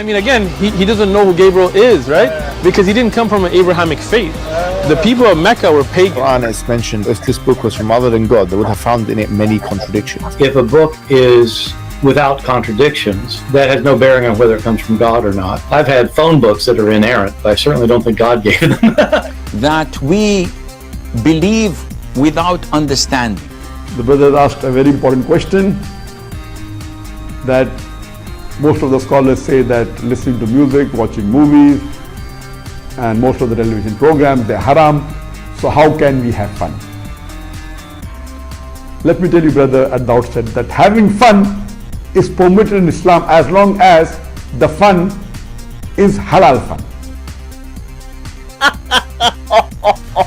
I mean, again, he doesn't know who Gabriel is, right? Because he didn't come from an Abrahamic faith. The people of Mecca were pagan. Quran is mentioned, if this book was from other than God, they would have found in it many contradictions. If a book is without contradictions, that has no bearing on whether it comes from God or not. I've had phone books that are inerrant, but I certainly don't think God gave them. That we believe without understanding. The brother asked a very important question, that most of the scholars say that listening to music, watching movies, and most of the television programs, they're haram. So how can we have fun? Let me tell you, brother, at the outset, that having fun is permitted in Islam as long as the fun is halal fun.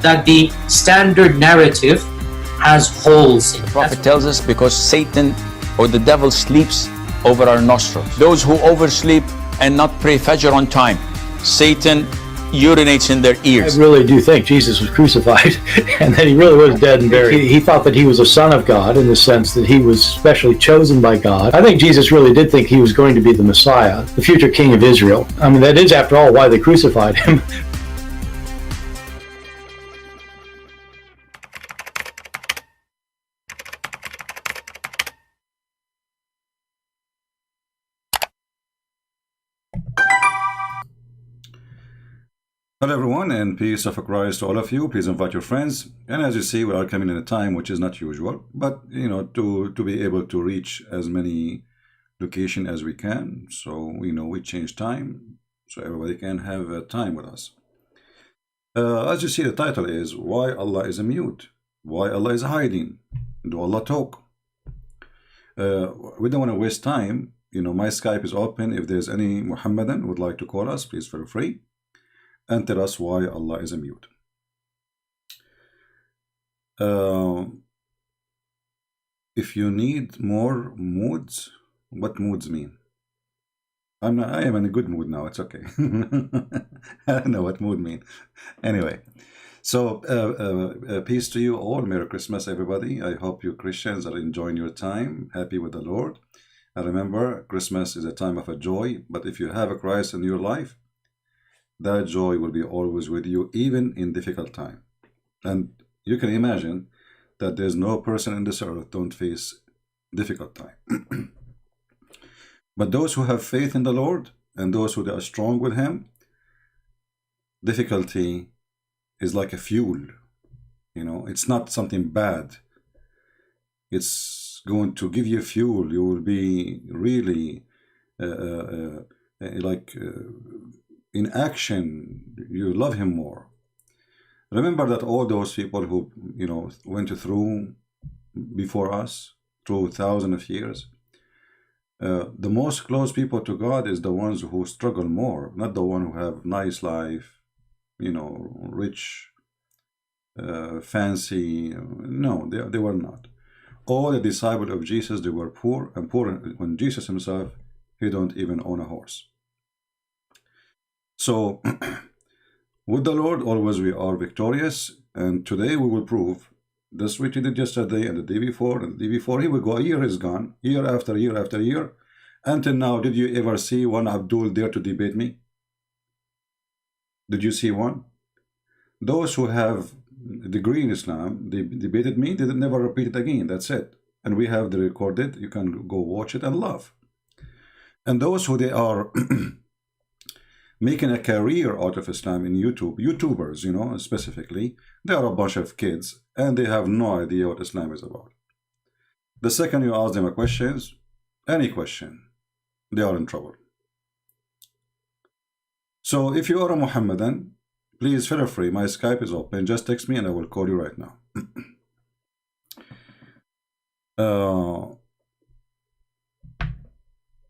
That the standard narrative has holes in it. The Prophet tells us because Satan or the devil sleeps over our nostrils. Those who oversleep and not pray Fajr on time, Satan urinates in their ears. I really do think Jesus was crucified and that he really was dead and buried. He thought that he was a son of God in the sense that he was specially chosen by God. I think Jesus really did think he was going to be the Messiah, the future king of Israel. I mean, that is, after all, why they crucified him. Hello everyone, and peace of Christ to all of you. Please invite your friends. And as you see, we are coming in a time which is not usual, but to be able to reach as many locations as we can. So we change time so everybody can have time with us. As you see, the title is Why Allah is a Mute? Why Allah is hiding? Do Allah talk? We don't want to waste time. My Skype is open. If there's any Muhammadan who would like to call us, please feel free and tell us why Allah is a mute. If you need more moods, what moods mean? I am in a good mood now. It's okay. I don't know what mood mean. Anyway, so peace to you all. Merry Christmas, everybody. I hope you Christians are enjoying your time, happy with the Lord. And remember, Christmas is a time of a joy. But if you have a Christ in your life, that joy will be always with you, even in difficult time. And you can imagine that there's no person in this earth don't face difficult time. But those who have faith in the Lord and those who are strong with Him, difficulty is like a fuel. It's not something bad. It's going to give you fuel. You will be really in action. You love Him more. Remember that all those people who went through before us, through thousands of years, the most close people to God is the ones who struggle more, not the one who have nice life, rich, fancy. No, they were not. All the disciples of Jesus, they were poor, and poor when Jesus Himself, He don't even own a horse. So with the Lord always we are victorious, and today we will prove this which we did yesterday and the day before and the day before. Here we go. A year is gone, year after year after year. Until now, did you ever see one Abdul dare to debate me? Did you see one? Those who have a degree in Islam, they debated me, they never repeat it again. That's it. And we have the recorded. You can go watch it and laugh. And those who they are making a career out of Islam in YouTubers, specifically, they are a bunch of kids and they have no idea what Islam is about. The second you ask them a questions, any question, they are in trouble. So if you are a Muhammadan, please feel free. My Skype is open. Just text me and I will call you right now.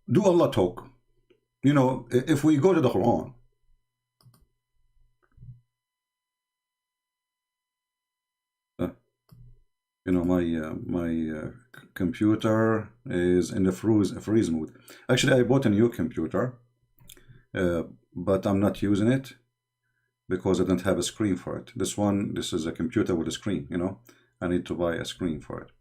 Do Allah talk? If we go to the Quran, my computer is in the freeze mode. Actually, I bought a new computer, but I'm not using it because I don't have a screen for it. This is a computer with a screen. I need to buy a screen for it.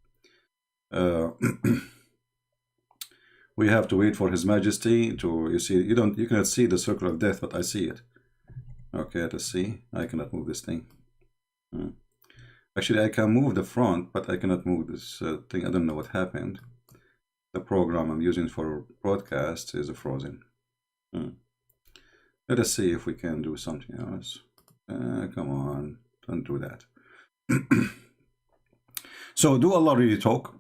We have to wait for His Majesty to, you see, you cannot see the circle of death, but I see it. Okay, let's see. I cannot move this thing. Actually, I can move the front, but I cannot move this thing. I don't know what happened. The program I'm using for broadcast is frozen. Let us see if we can do something else. Come on, don't do that. So, do Allah really talk?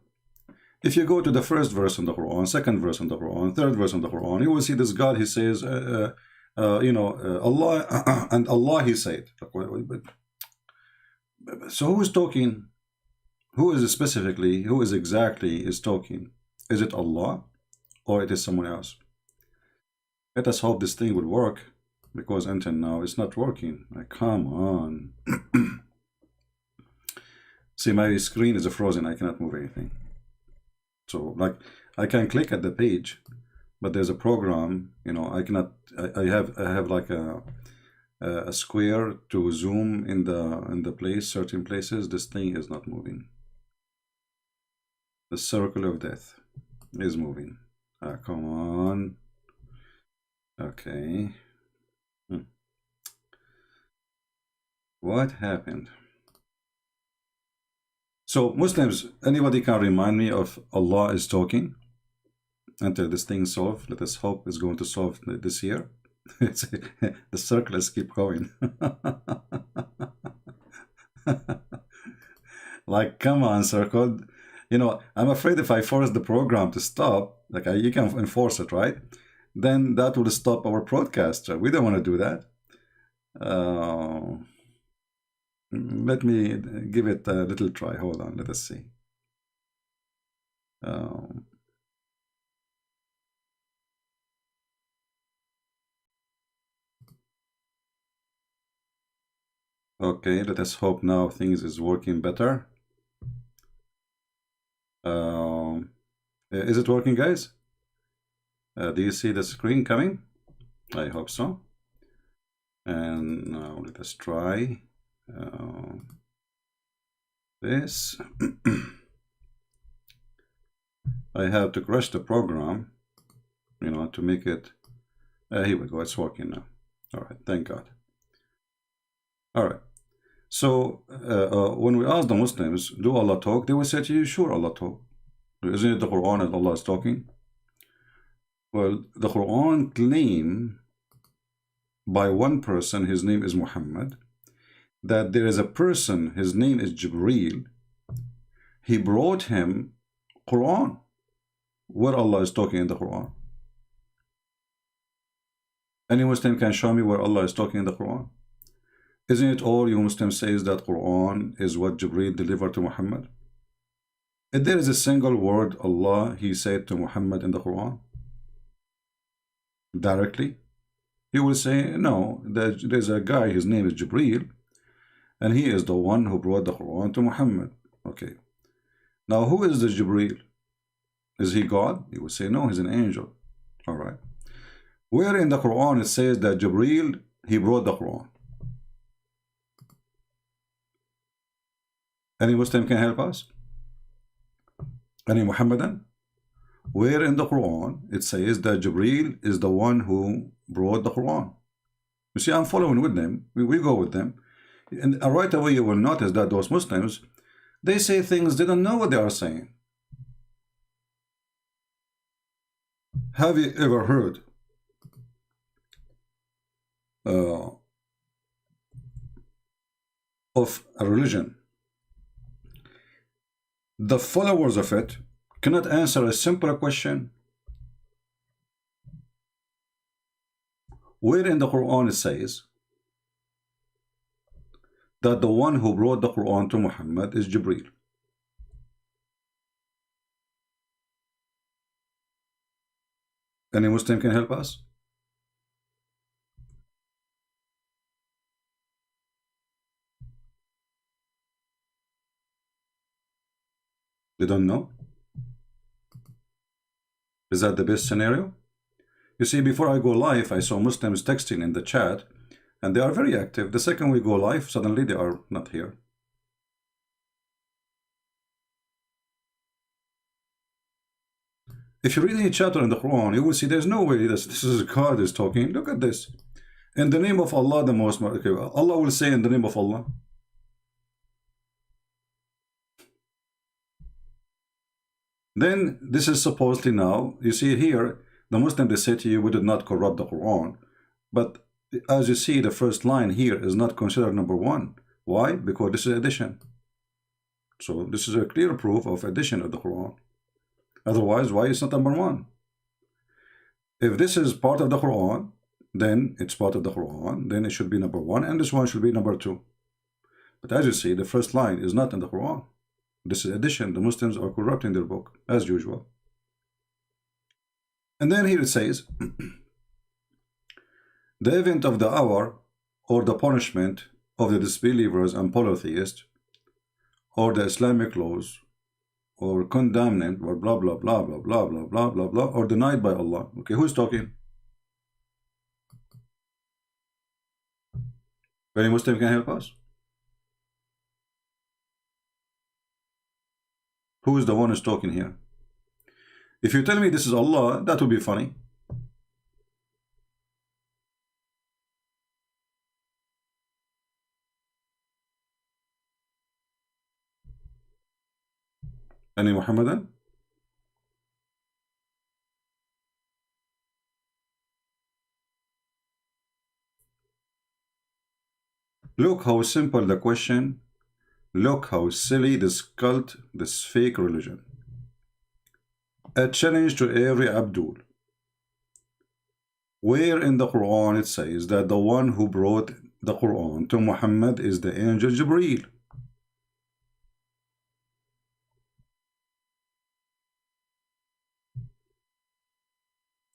If you go to the first verse in the Quran, second verse in the Quran, third verse in the Quran, you will see this God, He says, Allah, and Allah, He said. So who is talking? Who is specifically, who is exactly is talking? Is it Allah or it is someone else? Let us hope this thing will work, because until now it's not working. Like, come on. See, my screen is frozen. I cannot move anything. So, like, I can click at the page, but there's a program, you know, I cannot. I have like a square to zoom in the place, certain places. This thing is not moving. The circle of death is moving. Come on. Okay. What happened? So, Muslims, anybody can remind me of Allah is talking until this thing solved? Let us hope it's going to solve this year. The circles keep going. Like, come on, circle. You know, I'm afraid if I force the program to stop, like you can enforce it, right? Then that will stop our broadcast. We don't want to do that. Let me give it a little try. Hold on, let us see. Okay, let us hope now things is working better. Is it working, guys? Do you see the screen coming? I hope so. And now let us try this. I have to crash the program, you know, to make it. Here we go. It's working now. All right. Thank God. All right. So when we ask the Muslims, do Allah talk? They will say to you, sure, Allah talk. Isn't it the Quran that Allah is talking? Well, the Quran claim by one person, his name is Muhammad, that there is a person, his name is Jibreel. He brought him Quran, where Allah is talking in the Quran. Any Muslim can show me where Allah is talking in the Quran? Isn't it all you Muslims says that Quran is what Jibreel delivered to Muhammad? If there is a single word Allah, He said to Muhammad in the Quran, directly, you will say, no, there's a guy, his name is Jibreel, and he is the one who brought the Quran to Muhammad. Okay. Now, who is the Jibreel? Is he God? You will say, no, he's an angel. All right. Where in the Quran it says that Jibreel, he brought the Quran? Any Muslim can help us? Any Muhammadan? Where in the Quran it says that Jibreel is the one who brought the Quran? You see, I'm following with them. We go with them. And right away you will notice that those Muslims, they say things they don't know what they are saying. Have you ever heard of a religion? The followers of it cannot answer a simple question. Where in the Quran it says that the one who brought the Quran to Muhammad is Jibreel? Any Muslim can help us? They don't know? Is that the best scenario? You see, before I go live, I saw Muslims texting in the chat, and they are very active. The second we go live, suddenly they are not here. If you read any chapter in the Quran, you will see there's no way this is God is talking. Look at this. In the name of Allah, the most. Okay, Allah will say in the name of Allah. Then this is supposedly now, you see here, the Muslim, they say to you, we did not corrupt the Quran. But as you see, the first line here is not considered number one. Why? Because this is addition. So this is a clear proof of addition of the Quran. Otherwise, why is it not number one? If this is part of the Quran, then it's part of the Quran, then it should be number one, and this one should be number two. But as you see, the first line is not in the Quran. This is addition. The Muslims are corrupting their book, as usual. And then here it says, the event of the hour, or the punishment of the disbelievers and polytheists, or the Islamic laws, or condemned, or blah, blah, blah, blah, blah, blah, blah, blah, blah, or denied by Allah. Okay, who's talking? Any Muslim can help us? Who is the one who's talking here? If you tell me this is Allah, that would be funny. Any Muhammadan? Look how simple the question. Look how silly this cult, this fake religion. A challenge to every Abdul. Where in the Quran it says that the one who brought the Quran to Muhammad is the angel Jibreel?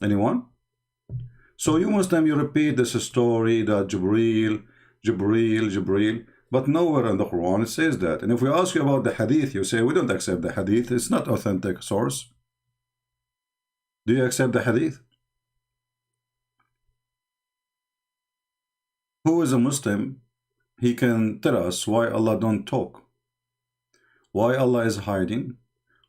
Anyone? So you Muslim, you repeat this story that Jibreel, but nowhere in the Quran it says that. And if we ask you about the hadith, you say we don't accept the hadith, it's not authentic source. Do you accept the hadith? Who is a Muslim? He can tell us why Allah don't talk, why Allah is hiding,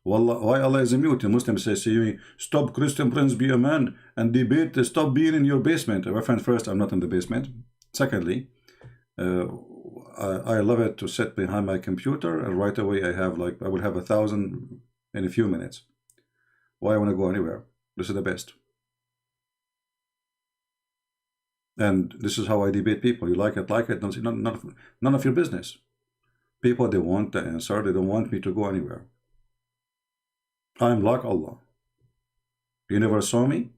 why Allah is a mute. The Muslim says to you, stop Christian Prince, be a man and debate, stop being in your basement. My friend, first, I'm not in the basement. Secondly, I love it to sit behind my computer and right away I will have 1,000 in a few minutes. Why I want to go anywhere? This is the best. And this is how I debate people. You like it, none of your business. People, they want the answer. They don't want me to go anywhere. I'm like Allah. You never saw me.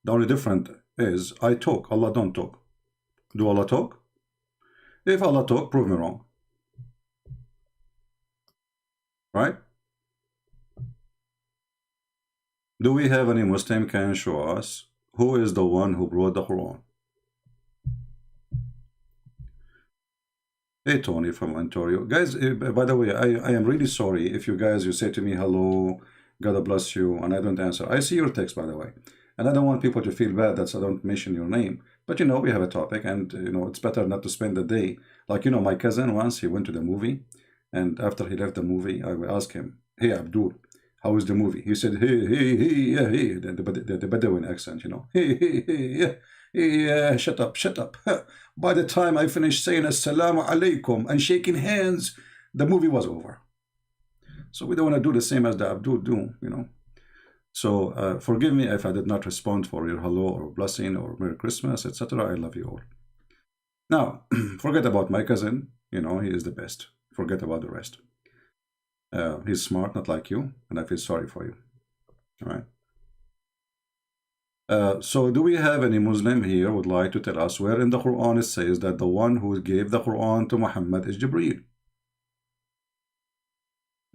The only difference is I talk. Allah don't talk. Do Allah talk? If Allah talk, prove me wrong. Right? Do we have any Muslim can show us who is the one who brought the Quran? Hey Tony from Ontario. Guys, by the way, I am really sorry if you guys, you say to me hello, God bless you, and I don't answer. I see your text, by the way. And I don't want people to feel bad that I don't mention your name. But you know, we have a topic, and you know, it's better not to spend the day. Like, you know, my cousin once, he went to the movie, and after he left the movie, I will ask him, hey Abdul, how was the movie? He said, hey, the Bedouin accent, you know, yeah, shut up. By the time I finished saying assalamu alaikum and shaking hands, the movie was over. So we don't want to do the same as the Abdul do, you know. So forgive me if I did not respond for your hello or blessing or Merry Christmas, etc. I love you all. Now, forget about my cousin. You know, he is the best. Forget about the rest. He's smart, not like you, and I feel sorry for you. All right. So do we have any Muslim here who would like to tell us where in the Quran it says that the one who gave the Quran to Muhammad is Jibreel?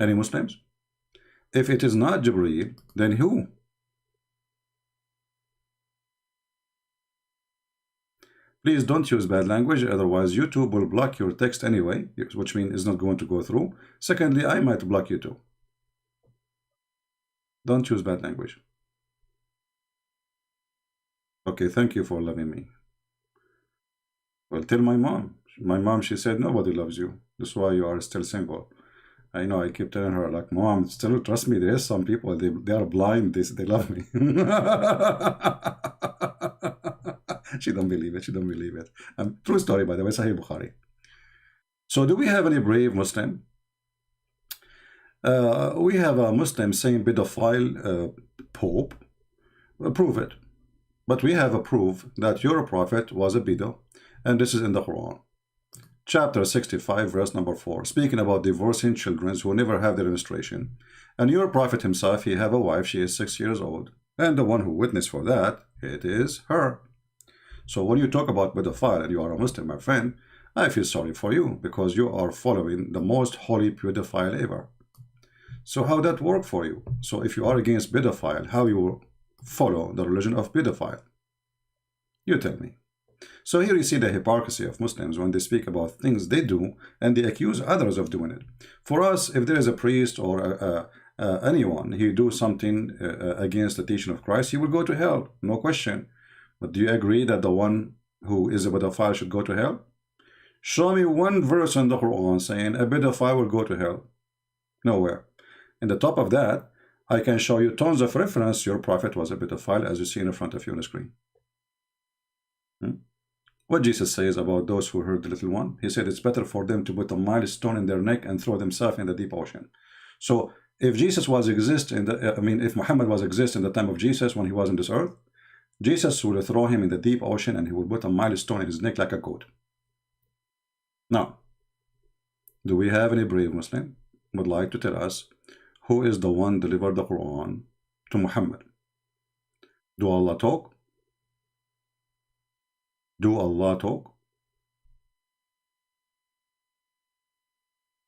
Any Muslims? If it is not Jibreel, then who? Please don't use bad language, otherwise YouTube will block your text anyway, which means it's not going to go through. Secondly, I might block you too. Don't use bad language. Okay, thank you for loving me. Well, tell my mom. My mom, she said, nobody loves you. That's why you are still single. I know, I keep telling her, like, Mom, still trust me, there is some people, they are blind, they love me. She don't believe it, she don't believe it. True story, by the way, Sahih Bukhari. So do we have any brave Muslim? We have a Muslim saying pedophile Pope. Prove it. But we have a proof that your prophet was a pedo, and this is in the Quran. Chapter 65, verse number 4, speaking about divorcing children who never have their menstruation. And your prophet himself, he have a wife, she is 6 years old, and the one who witnessed for that, it is her. So when you talk about pedophile and you are a Muslim, my friend, I feel sorry for you, because you are following the most holy pedophile ever. So how that work for you? So if you are against pedophile, how you follow the religion of pedophile? You tell me. So here you see the hypocrisy of Muslims when they speak about things they do and they accuse others of doing it. For us, if there is a priest or anyone, he do something against the teaching of Christ, he will go to hell, no question. But do you agree that the one who is a pedophile should go to hell? Show me one verse in the Quran saying a pedophile will go to hell. Nowhere. In the top of that, I can show you tons of reference. Your prophet was a pedophile, as you see in front of you on the screen. What Jesus says about those who hurt the little one, he said it's better for them to put a milestone in their neck and throw themselves in the deep ocean. So if Jesus was exist in the, if Muhammad was exist in the time of Jesus when he was on this earth, Jesus would throw him in the deep ocean and he would put a milestone in his neck like a goat. Now, do we have any brave Muslim who would like to tell us who is the one delivered the Quran to Muhammad? Do Allah talk? Do Allah talk?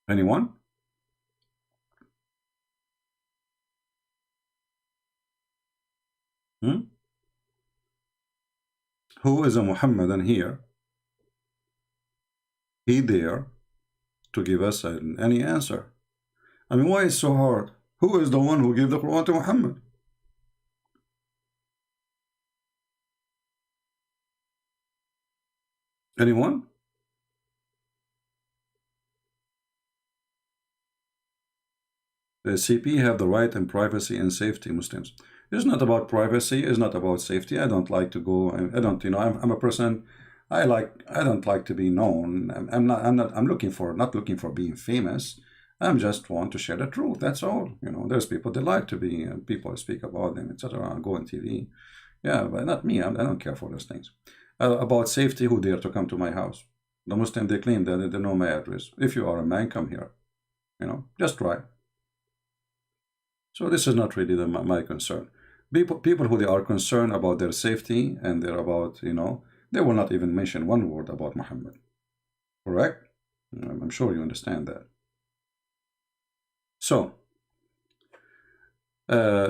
Anyone? Who is a Muhammadan here? He there to give us any answer. I mean, why is it so hard? Who is the one who gave the Quran to Muhammad? Anyone? The CP have the right and privacy and safety, Muslims. It's not about privacy, it's not about safety. I don't like to go, I don't, I'm a person, I don't like to be known. I'm not looking for being famous. I just want to share the truth, that's all. There's people that like to be, people speak about them, etc., go on TV. Yeah, but not me, I don't care for those things. About safety, who dare to come to my house? The Muslim, they claim that they know my address. If you are a man, come here. Just try. So this is not really my concern. People who they are concerned about their safety and they're about, they will not even mention one word about Muhammad. Correct? I'm sure you understand that. So,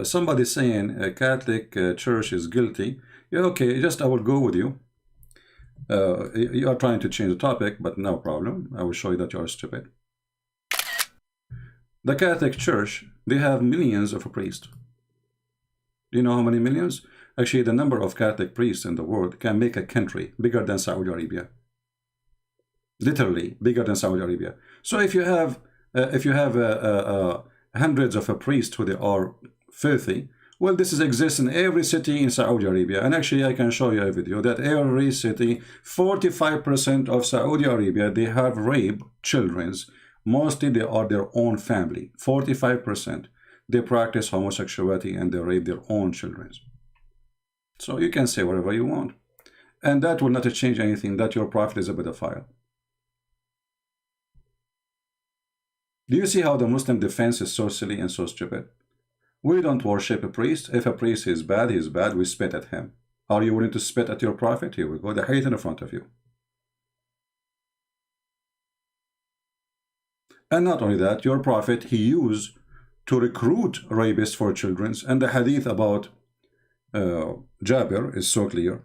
somebody saying a Catholic Church is guilty. Yeah, okay, I will go with you. You are trying to change the topic, but no problem. I will show you that you are stupid. The Catholic Church, they have millions of priests. Do you know how many millions? Actually, the number of Catholic priests in the world can make a country bigger than Saudi Arabia. Literally bigger than Saudi Arabia. So if you have hundreds of priests who they are filthy, well, this exists in every city in Saudi Arabia. And actually, I can show you a video that every city, 45% of Saudi Arabia, they have rape children. Mostly they are their own family. 45%. They practice homosexuality and they rape their own children. So you can say whatever you want. And that will not change anything, that your prophet is a pedophile. Do you see how the Muslim defense is so silly and so stupid? We don't worship a priest. If a priest is bad, he's bad. We spit at him. Are you willing to spit at your prophet? Here we go. The hate in front of you. And not only that, your prophet, he used to recruit rapists for children. And the hadith about Jabir is so clear.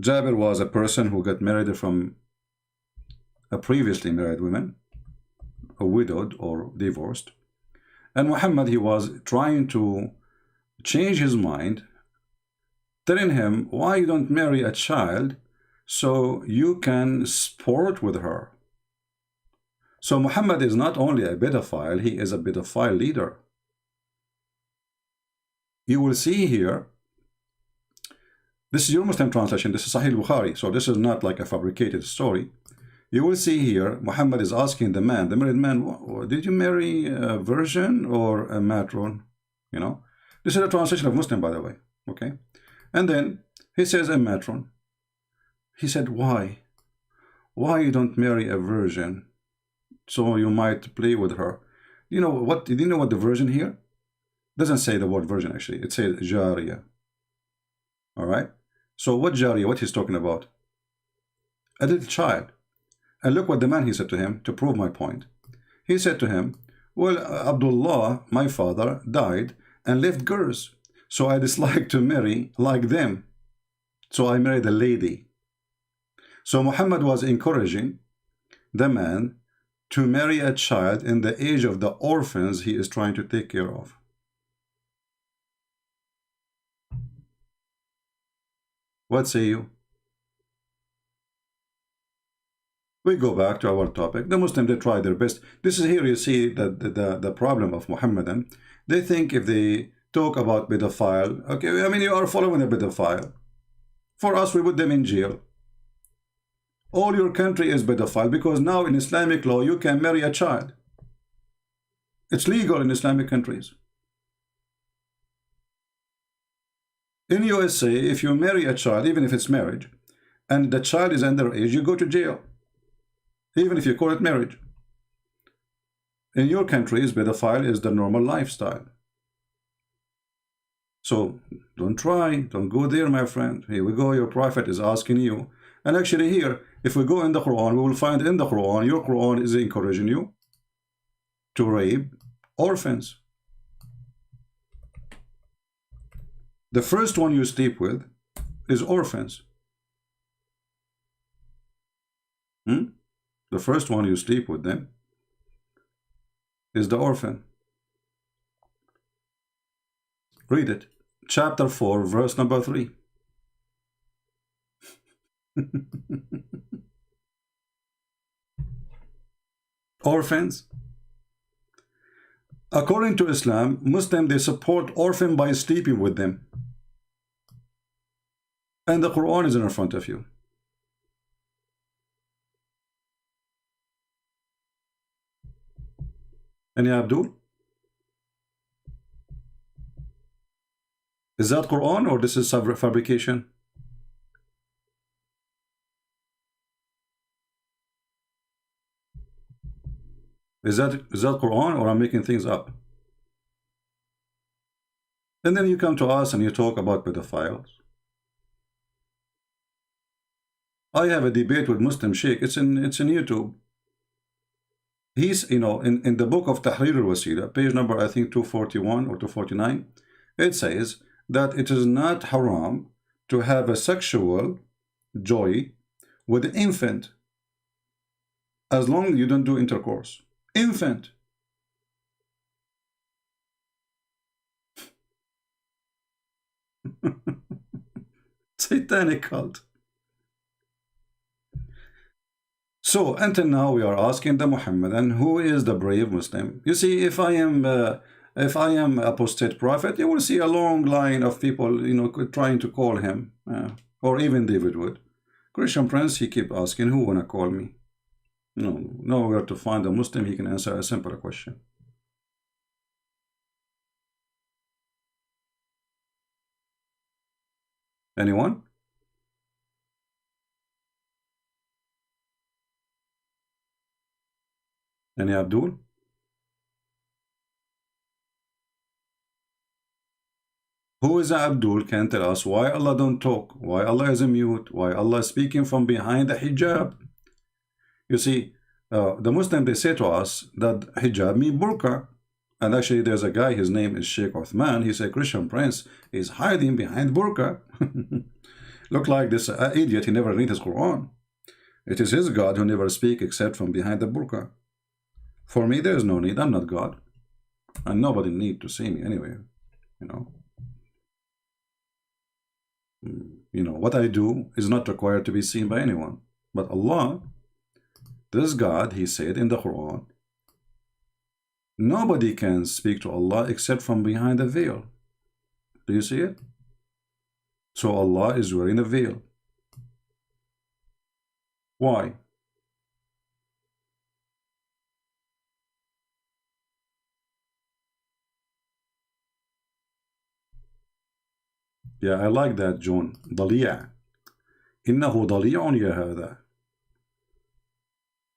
Jabir was a person who got married from a previously married woman, a widowed or divorced. And Muhammad, he was trying to change his mind, telling him, why you don't marry a child so you can sport with her? So Muhammad is not only a pedophile, he is a pedophile leader. You will see here, this is your Muslim translation, this is Sahih Bukhari, so this is not like a fabricated story. You will see here, Muhammad is asking the man, the married man, did you marry a virgin or a matron? You know, this is a translation of Muslim, by the way. Okay, and then he says a matron. He said, why? Why you don't marry a virgin? So you might play with her. You know what? Did you know what the virgin here? Doesn't say the word virgin actually. It says jariya. All right. So what jariya? What he's talking about? A little child. And look what the man he said to him to prove my point. He said to him, well, Abdullah, my father, died and left girls. So I dislike to marry like them. So I married a lady. So Muhammad was encouraging the man to marry a child in the age of the orphans he is trying to take care of. What say you? We go back to our topic. The Muslims, they try their best. This is here you see the problem of Muhammadan. They think if they talk about pedophile, okay, I mean, you are following a pedophile. For us, we put them in jail. All your country is pedophile because now in Islamic law, you can marry a child. It's legal in Islamic countries. In USA, if you marry a child, even if it's marriage, and the child is underage, you go to jail. Even if you call it marriage. In your countries, pedophile is the normal lifestyle. So don't try, don't go there, my friend. Here we go, your prophet is asking you. And actually here, if we go in the Quran, we will find in the Quran, your Quran is encouraging you to rape orphans. The first one you sleep with is orphans. The first one you sleep with them is the orphan. Read it. Chapter 4, verse number 3. Orphans. According to Islam, Muslims, they support orphan by sleeping with them. And the Quran is in front of you. Any Abdul? Is that Quran or this is fabrication? Is that Quran or I'm making things up? And then you come to us and you talk about pedophiles. I have a debate with Muslim Sheikh. It's in YouTube. He's, you know, in the book of Tahrir al-Wasila, page number, I think, 241 or 249, it says that it is not haram to have a sexual joy with an infant as long as you don't do intercourse. Infant. Satanic cult. So until now we are asking the Muhammadan, who is the brave Muslim? You see, if I am apostate prophet, you will see a long line of people, you know, trying to call him, or even David would. Christian Prince, he keep asking, who wanna call me? No, nowhere to find a Muslim he can answer a simple question. Anyone? Any Abdul? Who is Abdul can tell us why Allah don't talk, why Allah is mute, why Allah is speaking from behind the hijab. You see, the Muslim, they say to us that hijab means burqa. And actually there's a guy, his name is Sheikh Uthman, he said Christian Prince is hiding behind burqa. Look like this idiot, he never read his Quran. It is his God who never speak except from behind the burqa. For me, there is no need. I'm not God. And nobody need to see me anyway. You know, what I do is not required to be seen by anyone. But Allah, This God, he said in the Quran, nobody can speak to Allah except from behind a veil. Do you see it? So Allah is wearing a veil. Why? Yeah, I like that, John. ضليع. إنه ضليع يا هذا.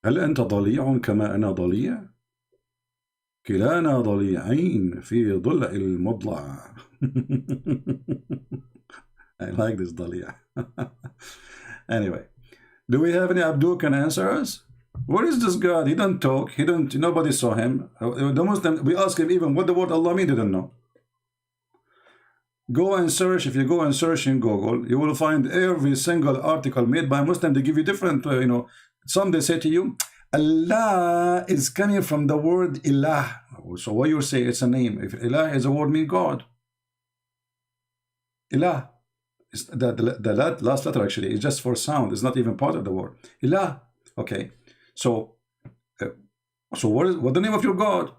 هل أنت ضليع كما أنا ضليع؟ كلانا ضليعين في ضلع المضلع. I like this ضليع. Anyway, do we have any Abdul can answer us? What is this God? He doesn't talk. He don't. Nobody saw him. The Muslim, we asked him even what the word Allah means. He didn't know. Go and search. If you go and search in Google, you will find every single article made by Muslim. They give you different, some they say to you, Allah is coming from the word ilah. So what you say, it's a name. If ilah is a word, mean God. Ilah. The last letter actually is just for sound. It's not even part of the word. Ilah. Okay. So what's the name of your God?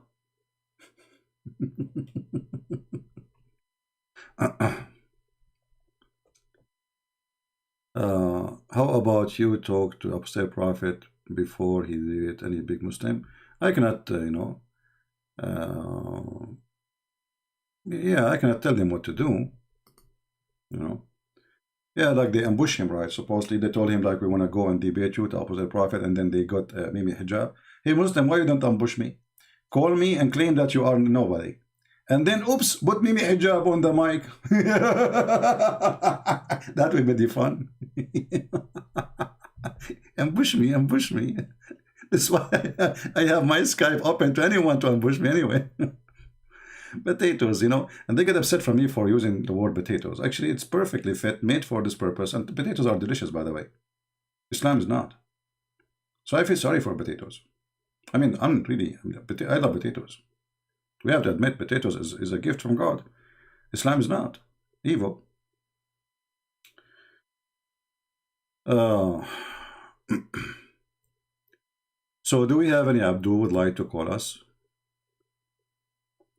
How about you talk to Apostate Prophet before he did any big Muslim? I cannot, yeah, I cannot tell them what to do, Yeah, like they ambush him, right? Supposedly they told him like, we want to go and debate you, the Apostate Prophet, and then they got maybe hijab. Hey Muslim, why you don't ambush me? Call me and claim that you are nobody. And then, oops, put Mimi hijab on the mic. That would be fun. Ambush me, ambush me. That's why I have my Skype open to anyone to ambush me anyway. Potatoes, and they get upset from me for using the word potatoes. Actually, it's perfectly fit, made for this purpose, and potatoes are delicious, by the way. Islam is not. So I feel sorry for potatoes. I mean, I love potatoes. We have to admit potatoes is a gift from God. Islam is not evil. So do we have any Abdul would like to call us?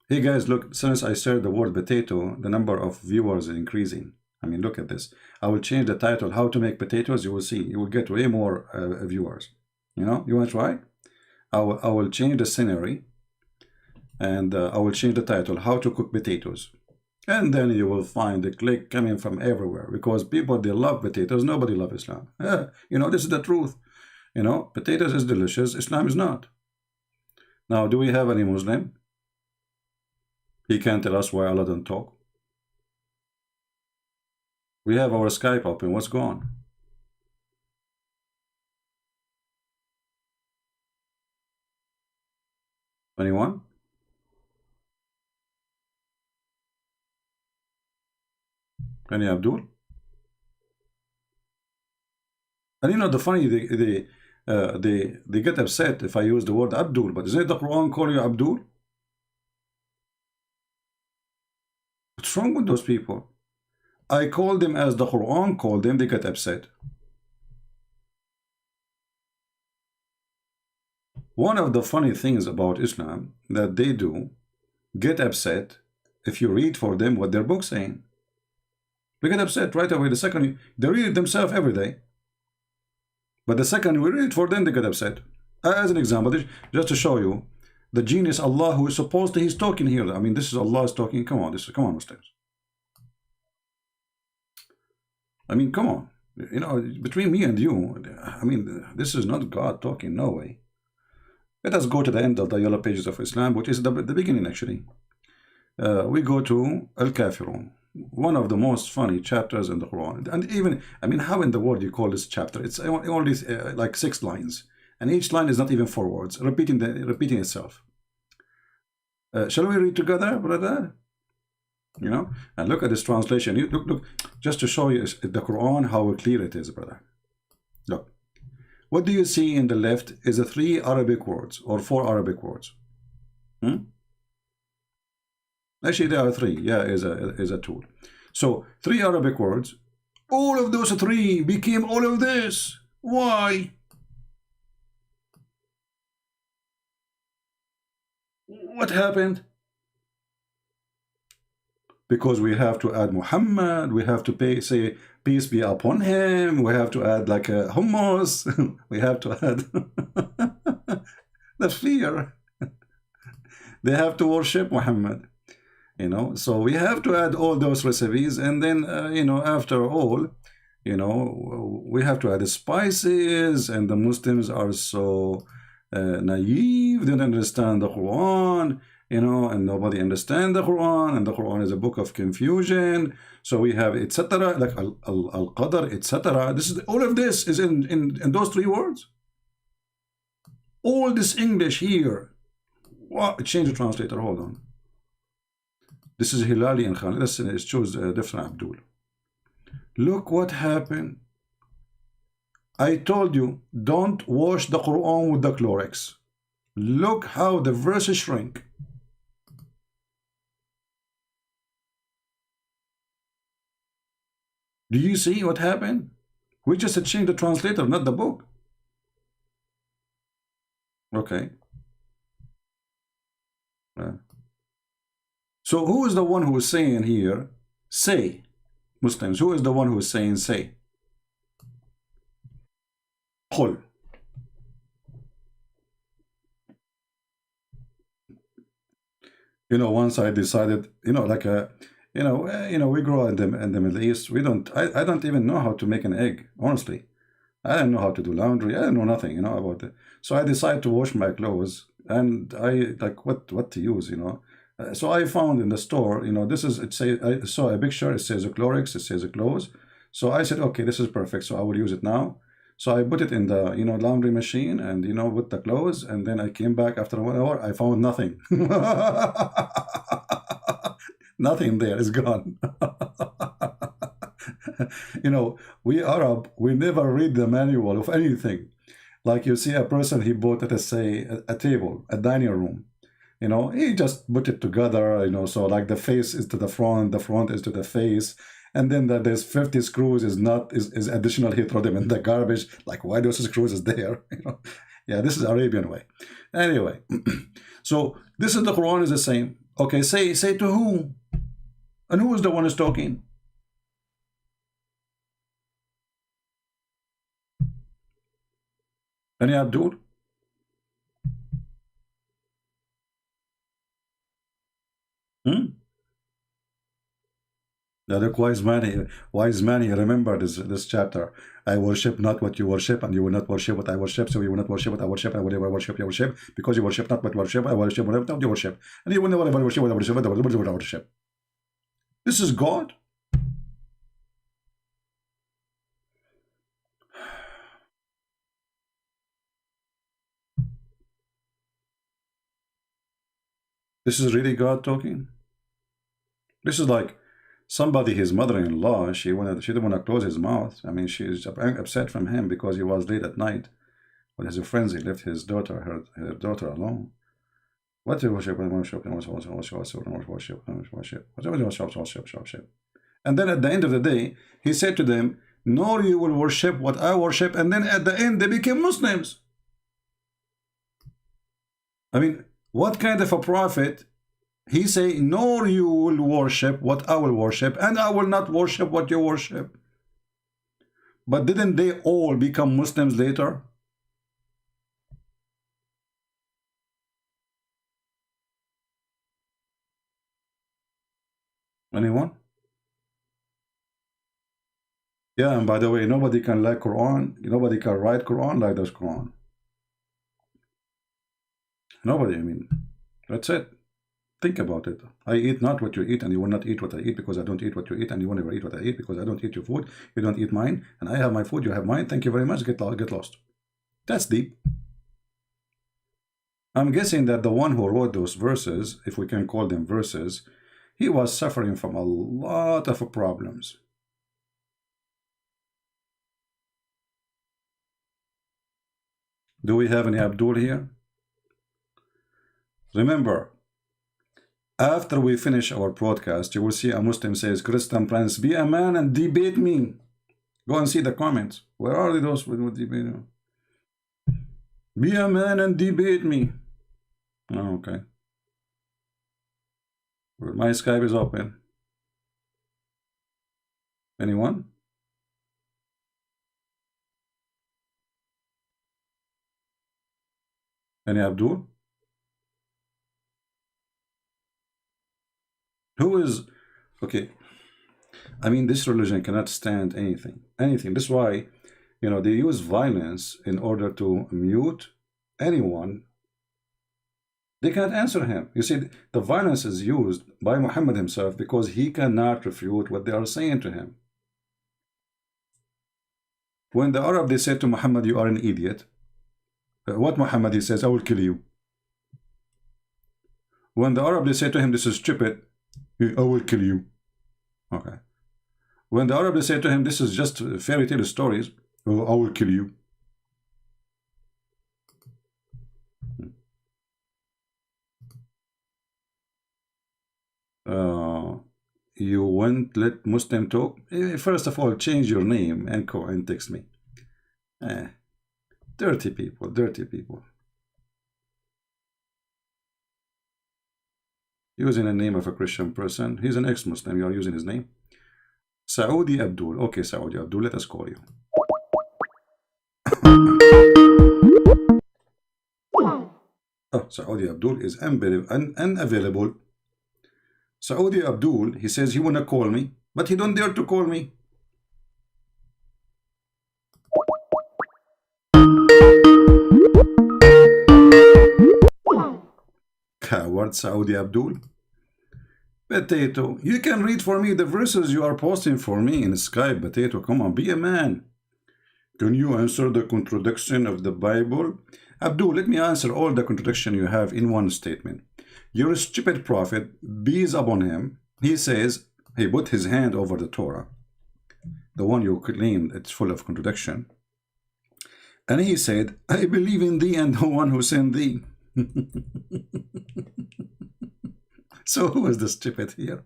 Hey guys, look, since I said the word potato, the number of viewers is increasing. I mean, look at this. I will change the title, How to Make Potatoes. You will see. You will get way more viewers. You want to try? I will change the scenery. And I will change the title, How to Cook Potatoes. And then you will find the click coming from everywhere. Because people, they love potatoes. Nobody loves Islam. This is the truth. Potatoes is delicious. Islam is not. Now, do we have any Muslim? He can tell us why Allah don't talk. We have our Skype open. What's going on? Anyone? Any Abdul? And the funny, they get upset if I use the word Abdul, but isn't the Quran call you Abdul? What's wrong with those people? I call them as the Quran called them, they get upset. One of the funny things about Islam that they do get upset if you read for them what their book's saying. They get upset right away. The second they read it themselves every day, but the second we read it for them, they get upset. As an example, just to show you the genius Allah who is supposed to, he's talking here. I mean, this is Allah's talking. Come on, come on, Muslims. I mean, come on. Between me and you, I mean, this is not God talking. No way. Let us go to the end of the yellow pages of Islam, which is the beginning actually. We go to Al-Kafirun. One of the most funny chapters in the Quran. And even, I mean, how in the world you call this chapter? It's only like 6 lines. And each line is not even 4 words, repeating itself. Shall we read together, brother? And look at this translation. Look, just to show you the Quran, how clear it is, brother. Look. What do you see in the left is 3 Arabic words or 4 Arabic words. Actually, there are 3. Yeah, is a tool. So 3 Arabic words. All of those 3 became all of this. Why? What happened? Because we have to add Muhammad, we have to say peace be upon him, we have to add like a hummus, we have to add the fear. They have to worship Muhammad, you know. So we have to add all those recipes, and then you know, after all, you know, we have to add the spices, and the Muslims are so naive, they don't understand the Quran, you know, and nobody understands the Quran, and the Quran is a book of confusion. So we have etc. like al-qadr, etc. This is all of this is in those 3 words. All this English here. Wow, change the translator. Hold on. This is Hilali and Khalid. Let's choose a different Abdul. Look what happened. I told you, don't wash the Quran with the Clorox. Look how the verses shrink. Do you see what happened? We just changed the translator, not the book. Okay. So who is the one who is saying here, say? Muslims, who is the one who is saying say? Qul. You know, once I decided, you know, like a, you know, we grow in the Middle East. We don't. I don't even know how to make an egg. Honestly, I don't know how to do laundry. I don't know nothing, you know, about it. So I decided to wash my clothes, and I like what to use, you know. So I found in the store, you know, this is, it says, I saw a picture, it says a Clorox, it says a clothes. So I said, okay, this is perfect. So I will use it now. So I put it in the, you know, laundry machine, and, you know, with the clothes, and then I came back after 1 hour, I found nothing. Nothing there is gone. You know, we Arab, we never read the manual of anything. Like you see a person, he bought, let us say, a table, a dining room. You know, he just put it together, you know, so like the face is to the front is to the face. And then there's 50 screws is additional, he throw them in the garbage. Like, why those screws is there? You know, yeah, this is Arabian way. Anyway, so this is the Quran is the same. Okay, say to whom? And who is the one who's talking? Any Abdul? The other wise man, he remembered this chapter. I worship not what you worship, and you will not worship what I worship, so you will not worship what I worship, and I will never worship you worship, because you worship not what you worship, I worship what you worship, and you will never worship what I worship, what I worship. This is God. This is really God talking. This is like somebody, his mother-in-law, she didn't want to close his mouth. I mean, she's upset from him because he was late at night with his friends. He left his daughter, her daughter alone. What do you worship? And then at the end of the day, he said to them, "Nor you will worship what I worship." And then at the end, they became Muslims. I mean, what kind of a prophet? He say, "Nor you will worship what I will worship, and I will not worship what you worship." But didn't they all become Muslims later? Anyone? Yeah, and by the way, nobody can like Quran. Nobody can write Quran like this Quran. Nobody, I mean, that's it. Think about it. I eat not what you eat, and you will not eat what I eat, because I don't eat what you eat, and you will never eat what I eat, because I don't eat your food, you don't eat mine, and I have my food, you have mine. Thank you very much. Get lost. That's deep. I'm guessing that the one who wrote those verses, if we can call them verses, he was suffering from a lot of problems. Do we have any Abdul here? Remember, after we finish our broadcast, you will see a Muslim says, "Christian Prince, be a man and debate me." Go and see the comments. Where are those with debate? Be a man and debate me. Oh, okay. Well, my Skype is open. Anyone? Any Abdul? Who is okay? I mean, this religion cannot stand anything. This is why, you know, they use violence in order to mute anyone. They cannot answer him. You see, the violence is used by Muhammad himself because he cannot refute what they are saying to him. When the Arab, they said to Muhammad, you are an idiot. What Muhammad, he says, I will kill you. When the Arab, they say to him, this is stupid, I will kill you. Okay. When the Arab, they say to him, this is just fairy tale stories, I will kill you. You won't let Muslim talk? First of all, change your name and call and text me. Dirty people, dirty people. Using the name of a Christian person. He's an ex-Muslim. You are using his name. Saudi Abdul. Okay, Saudi Abdul, let us call you. Oh, Saudi Abdul is unavailable. Saudi Abdul, he says he wanna call me, but he don't dare to call me. Coward Saudi Abdul. Potato, you can read for me the verses you are posting for me in Skype. Potato, come on, be a man. Can you answer the contradiction of the Bible? Abdul, let me answer all the contradiction you have in one statement. Your stupid prophet, peace upon him, he says he put his hand over the Torah, the one you claimed it's full of contradiction, and he said, I believe in thee and the one who sent thee. So who is the stupid here?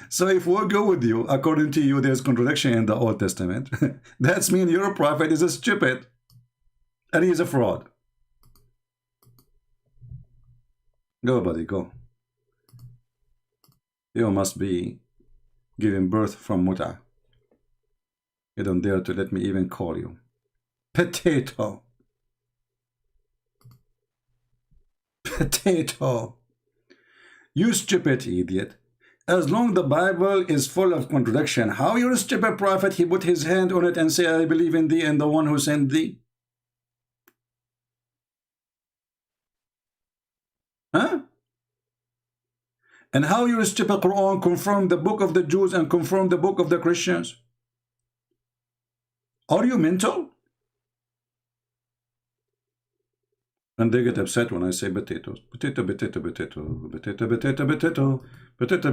So if we go with you, according to you, there's contradiction in the Old Testament. That's mean your prophet is a stupid and he is a fraud. Go, buddy, go. You must be giving birth from muta. You don't dare to let me even call you. Potato. Potato. You stupid idiot. As long the Bible is full of contradiction, how your stupid prophet, he put his hand on it and say, I believe in thee and the one who sent thee? Huh? And how your stupid Quran confirm the book of the Jews and confirm the book of the Christians? Are you mental? And they get upset when I say potatoes. Potato, potato, potato, potato, potato, potato, potato,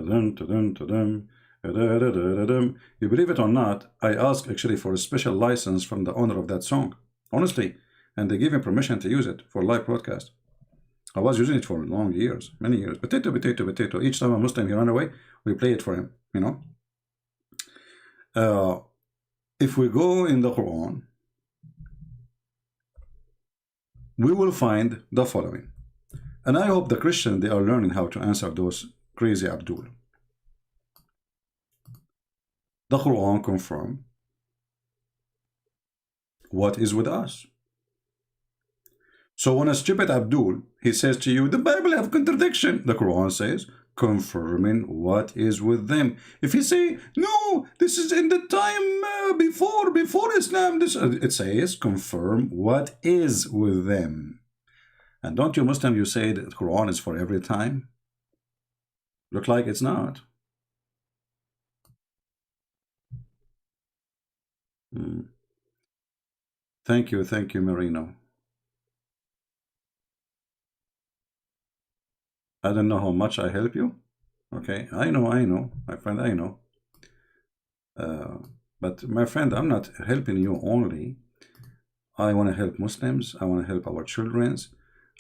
potato, potato. You believe it or not, I asked actually for a special license from the owner of that song. Honestly. And they gave him permission to use it for live broadcast. I was using it for long years, many years. Potato, potato, potato. Each time a Muslim he run away, we play it for him, you know. If we go in the Quran, we will find the following. And I hope the Christians, they are learning how to answer those crazy Abdul. The Quran confirm what is with us. So when a stupid Abdul, he says to you, the Bible have contradiction. The Quran says, confirming what is with them. If you say, no, this is in the time before Islam, it says, confirm what is with them. And don't you Muslim, you say that the Quran is for every time? Look like it's not. Thank you, Marino. I don't know how much I help you. Okay, I know, my friend, I know. But my friend, I'm not helping you only. I want to help Muslims. I want to help our children.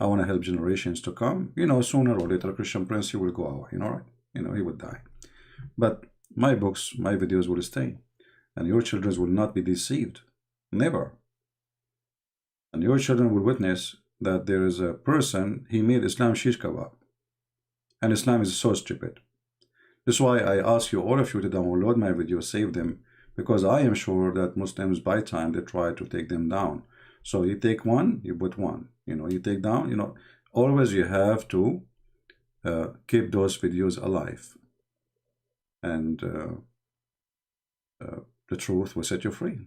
I want to help generations to come. You know, sooner or later, Christian Prince, he will go away. You know, right? You know, he would die. But my books, my videos will stay. And your children will not be deceived. Never. And your children will witness that there is a person, he made Islam shish kebab. And Islam is so stupid. That's why I ask you, all of you, to download my videos, save them, because I am sure that Muslims by time they try to take them down. So you take one, you put one, you know, you take down, you know, always you have to keep those videos alive. And the truth will set you free.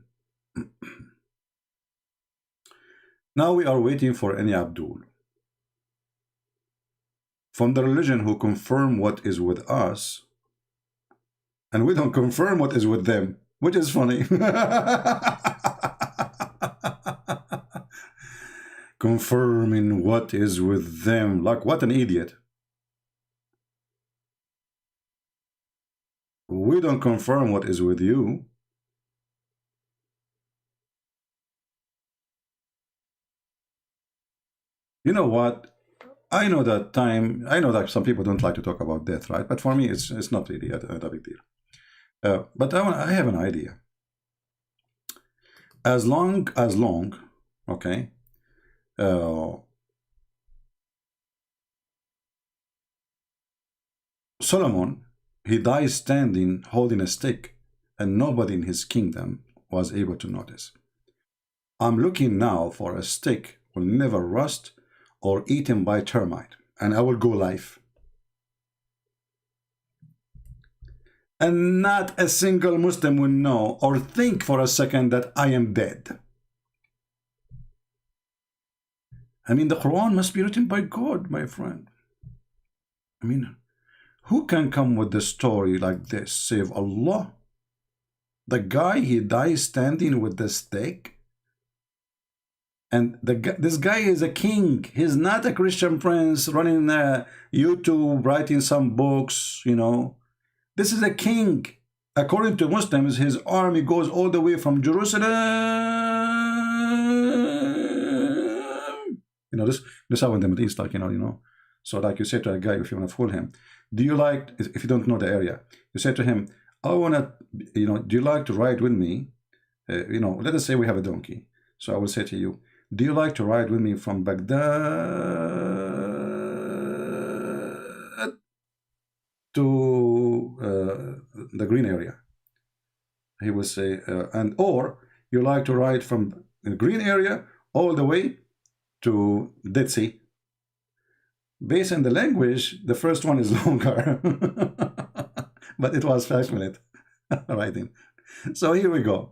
Now we are waiting for any Abdul from the religion who confirm what is with us, and we don't confirm what is with them, which is funny. Confirming what is with them, like what an idiot. We don't confirm what is with you. You know what? I know that some people don't like to talk about death, right? But for me, it's not really a big deal. But I have an idea. As long, okay. Solomon, he dies standing, holding a stick, and nobody in his kingdom was able to notice. I'm looking now for a stick will never rust or eaten by termite, and I will go live. And not a single Muslim will know or think for a second that I am dead. I mean, the Quran must be written by God, my friend. I mean, who can come with the story like this, save Allah? The guy, he dies standing with the stick. And this guy is a king. He's not a Christian prince running YouTube, writing some books, you know. This is a king. According to Muslims, his army goes all the way from Jerusalem. You know, this how in the Middle East, like, you know. So like you say to a guy, if you want to fool him, do you like, if you don't know the area, you say to him, I want to, you know, do you like to ride with me? You know, let us say we have a donkey. So I will say to you, do you like to ride with me from Baghdad to the green area? He will say, or you like to ride from the green area all the way to Dead Sea. Based on the language, the first one is longer, but it was 5 minutes riding. So here we go.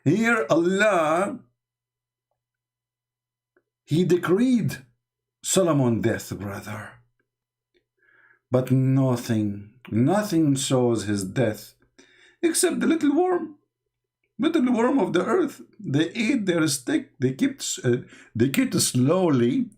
Here Allah, he decreed Solomon death, brother. But nothing shows his death except the little worm of the earth. They ate their stick. They kept slowly.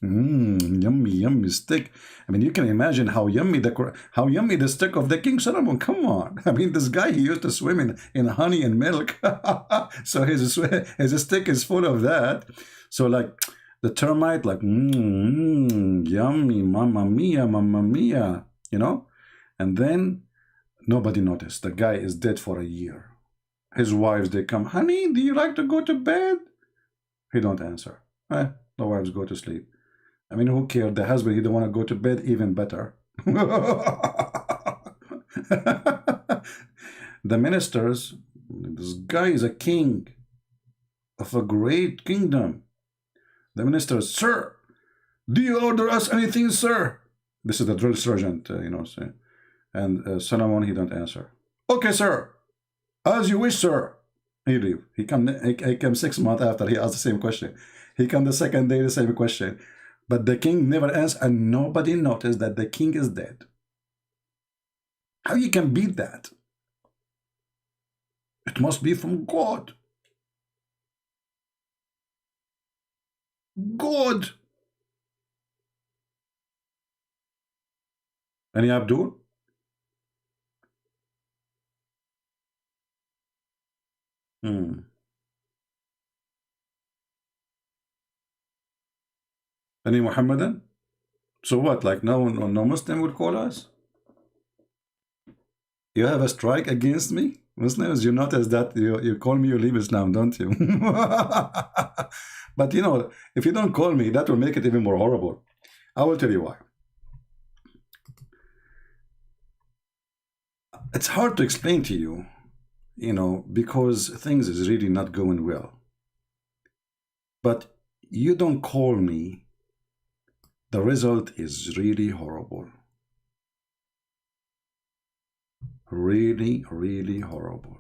Yummy stick. I mean, you can imagine how yummy the stick of the King Solomon. Come on. I mean, this guy, he used to swim in honey and milk. So his stick is full of that. So like the termite, like yummy, mamma mia, you know. And then nobody noticed. The guy is dead for a year. His wives, they come, honey, do you like to go to bed? He don't answer. The wives go to sleep. I mean, who cared? The husband, he don't want to go to bed, even better. The ministers, this guy is a king of a great kingdom. The ministers, sir, do you order us anything, sir? This is the drill sergeant, you know, saying. And Solomon, he don't answer. Okay, sir, as you wish, sir. He leave. He come 6 months after he asked the same question. He come the second day, the same question. But the king never answered, and nobody noticed that the king is dead. How you can beat that? It must be from God. God. Any Abdul? Any Muhammadan? So what, like no Muslim would call us? You have a strike against me? Muslims, you notice that you call me, you leave Islam, don't you? But you know, if you don't call me, that will make it even more horrible. I will tell you why. It's hard to explain to you, you know, because things is really not going well. But you don't call me, the result is really horrible. Really, really horrible.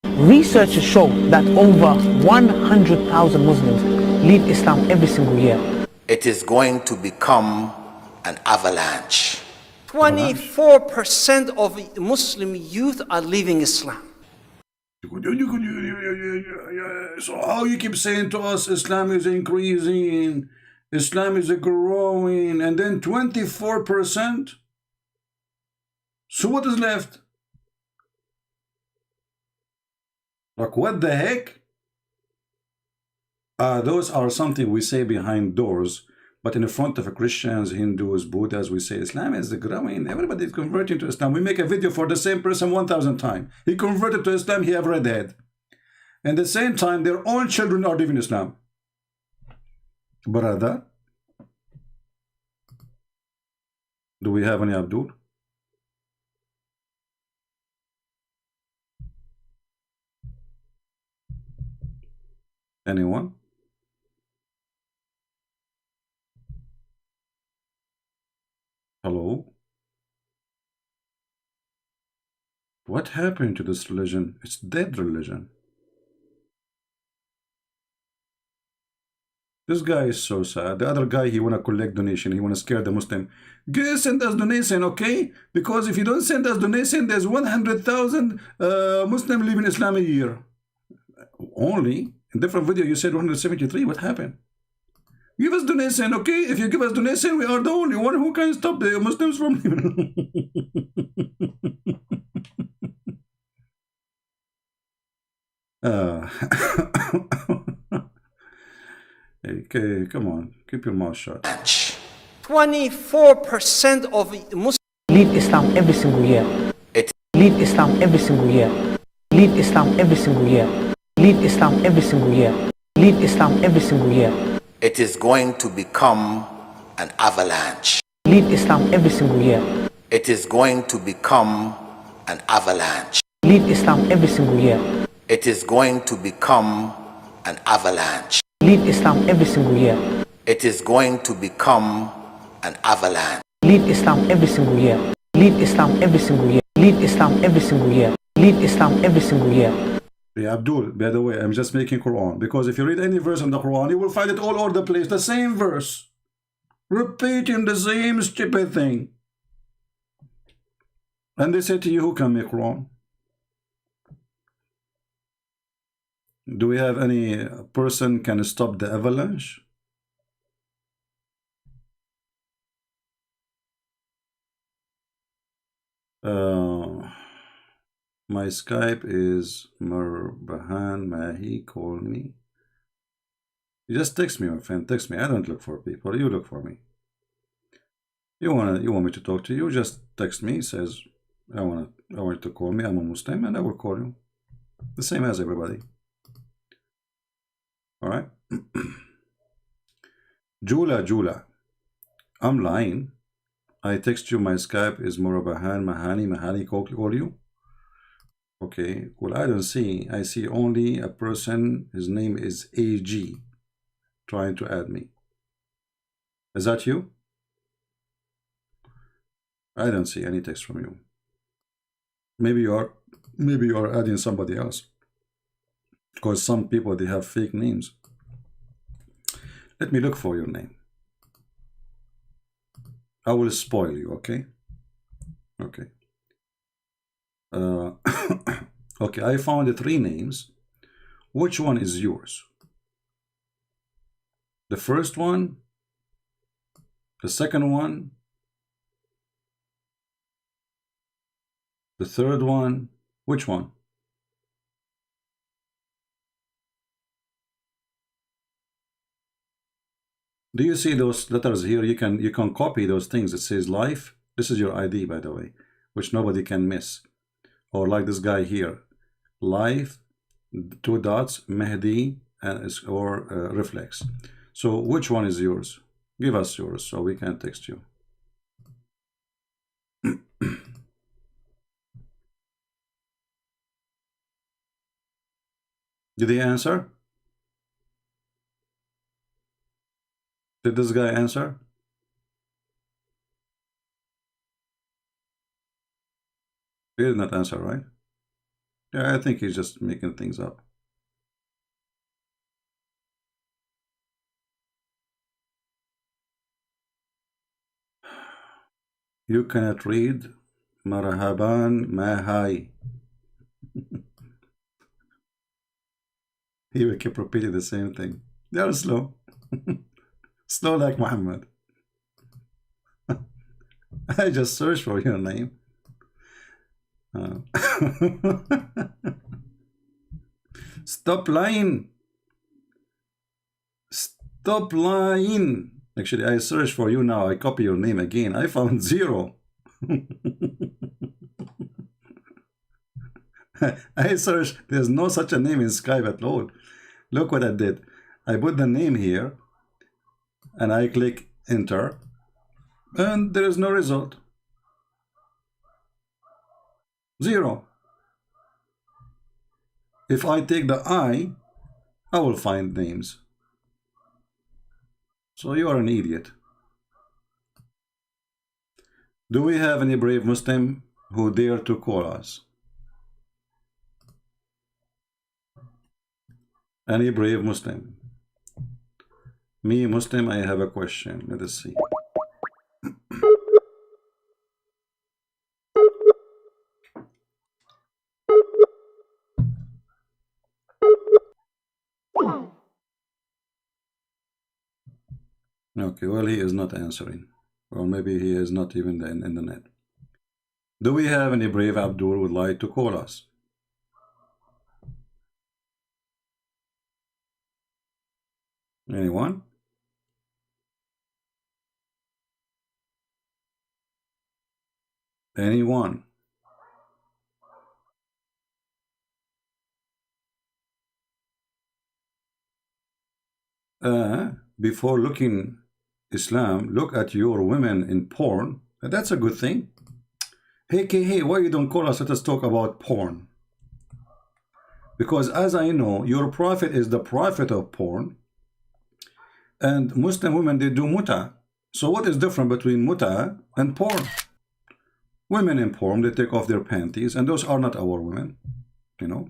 Research has shown that over 100,000 Muslims leave Islam every single year. It is going to become an avalanche. 24% of Muslim youth are leaving Islam. So how you keep saying to us Islam is increasing, Islam is growing, and then 24%? So what is left? Like, what the heck? Those are something we say behind doors, but in the front of Christians, Hindus, Buddhas, we say Islam is growing. Everybody is converting to Islam. We make a video for the same person 1,000 times. He converted to Islam, he have red head. And at the same time, their own children are living Islam. Brother, do we have any Abdul? Anyone? Hello? What happened to this religion? It's dead religion. This guy is so sad. The other guy, he want to collect donation. He want to scare the Muslim. Guys, send us donation, okay? Because if you don't send us donation, there's 100,000 Muslim living Islam a year. Only? In different video, you said 173. What happened? Give us donation, okay? If you give us donation, we are the only one who can stop the Muslims from living. Okay, come on. Keep your mouth shut. 24% of Muslims leave Islam every single year. Leave Islam every single year. Leave Islam every single year. Leave Islam every single year. Leave Islam every single year. It is going to become an avalanche. Leave Islam every single year. It is going to become an avalanche. Leave Islam every single year. It is going to become an avalanche. Leave Islam every single year. It is going to become an avalanche. Leave Islam every single year. Leave Islam every single year. Leave Islam every single year. Leave Islam every single year. Yeah, Abdul, by the way, I'm just making Quran, because if you read any verse in the Quran, you will find it all over the place, the same verse, repeating the same stupid thing. And they say to you, who can make Quran? Do we have any person can stop the avalanche? My Skype is Marbahan Mahi, call me. You just text me, my friend, text me. I don't look for people, you look for me. You want me to talk to you, just text me, says I want you to call me, I'm a Muslim, and I will call you. The same as everybody. Alright? Jula, I'm lying. I text you, my Skype is Murabahan Mahani call you. Okay, well, I don't see. I see only a person, his name is AG, trying to add me. Is that you? I don't see any text from you. Maybe you are adding somebody else. Because some people, they have fake names. Let me look for your name. I will spoil you, okay? Okay. Okay, I found 3 names. Which one is yours? The first one, the second one, the third one. Which one? Do you see those letters here? You can copy those things. It says life. This is your ID, by the way. which nobody can miss. Or like this guy here, life, 2 dots, Mahdi, and or reflex. So which one is yours? Give us yours so we can text you. Did he answer? Did this guy answer? He did not answer, right? Yeah, I think he's just making things up. You cannot read Marhaban Mahai. He will keep repeating the same thing. They are slow. Slow like Muhammad. I just searched for your name. Stop lying. Stop lying. Actually, I searched for you now. I copy your name again. I found 0. I searched. There's no such a name in Skype at all. Look what I did. I put the name here and I click enter and there is no result. 0. If I take the I will find names. So you are an idiot. Do we have any brave Muslim who dare to call us? Any brave Muslim? Me, Muslim, I have a question. Let us see. Okay, well, he is not answering. Or maybe he is not even in the net. Do we have any brave Abdul who would like to call us? Anyone? Anyone? Before looking Islam, look at your women in porn. That's a good thing. Hey, why you don't call us? Let us talk about porn. Because as I know, your prophet is the prophet of porn. And Muslim women, they do muta. So what is different between muta and porn? Women in porn, they take off their panties, and those are not our women. You know,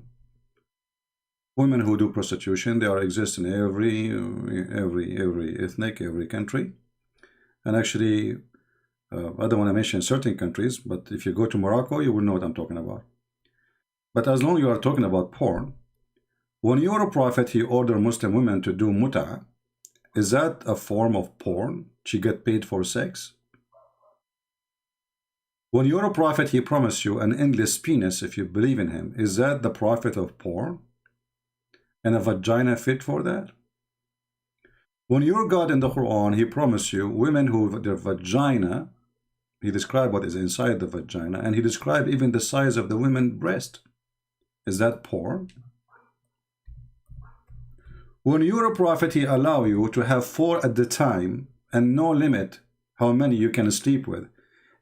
women who do prostitution, they are exist in every ethnic, every country. And actually, I don't want to mention certain countries, but if you go to Morocco, you will know what I'm talking about. But as long as you are talking about porn, when your prophet, he ordered Muslim women to do muta, is that a form of porn? She get paid for sex? When your prophet, he promised you an endless penis if you believe in him, is that the prophet of porn? And a vagina fit for that? When your God in the Quran, he promised you women who their vagina, he described what is inside the vagina, and he described even the size of the women's breast. Is that porn? When you're a prophet, he allow you to have 4 at the time and no limit how many you can sleep with.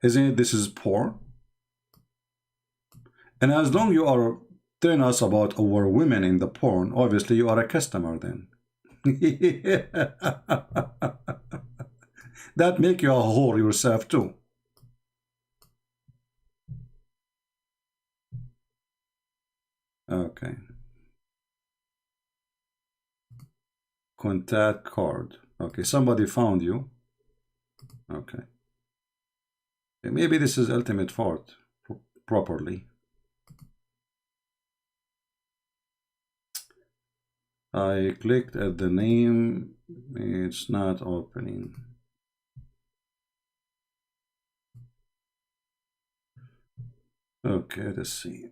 Isn't it this is porn? And as long you are telling us about our women in the porn, obviously you are a customer then. That make you a whore yourself too. Okay. Contact card. Okay, somebody found you. Okay. Maybe this is ultimate fault properly. I clicked at the name. It's not opening. Okay, let's see.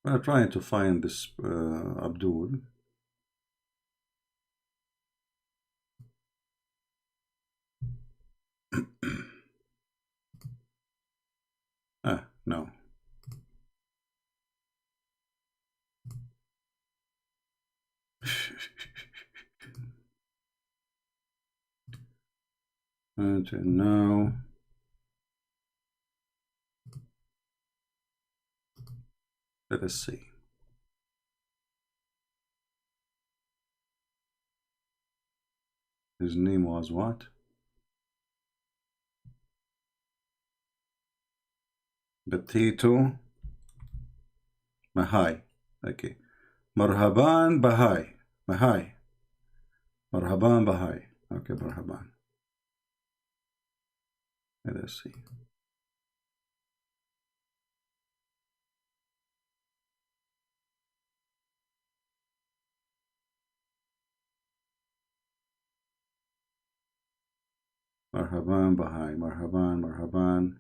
We're trying to find this Abdul. No. And now let us see. His name was what? Potato Mahai. Okay. Marhaban Bahai. Mahai. Marhaban Bahai. Okay, Marhaban. Let us see. Marhaban Bahai. Marhaban, Marhaban.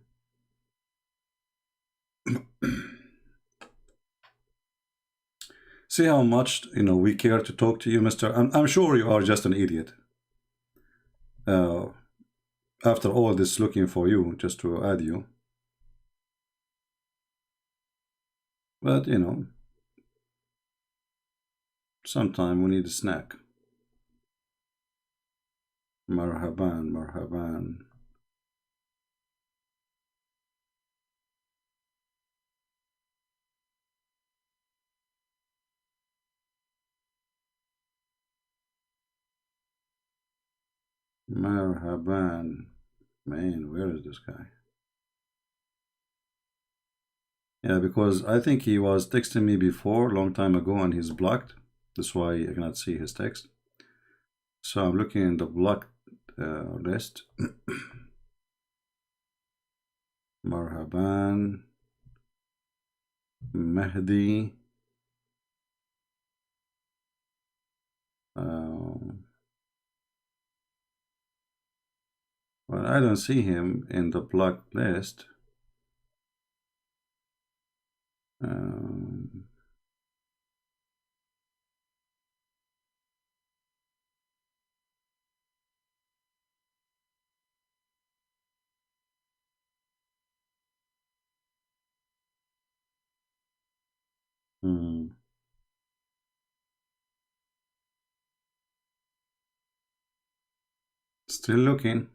See how much we care to talk to you, Mister. I'm sure you are just an idiot. After all this looking for you, just to add you. But sometime we need a snack. Marhaban, Marhaban. Marhaban. Man, where is this guy? Yeah, because I think he was texting me before, long time ago, and he's blocked. That's why I cannot see his text. So I'm looking in the blocked list. Marhaban. Mahdi. Well, I don't see him in the blocked list. Still looking.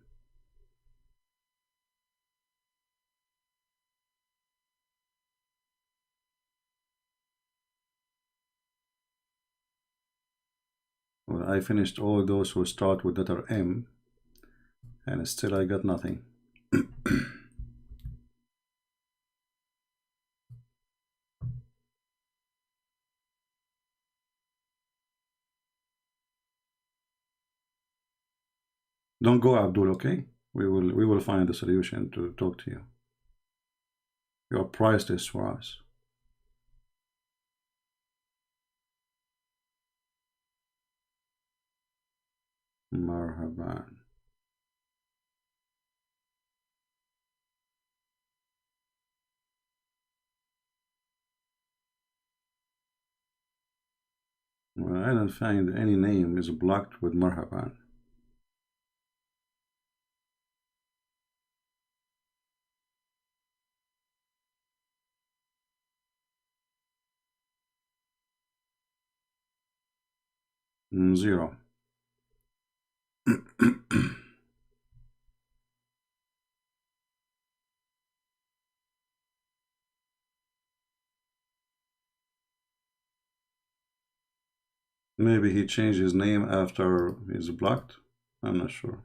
Well, I finished all those who start with letter M, and still I got nothing. Don't go, Abdul, okay? We will find a solution to talk to you. You are priceless for us. Marhaban. Well, I don't find any name is blocked with Marhaban. Zero. Maybe he changed his name after he's blocked. I'm not sure.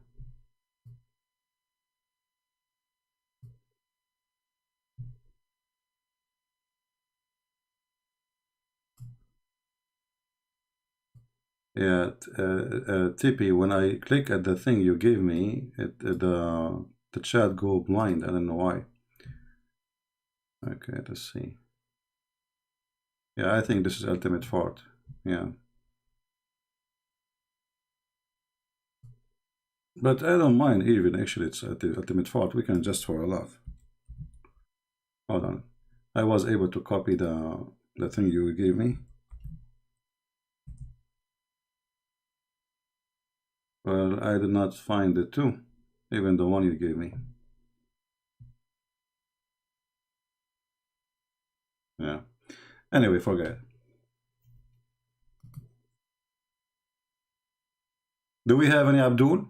Yeah, Tippy, when I click at the thing you gave me, the chat go blind. I don't know why. Okay, let's see. Yeah, I think this is ultimate fart. Yeah. But I don't mind even, actually, it's at the ultimate fart. We can just for a laugh. Hold on. I was able to copy the The thing you gave me. Well, I did not find it too, even the one you gave me. Yeah. Anyway, forget it. Do we have any Abdul?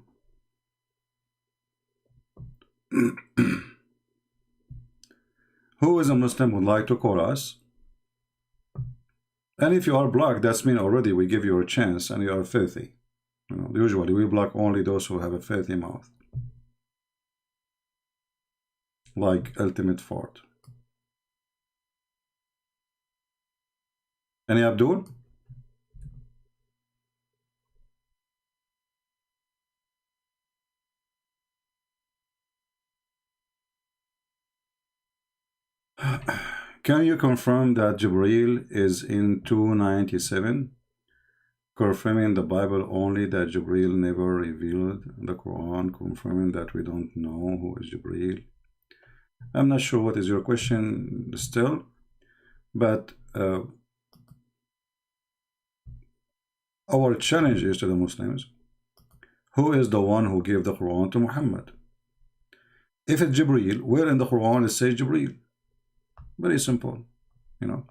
Who is a Muslim would like to call us? And if you are blocked, that's mean already we give you a chance and you are filthy. You know, usually we block only those who have a filthy mouth. Like Ultimate Fort. Any Abdul? Can you confirm that Jibreel is in 297? Confirming the Bible only that Jibreel never revealed the Quran, confirming that we don't know who is Jibreel. I'm not sure what is your question still, but our challenge is to the Muslims, who is the one who gave the Quran to Muhammad? If it's Jibreel, where in the Quran it says Jibreel? Very simple, you know.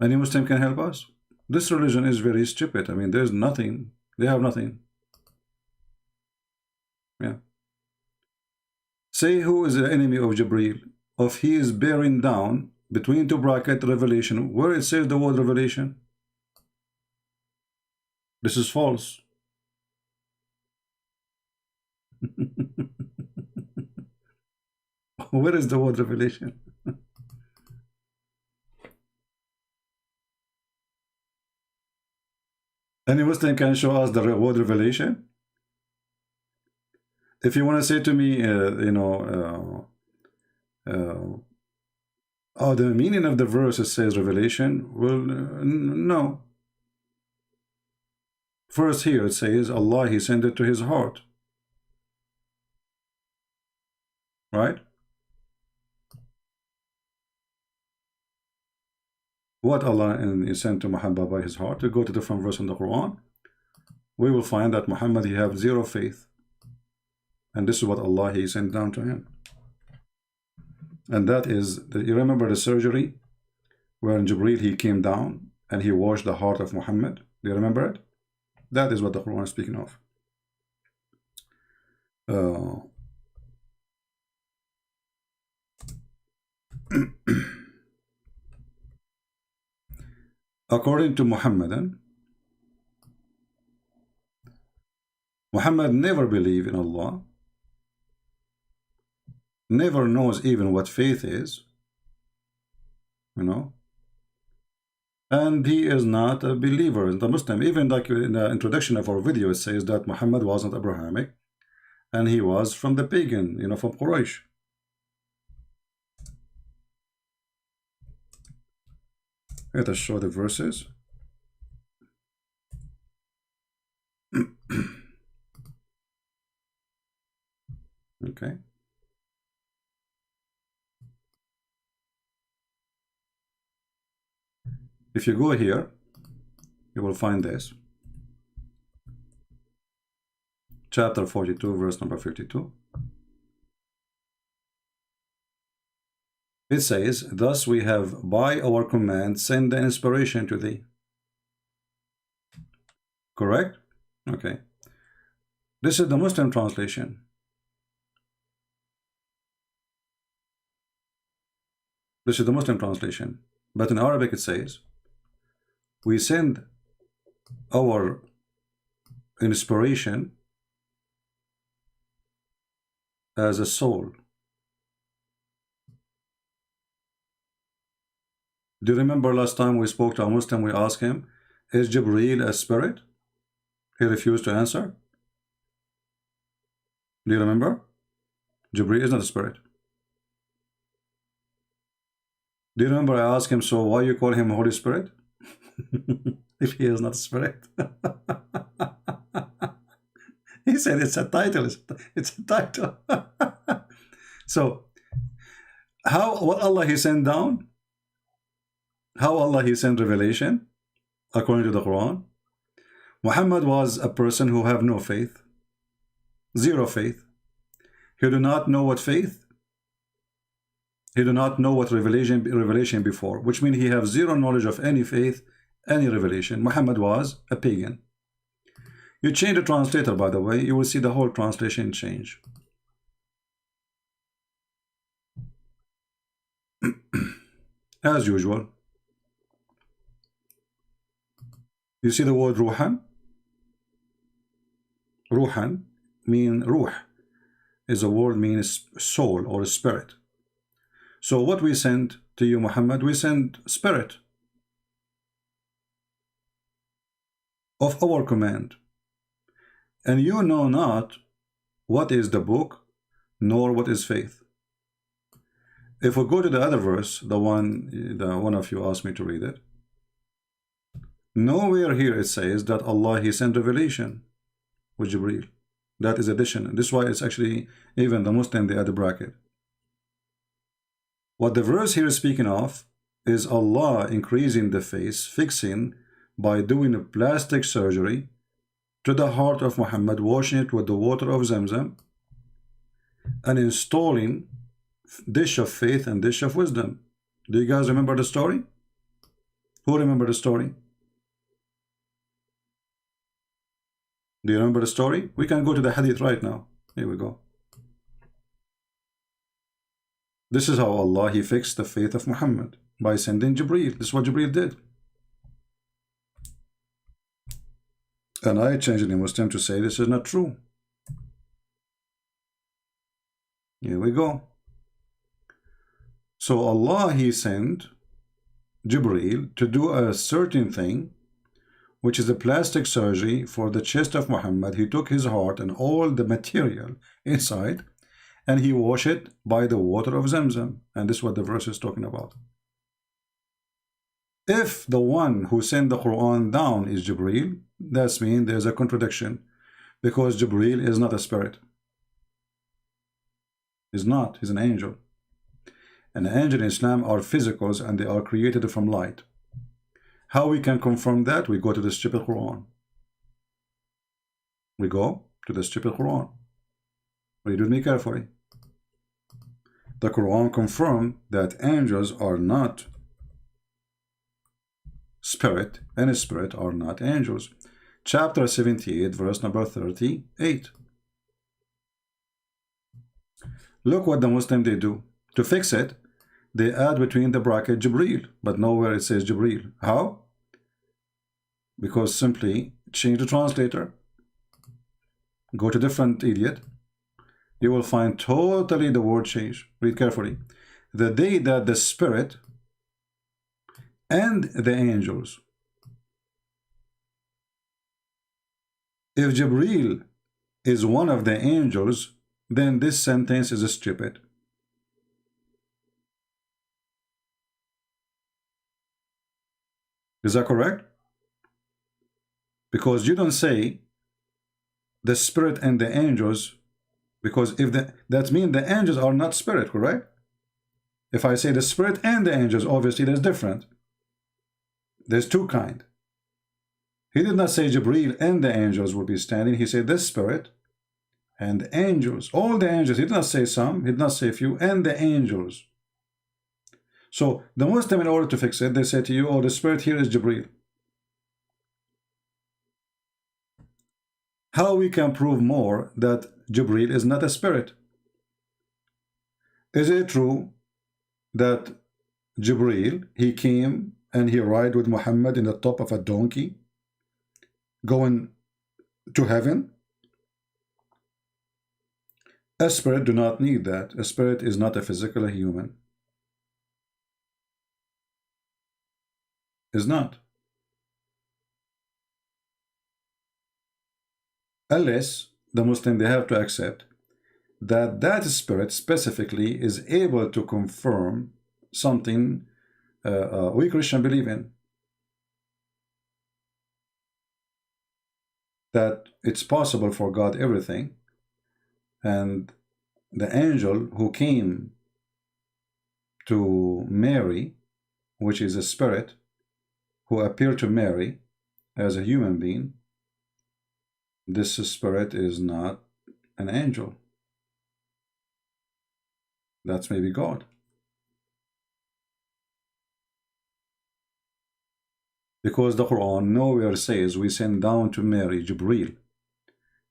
Any Muslim can help us? This religion is very stupid. I mean, there's nothing. They have nothing. Yeah. Say who is the enemy of Jibreel? Of he is bearing down between two brackets revelation. Where it says the word revelation? This is false. Where is the word revelation? Any Muslim can show us the word revelation? If you want to say to me, oh, the meaning of the verse it says revelation, well, no. First here it says Allah, he sent it to his heart. Right? What Allah is sent to Muhammad by his heart. To go to different verse in the Quran, we will find that Muhammad, he have zero faith. And this is what Allah, he sent down to him. And that is, you remember the surgery where in Jibreel he came down and he washed the heart of Muhammad? Do you remember it? That is what the Quran is speaking of. According to Muhammadan, Muhammad never believed in Allah, never knows even what faith is, you know, and he is not a believer in the Muslim. Even like in the introduction of our video, it says that Muhammad wasn't Abrahamic and he was from the pagan, you know, from Quraysh. Let us show the verses. Okay. If you go here, you will find this. Chapter 42, verse number 52. It says, thus we have by our command sent the inspiration to thee. Correct? Okay. This is the Muslim translation. This is the Muslim translation. But in Arabic it says, we send our inspiration as a soul. Do you remember last time we spoke to a Muslim, we asked him, is Jibreel a spirit? He refused to answer. Do you remember? Jibreel is not a spirit. Do you remember I asked him, so why you call him Holy Spirit? If he is not a spirit. He said it's a title. It's a title. So, what Allah he sent down? How Allah He sent revelation? According to the Quran, Muhammad was a person who have no faith, zero faith. He do not know what faith. He do not know what revelation before, which means he have zero knowledge of any faith, any revelation. Muhammad was a pagan. You change the translator, by the way, you will see the whole translation change. As usual. You see the word ruhan? Ruhan mean ruh is a word means soul or spirit. So what we send to you, Muhammad, we send spirit of our command. And you know not what is the book, nor what is faith. If we go to the other verse, the one of you asked me to read it, nowhere here it says that Allah He sent revelation with Jibreel. That is addition. This is why it's actually even the Muslim they add the bracket. What the verse here is speaking of is Allah increasing the face, fixing by doing a plastic surgery to the heart of Muhammad, washing it with the water of Zamzam, and installing dish of faith and dish of wisdom. Do you guys remember the story? Who remember the story? Do you remember the story? We can go to the hadith right now. Here we go. This is how Allah He fixed the faith of Muhammad, by sending Jibreel. This is what Jibreel did. And I changed the Muslim to say this is not true. Here we go. So Allah He sent Jibreel to do a certain thing, which is a plastic surgery for the chest of Muhammad. He took his heart and all the material inside, and He washed it by the water of Zamzam. And this is what the verse is talking about. If the one who sent the Quran down is Jibreel, that means there's a contradiction, because Jibreel is not a spirit. He's not. He's an angel. And angels in Islam are physicals, and they are created from light. How we can confirm that? We go to the stupid Quran. We go to the stupid Quran. Read with me carefully. The Quran confirms that angels are not spirit, and spirit are not angels. Chapter 78, verse number 38. Look what the Muslim they do. To fix it, they add between the bracket Jibreel, but nowhere it says Jibreel. How? Because simply change the translator. Go to different idiot. You will find totally the word change. Read carefully. The day that the spirit and the angels. If Jibreel is one of the angels, then this sentence is stupid. Is that correct? Because you don't say the spirit and the angels, because if that means the angels are not spirit, correct? If I say the spirit and the angels, obviously there's different. There's two kind. He did not say Jibreel and the angels will be standing. He said the spirit and the angels. All the angels. He did not say some. He did not say few. And the angels. So the Muslim, in order to fix it, they say to you, oh, the spirit here is Jibreel. How we can prove more that Jibreel is not a spirit? Is it true that Jibreel, he came and he ride with Muhammad in the top of a donkey going to heaven? A spirit do not need that. A spirit is not a physical human. Is not. Unless the Muslim, they have to accept that that spirit specifically is able to confirm something we Christian believe in. That it's possible for God everything, and the angel who came to Mary which is a spirit who appeared to Mary as a human being, this spirit is not an angel. That's maybe God. Because the Quran nowhere says we send down to Mary Jibreel.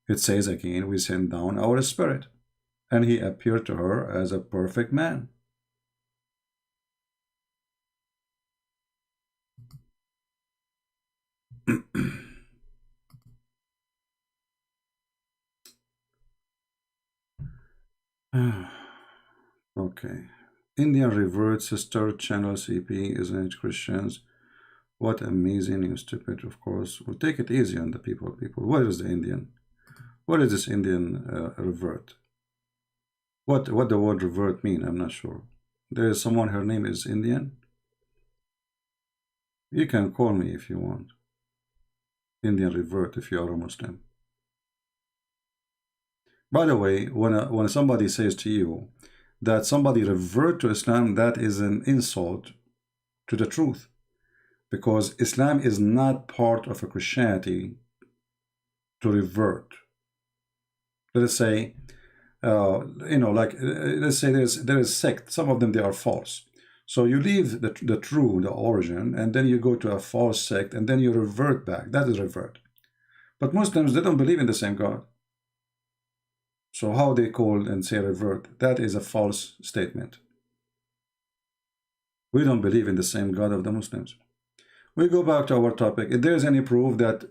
It says again, we send down our spirit, and he appeared to her as a perfect man. Okay. Indian revert sister channel CP, isn't it, Christians? What amazing and stupid, of course. We'll take it easy on the people. What is the Indian? What is this Indian revert? What the word revert mean? I'm not sure. There is someone, her name is Indian. You can call me if you want. Indian revert if you are a Muslim. By the way, when somebody says to you that somebody revert to Islam, that is an insult to the truth, because Islam is not part of a Christianity to revert. Let us say, let's say there is sect. Some of them, they are false. So you leave the true, the origin, and then you go to a false sect, and then you revert back. That is revert. But Muslims, they don't believe in the same God. So how they call and say revert, that is a false statement. We don't believe in the same God of the Muslims. We go back to our topic. If there is any proof that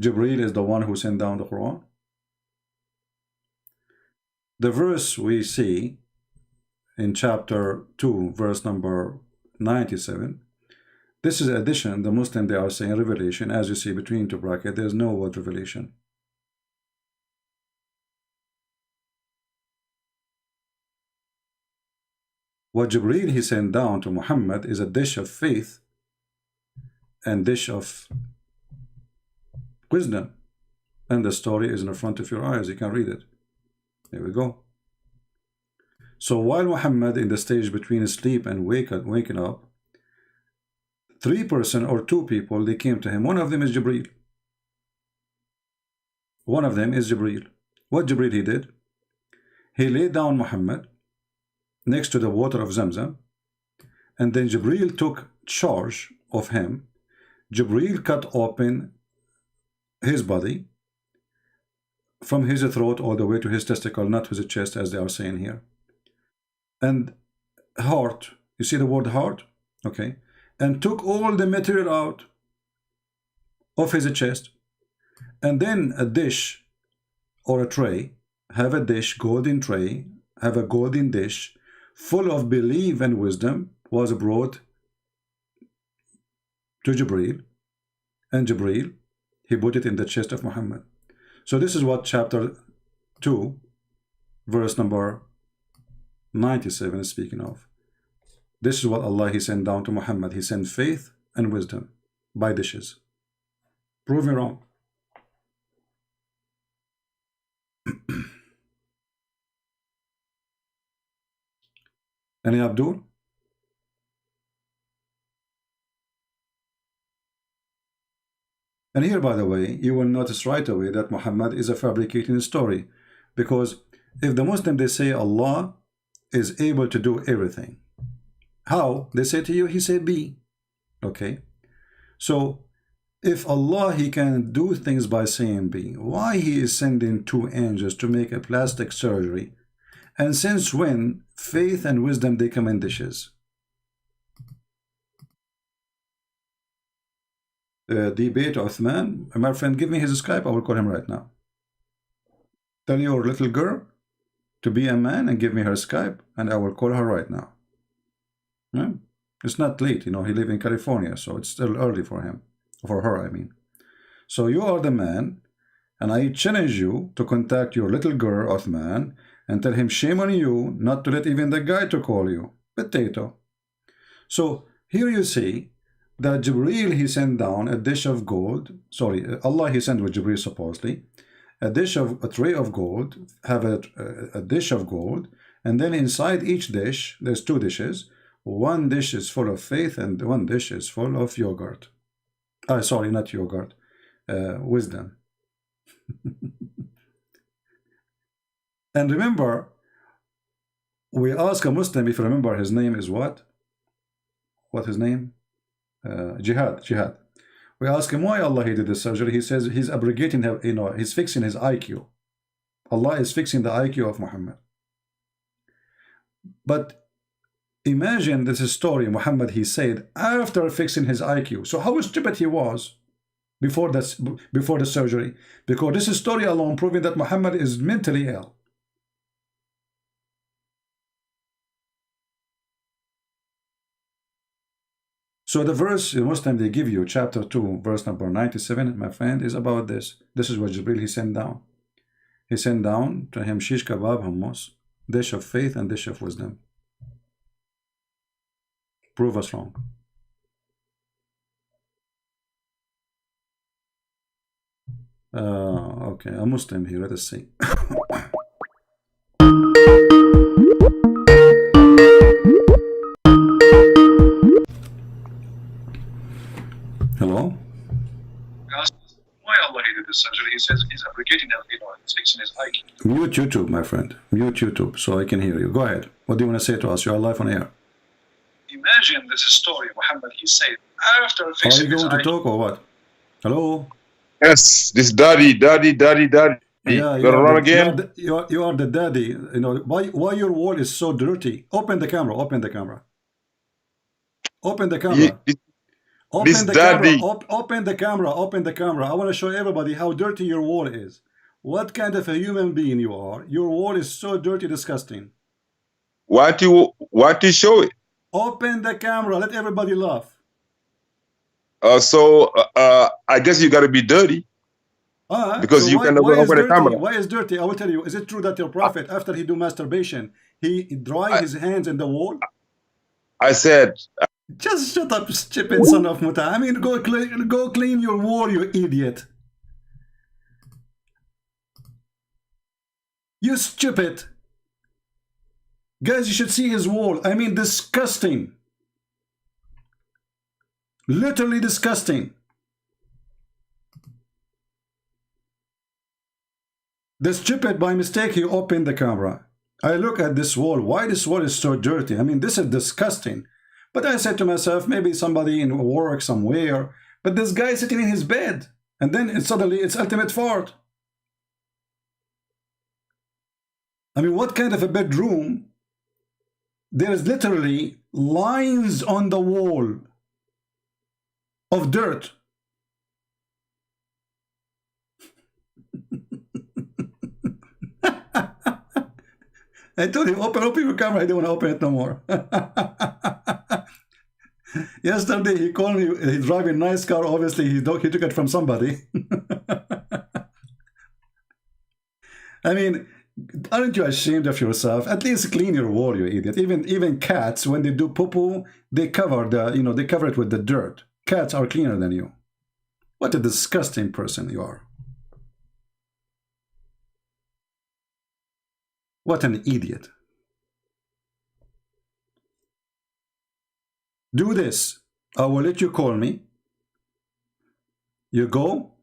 Jibreel is the one who sent down the Quran, the verse we see in chapter 2, verse number 97, this is addition. The Muslim, they are saying revelation. As you see between two brackets, there is no word revelation. What Jibreel he sent down to Muhammad is a dish of faith and dish of wisdom. And the story is in front of your eyes. You can read it. There we go. So while Muhammad in the stage between sleep and waking up, 3 persons or 2 people, they came to him. One of them is Jibreel. One of them is Jibreel. What Jibreel he did? He laid down Muhammad next to the water of Zamzam, and then Jibreel took charge of him. Jibreel cut open his body from his throat all the way to his testicle, not to his chest as they are saying here. And heart, you see the word heart? Okay. And took all the material out of his chest. And then a dish or a tray, have a dish, golden tray, have a golden dish full of belief and wisdom was brought to Jibreel. And Jibreel, he put it in the chest of Muhammad. So this is what chapter 2, verse number 97 is speaking of. This is what Allah he sent down to Muhammad. He sent faith and wisdom by dishes. Prove me wrong. Any Abdul? And here, by the way, you will notice right away that Muhammad is a fabricating story, because if the Muslim, they say Allah is able to do everything. How? They say to you, he said be. Okay. So if Allah, he can do things by saying be, why he is sending 2 angels to make a plastic surgery? And since when faith and wisdom, they come in dishes? Debate Uthman. My friend, give me his Skype. I will call him right now. Tell your little girl to be a man and give me her Skype, and I will call her right now. Yeah? It's not late, you know, he lives in California, so it's still early for him. For her, I mean. So you are the man, and I challenge you to contact your little girl, Uthman, and tell him, shame on you not to let even the guy to call you. Potato. So here you see that Jibreel, he sent down a dish of gold. Sorry, Allah, he sent with Jibreel supposedly. A tray of gold, have a dish of gold, and then inside each dish, there's 2 dishes. one dish is full of faith and one dish is full of yogurt. Sorry, not yogurt, wisdom. And remember, we ask a Muslim, if you remember, his name is what? What his name? Jihad. We ask him why Allah he did this surgery. He says he's abrogating, he's fixing his IQ. Allah is fixing the IQ of Muhammad. But imagine this story Muhammad he said after fixing his IQ. So how stupid he was before the surgery, because this story alone proving that Muhammad is mentally ill. So the verse in Muslim they give you, chapter 2, verse number 97, my friend, is about this. This is what Jibril he sent down. He sent down to him shish kebab hummus, dish of faith and dish of wisdom. Prove us wrong. Okay, a Muslim here, let us see. Hello? Why Allah he did this surgery? He says he's abrogating, he's fixing his IQ. Mute YouTube, my friend. Mute YouTube so I can hear you. Go ahead. What do you want to say to us? You are live on air. Imagine this story, Muhammad, he said after fixing his IQ. Are you going to talk or what? Hello? Yes, this daddy. Yeah, you gonna run again? You are the daddy. Why your wall is so dirty? Open the camera. Open the camera. Open the camera. Open the camera. I want to show everybody how dirty your wall is. What kind of a human being you are. Your wall is so dirty, disgusting. Why do you show it? Open the camera. Let everybody laugh. I guess you got to be dirty. Because so you can never open the camera. Why is dirty? I will tell you. Is it true that your prophet, after he do masterbation, he dry his hands in the wall? I said... Just shut up, stupid son of Muta. I mean, go clean your wall, you idiot. You stupid. Guys, you should see his wall. I mean, disgusting. Literally disgusting. The stupid, by mistake, he opened the camera. I look at this wall. Why this wall is so dirty? I mean, this is disgusting. But I said to myself, maybe somebody in work somewhere, but this guy is sitting in his bed, and then suddenly it's ultimate fart. I mean, what kind of a bedroom? There is literally lines on the wall of dirt. I told him, open your camera. I don't want to open it no more. Yesterday he called me. He's driving a nice car. Obviously he took it from somebody. I mean, aren't you ashamed of yourself? At least clean your wall, you idiot. Even cats, when they do poo-poo, they cover they cover it with the dirt. Cats are cleaner than you. What a disgusting person you are. What an idiot. Do this. I will let you call me. You go.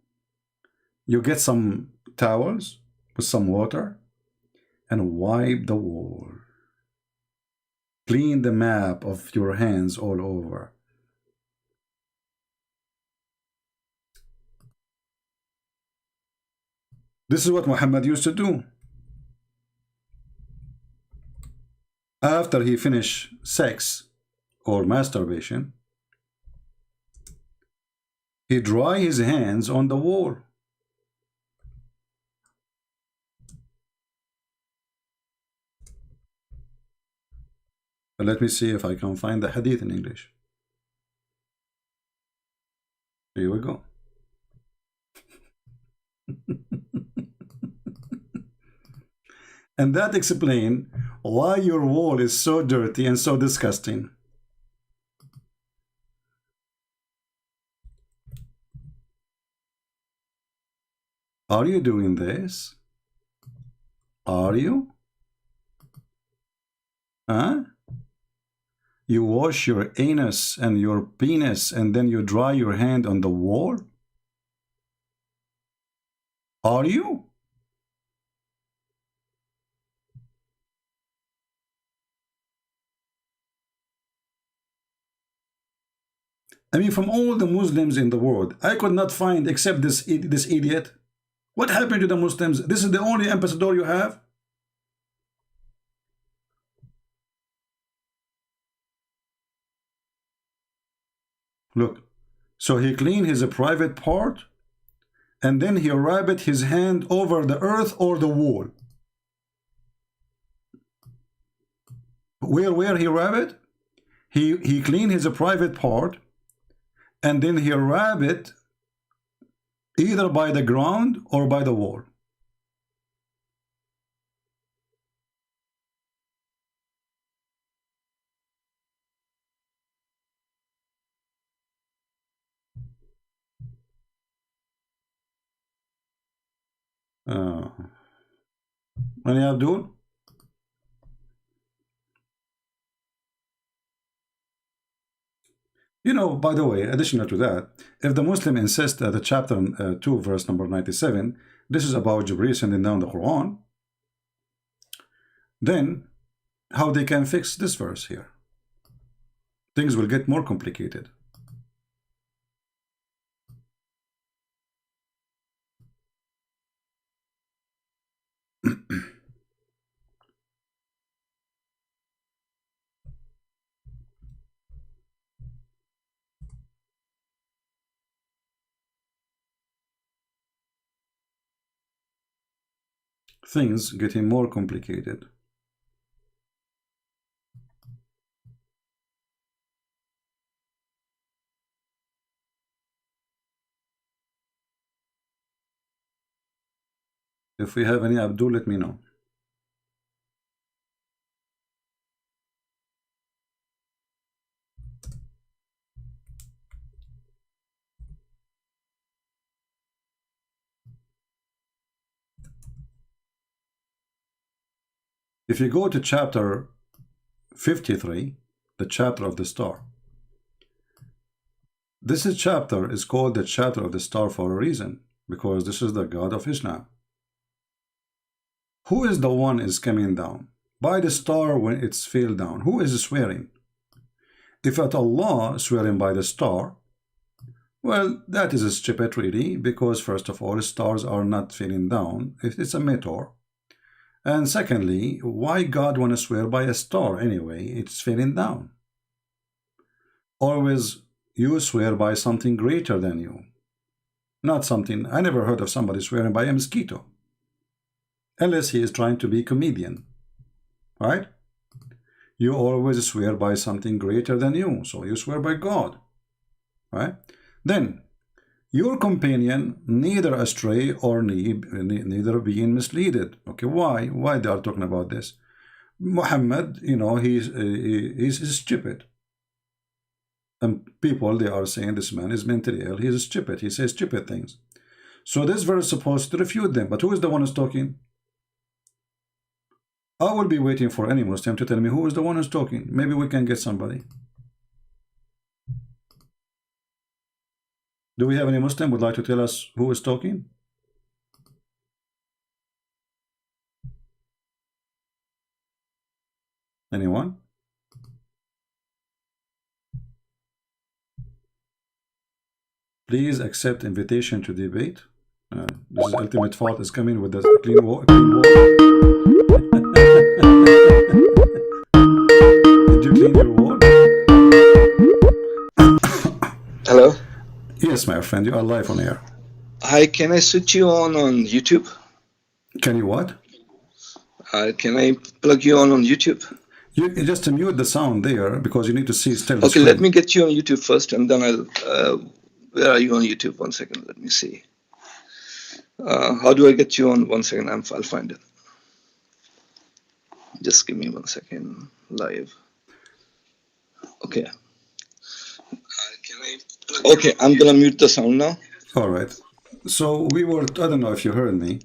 You get some towels with some water and wipe the wall. Clean the map of your hands all over. This is what Muhammad used to do. After he finished sex or masturbation, he dry his hands on the wall. Let me see if I can find the hadith in English. Here we go. And that explains why your wall is so dirty and so disgusting. Are you doing this? Are you? Huh? You wash your anus and your penis and then you dry your hand on the wall? Are you? I mean, from all the Muslims in the world, I could not find except this idiot. What happened to the Muslims? This is the only ambassador you have? Look, so he cleaned his private part and then he rubbed his hand over the earth or the wall. Where he rubbed it? He cleaned his private part and then he rubbed it either by the ground or by the wall. Any Abdul? You know, by the way, additional to that, if the Muslim insists that the chapter 2, verse number 97, this is about Jibreel sending down the Quran, then how they can fix this verse here? Things will get more complicated. Things getting more complicated. If we have any Abdul, let me know. If you go to chapter 53, the chapter of the star, this chapter is called the chapter of the star for a reason, because this is the God of Islam. Who is the one is coming down? By the star when it's fell down. Who is swearing? If at Allah swearing by the star, well, that is a stupid really, because first of all, stars are not falling down. It's a meteor. And secondly, why God want to swear by a star anyway? It's falling down. Always you swear by something greater than you. Not something, I never heard of somebody swearing by a mosquito. Unless he is trying to be a comedian. Right? You always swear by something greater than you. So you swear by God. Right? Then, your companion neither astray or neither being misled. Okay, why? Why they are talking about this? Muhammad, you know, he's stupid. And people, they are saying this man is mentally ill. He's stupid. He says stupid things. So this verse is supposed to refute them. But who is the one who's talking? I will be waiting for any Muslim to tell me who is the one who's talking. Maybe we can get somebody. Do we have any Muslim would like to tell us who is talking? Anyone? Please accept invitation to debate. This is ultimate fault is coming with the clean water. Did you clean your wall? Hello? Yes, my friend, you are live on air. Hi, can I switch you on YouTube? Can you what? Can I plug you on YouTube? You just mute the sound there because you need to see still the Okay, screen. let me get you on YouTube first and then I'll... where are you on YouTube? 1 second, let me see. How do I get you on? 1 second, I'll find it. Just give me 1 second. Live. Okay. Okay, I'm gonna mute the sound now. All right. So we were, I don't know if you heard me.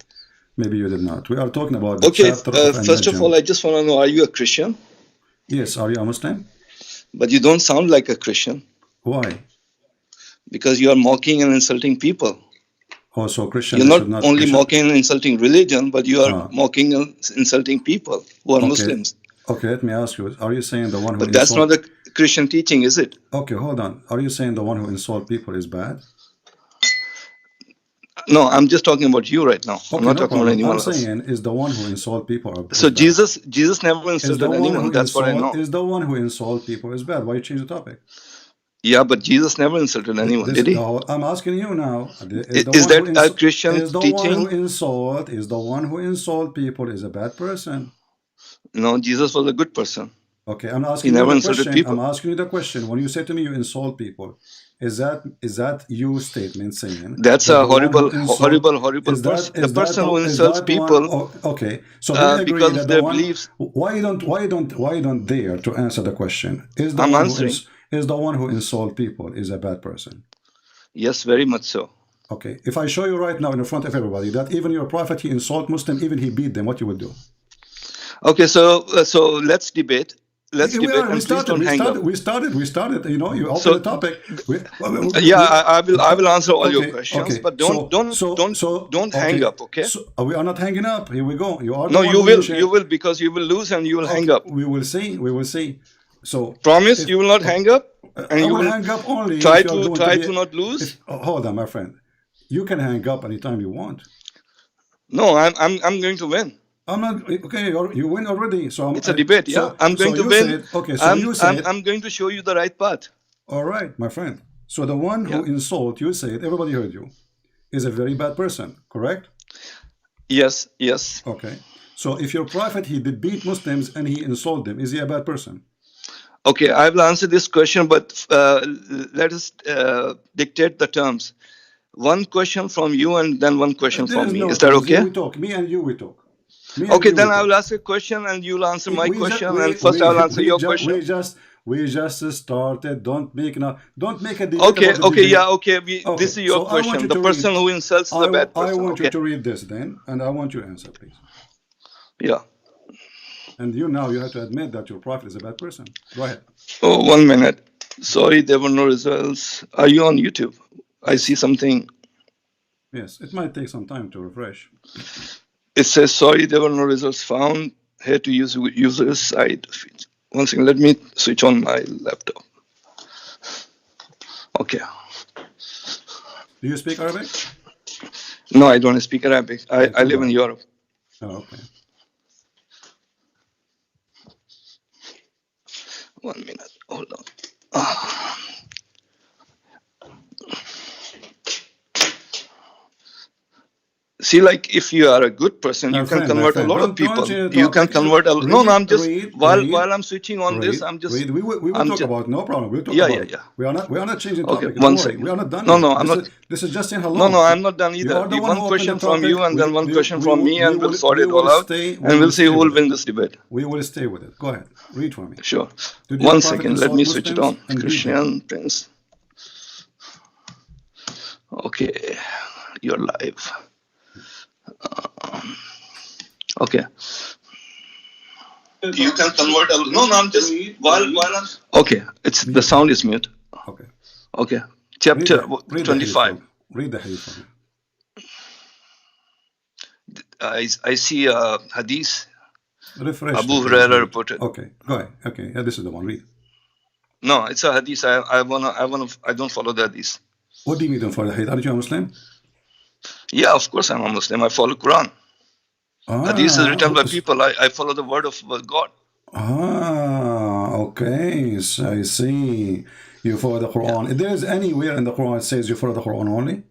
Maybe you did not. We are talking about the Okay, chapter of first of all, I just want to know, are you a Christian? Yes, are you a Muslim? But you don't sound like a Christian. Why? Because you are mocking and insulting people. Oh, so Christian. You're not only mocking and insulting religion, but you are mocking and insulting people who are Muslims. Okay, let me ask you. Are you saying the one who But that's not a Christian teaching, is it? Okay, hold on. Are you saying the one who insults people is bad? No, I'm just talking about you right now. Okay, I'm not talking about anyone else. I'm saying is the one who insults people. So Jesus never insulted anyone. That's what I know. Is the one who insults people is bad? Why you change the topic? Yeah, but Jesus never insulted anyone, did he? I'm asking you now. Is that a Christian teaching? Is the one who insults people is a bad person? No, Jesus was a good person. Okay, I'm asking you the question. I'm asking you the question. When you say to me you insult people, is that your statement saying that's a horrible person? The person who insults people. Okay, so because of their beliefs. Why you don't dare to answer the question? Is the one who insults people is a bad person? Yes, very much so. Okay, if I show you right now in front of everybody that even your prophet he insult Muslim, even he beat them, what you will do? Okay, so let's debate. Let's debate. We started. You know, you open the topic. I will answer all your questions, but don't hang up. Okay. So we are not hanging up. Here we go. You are. No, you will because you will lose and you will hang up. We will see. So promise you will not hang up, and you will hang up only. Try to not lose. Hold on, my friend. You can hang up anytime you want. No, I'm going to win. I'm not okay. You win already, so it's a debate. Yeah, I'm going to win. Okay, so I'm going to show you the right path. All right, my friend. So the one who insult you said, everybody heard you, is a very bad person. Correct? Yes. Okay. So if your prophet he did beat Muslims and he insulted them, is he a bad person? Okay, I will answer this question, but let us dictate the terms. One question from you and then one question from me. Is that okay? We talk. Me and you, we talk. Okay, then I will ask a question and you'll answer my question, and first I will answer your question. We just started. Don't make a debate. Okay. This is your question. The person who insults the bad person. I want you to read this then, and I want you to answer, please. Yeah. And you have to admit that your prophet is a bad person. Go ahead. Oh, 1 minute. Sorry, there were no results. Are you on YouTube? I see something. Yes, it might take some time to refresh. It says, sorry, there were no results found. Here to use user's side feed. One second, let me switch on my laptop. Okay. Do you speak Arabic? No, I don't speak Arabic. I live in Europe. Oh, okay. 1 minute, hold on. See, like if you are a good person, you can convert a lot of people. You can convert a lot. No, I'm just while I'm switching on this, I'm just. We will talk about no problem. We'll talk about. Yeah. We are not changing topic. Okay, 1 second. We are not done. No, I'm not. This is just saying hello. No, I'm not done either. One question from you and then one question from me, and we'll sort it all out, and we'll see who will win this debate. We will stay with it. Go ahead, read for me. Sure. 1 second. Let me switch it on. Christian Prince. Okay, you're live. Okay. You can convert. No, I'm just while I'm. Okay, the sound is mute. Okay. Chapter 25. Read the hadith for me. I see a hadith. Refresh. Abu Hurairah reported. Okay, go ahead. Okay, yeah, this is the one. Read. No, it's a hadith. I don't follow the hadith. What do you mean don't follow the hadith? Aren't you a Muslim? Yeah, of course I'm a Muslim. I follow Quran. Hadith is written by people. I follow the word of God. Okay. So I see. You follow the Quran. Yeah. If there is anywhere in the Quran it says you follow the Quran only?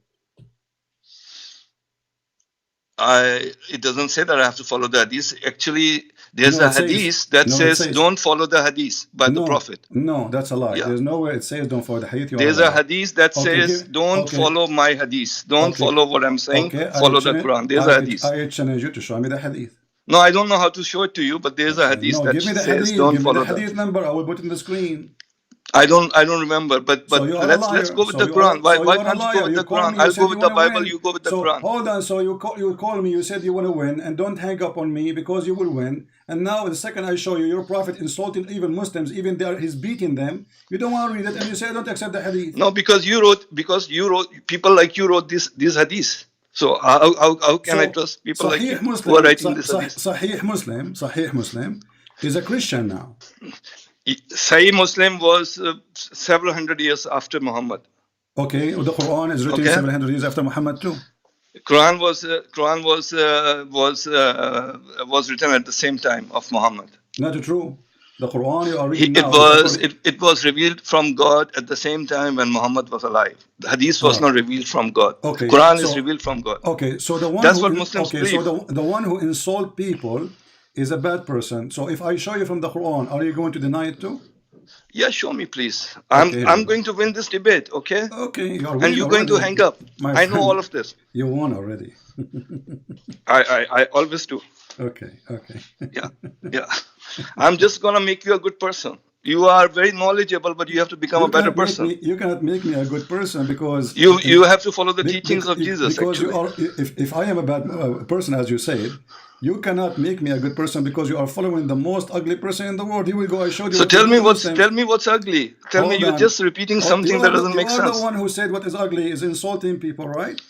It doesn't say that I have to follow the hadith. Actually, there's a hadith that says don't follow the hadith by the Prophet. No, that's a lie. Yeah. There's nowhere it says don't follow the hadith. There's a hadith that says don't follow my hadith. Don't follow what I'm saying. Follow the Quran. There's a hadith. I challenge you to show me the hadith. No, I don't know how to show it to you, but there's a hadith that says don't follow the hadith number. I will put it in the screen. I don't remember, but So you are a let's liar. go with So the you Quran. are- Why so why you are a can't you liar. go with You the call Quran? me, you I'll said go you with the wanna Bible, win. you go with the So Quran. hold on. So you call me, you said you want to win, and don't hang up on me because you will win. And now the second I show you your prophet insulting even Muslims, even there he's beating them, you don't want to read it, and you say I don't accept the hadith. No, because you wrote people like you wrote these hadith. So how can I trust people like you who are writing this hadith? Sahih Muslim is a Christian now. Sahih Muslim was several hundred years after Muhammad. Okay, the Quran is written 700 years after Muhammad too. Quran was written at the same time of Muhammad. Not true. The Quran you are reading now. It was revealed from God at the same time when Muhammad was alive. The hadith was not revealed from God. Okay, Quran is revealed from God. Okay, so the one That's who, what Muslims believe. So the one who insult people is a bad person. So if I show you from the Quran, are you going to deny it too? Yeah, show me, please. I'm going to win this debate, okay? Okay, and you're going to hang up. I know all of this. You won already. I always do. Okay. Yeah. I'm just gonna make you a good person. You are very knowledgeable, but you have to become a better person. You cannot make me a good person because you have to follow the teachings of Jesus. Because actually. you are, if I am a bad person, as you said, you cannot make me a good person because you are following the most ugly person in the world. Here we go. I showed you. So tell me what's ugly. Tell me, you're just repeating something that doesn't make sense. You are the one who said what is ugly is insulting people, right?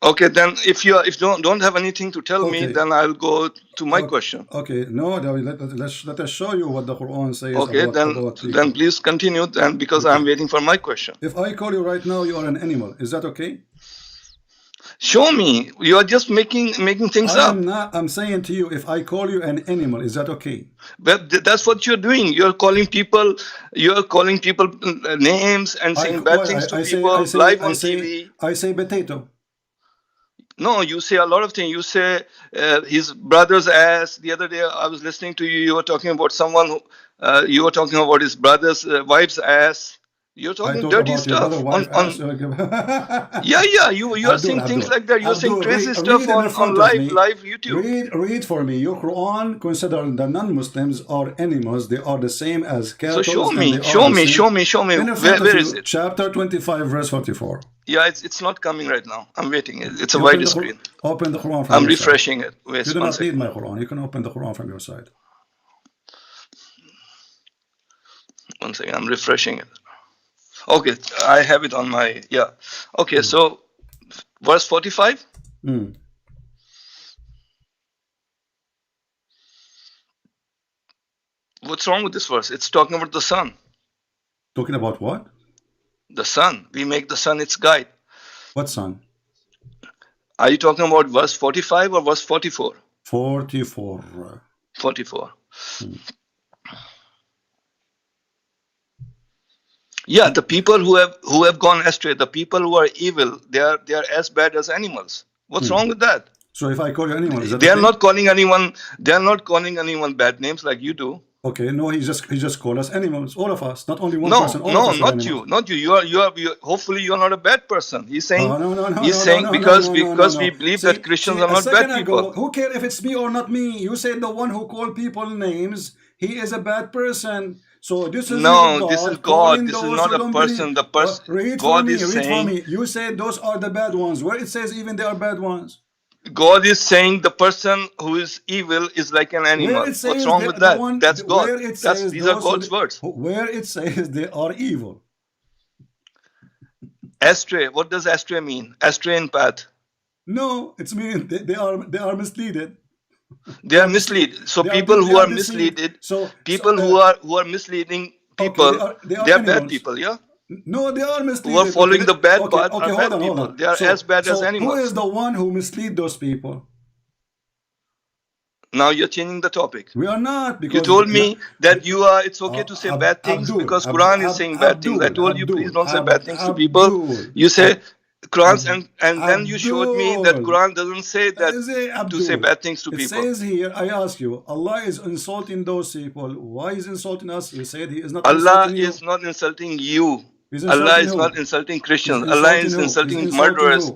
Okay, then if you don't have anything to tell me, then I'll go to my question. Okay, no, let us show you what the Quran says. Okay, about then please continue. Then because I'm waiting for my question. If I call you right now, you are an animal. Is that okay? Show me. You are just making things up. I'm saying to you, if I call you an animal, is that okay? But that's what you're doing. You're calling people names and saying bad things to people live on TV. I say potato. No, you say a lot of things. You say his brother's ass. The other day I was listening to you. You were talking about someone who, you were talking about his brother's wife's ass. You're talking dirty stuff. Yeah. You are saying things like that. You're saying crazy stuff on live YouTube. Read for me. Your Quran consider the non-Muslims are animals. They are the same as cattle. So show me. Where is it? Chapter 25, verse 44. Yeah, it's not coming right now. I'm waiting. It's a wide screen. Open the Quran from I'm your refreshing side. it. Wait, you do not need my Quran. You can open the Quran from your side. One second. I'm refreshing it. Okay, I have it on my, yeah. Okay, so verse 45. What's wrong with this verse? It's talking about the sun. Talking about what? The sun. We make the sun its guide. What sun? Are you talking about verse 45 or verse 44? 44. 44. Yeah, the people who have gone astray, the people who are evil, they are as bad as animals. What's wrong with that? So if I call you animal, is that they are okay? not calling anyone. They are not calling anyone bad names like you do. Okay, no, he just called us animals, all of us, not only one no, person. No, not you. You are. Hopefully, you are not a bad person. He's saying. Because we believe that Christians are not bad people. Who cares if it's me or not me? You said the one who called people names, he is a bad person. So this is God. This is God. This is not a person. The person. God is saying. You said those are the bad ones. Where it says even they are bad ones. God is saying the person who is evil is like an animal. What's wrong with that? That's God. These are God's words. Where it says they are evil. Astray. What does astray mean? Astray in path. No, it's mean they are misleaded. They are misled. So people who are misleaded. People who are misleading people. They are bad people. Yeah. No, they are misleading. Who are following the bad path are bad people. They are as bad as animals. Who is the one who mislead those people? Now you're changing the topic. We are not, because you told me that it's okay to say bad things because Quran is saying bad things. I told you please don't say bad things to people. You say Quran and then you showed me that Quran doesn't say that to say bad things to people. It says here, I ask you, Allah is insulting those people. Why is insulting us? You said he is not Allah insulting you. is not insulting you. Allah is not insulting Christians. Allah is insulting murderers,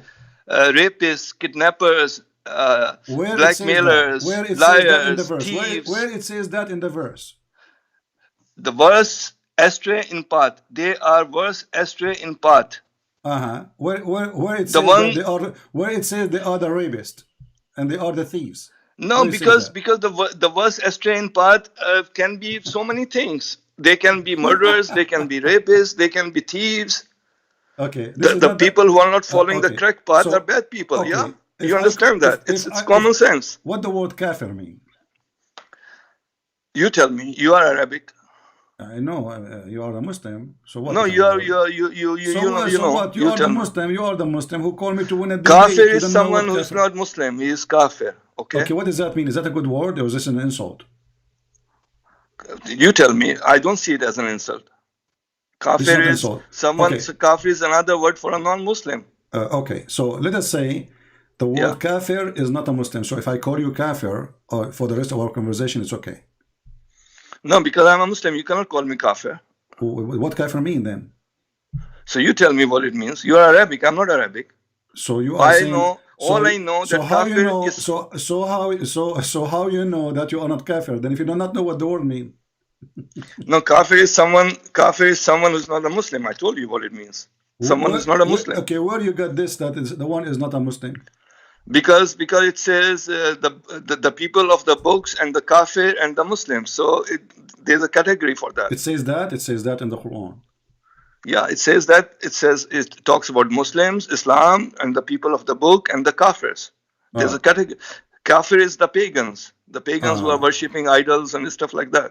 rapists, kidnappers, blackmailers, liars, thieves. Where it says that in the verse? The verse astray in path. They are worse astray in path. Where it The says one- that they are, where it says they are the rapists and they are the thieves. No, Where it says because that? the worst astray in path can be so many things. They can be murderers, they can be rapists, they can be thieves. Okay. this is The not people who are not following the okay. correct path So- are bad people. okay. Yeah, If you I- understand that? if It's I- common sense. What the word kafir mean? You tell me. You are Arabic. I know you are a Muslim. So what? No, is you that are word? you So know what? you So know. what? You You are tell the me. Muslim. You are the Muslim who called me to win a debate. Kafir You is don't know someone what who is kafir- not Muslim. He is kafir. Okay. Okay, what does that mean? Is that a good word or is this an insult? You tell me. I don't see it as an insult. It's Kafir not an is insult. someone. Okay. Kafir is another word for a non-Muslim. Okay, so let us say the word kafir is not a Muslim. So if I call you kafir for the rest of our conversation, it's okay. No, because I'm a Muslim. You cannot call me kafir. What kafir mean then? So you tell me what it means. You are Arabic. I'm not Arabic. So you are I saying, know. so, All I know so that how you kafir know, is. so how you know that you are not kafir? Then if you do not know what the word mean. No, kafir is someone. Kafir is someone who's not a Muslim. I told you what it means. Someone who's not a Muslim. Okay, where you got this that is the one is not a Muslim? Because it says the people of the books and the kafir and the Muslims. So there's a category for that. It says that. It says that in the Quran. Yeah, it says that. It talks about Muslims, Islam, and the people of the book and the kafirs. There's a category. Kafir is the pagans. The pagans who are worshipping idols and stuff like that.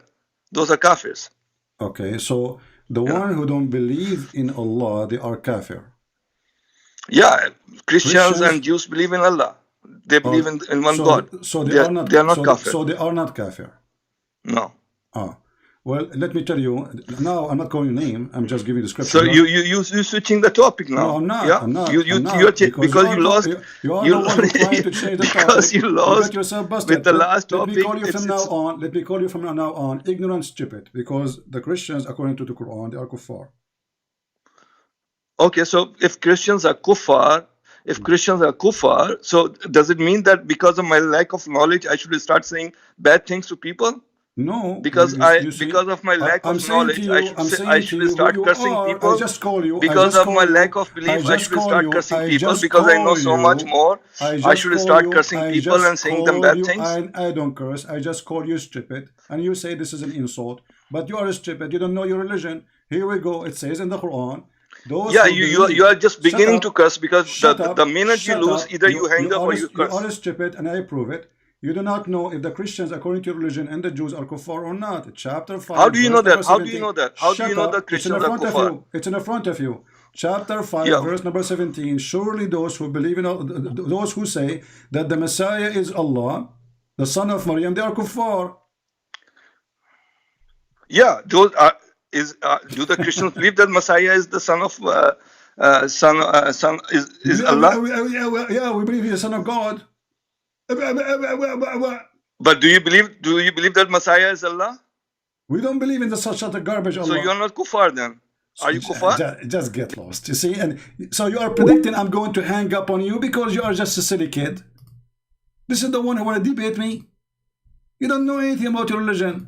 Those are kafirs. Okay, so the one who don't believe in Allah, they are kafir. Yeah, Christians and Jews believe in Allah. They believe in one God. So they are not kafir. So they are not kafir. No. Well, let me tell you. Now I'm not calling your name. I'm just giving the scripture. So you switching the topic now. No, I'm not. Yeah? I'm not. Because you lost. You are the one who's trying to change the topic. Because you lost got yourself busted. with the last let topic. Me call you from now on. Let me call you from now on ignorant, stupid. Because the Christians, according to the Quran, they are kuffar. Okay, so if Christians are kuffar, so does it mean that because of my lack of knowledge, I should start saying bad things to people? No, because because of my lack of knowledge, I should start cursing people. I just call you. Because of my lack of belief, I should start cursing people. Because I know so much more, I should start cursing people and saying them bad things. I don't curse. I just call you stupid, and you say this is an insult. But you are stupid. You don't know your religion. Here we go. It says in the Quran. You are just beginning to curse because the minute you lose, either you hang up or you curse. You are stupid, and I prove it. You do not know if the Christians, according to your religion, and the Jews are kuffar or not. Chapter 5. How do you know that? How do you know that? How do you know the Christians are kuffar? It's in the front of you. Chapter 5, verse number 17. Surely those who believe in, those who say that the Messiah is Allah, the son of Maryam, they are kuffar. Yeah, those are. Do the Christians believe that Messiah is the son of is Allah? Yeah, we believe he is son of God. But do you believe that Messiah is Allah? We don't believe in such a garbage Allah. So you are not kuffar then? Are you kuffar? Just get lost, you see? And so you are predicting I'm going to hang up on you because you are just a silly kid. This is the one who want to debate me. You don't know anything about your religion.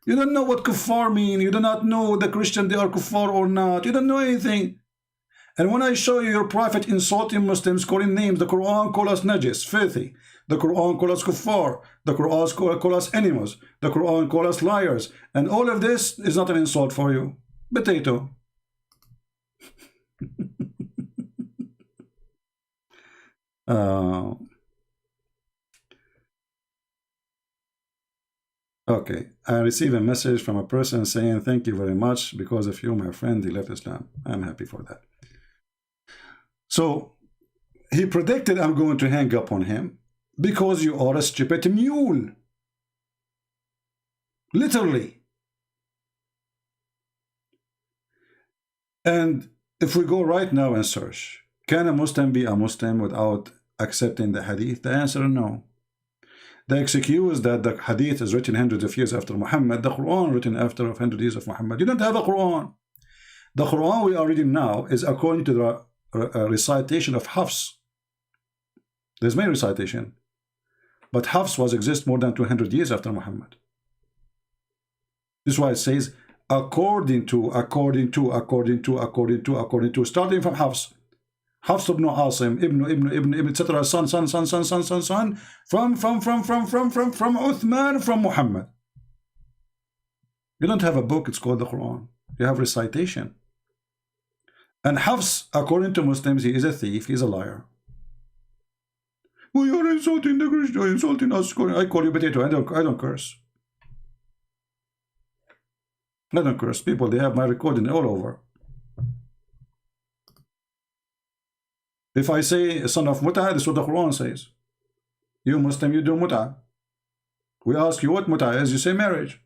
You don't know what kuffar mean. You do not know the Christian they are kuffar or not. You don't know anything. And when I show you your prophet insulting Muslims, calling names, the Quran call us najis, filthy. The Quran call us kuffar. The Quran call us animals. The Quran call us liars. And all of this is not an insult for you. Potato. Okay, I received a message from a person saying thank you very much because of you, my friend, he left Islam. I'm happy for that. So he predicted I'm going to hang up on him because you are a stupid mule. Literally. And if we go right now and search, can a Muslim be a Muslim without accepting the hadith? The answer is no. The excuse that the hadith is written hundreds of years after Muhammad, the Quran written after 100 years of Muhammad. You don't have a Quran. The Quran we are reading now is according to the recitation of Hafs. There's many recitation, but Hafs was exist more than 200 years after Muhammad. This is why it says according to, starting from Hafs ibn Asim, ibn, etc., son, from Uthman, from Muhammad. You don't have a book, it's called the Quran. You have recitation. And Hafs, according to Muslims, he is a thief, he's a liar. Well, you're insulting the Christian, you're insulting us. I call you potato, I don't curse. I don't curse. People, they have my recording all over. If I say son of Mut'a, this is what the Quran says. You Muslim, you do Mut'a. We ask you what Mut'a is, you say marriage.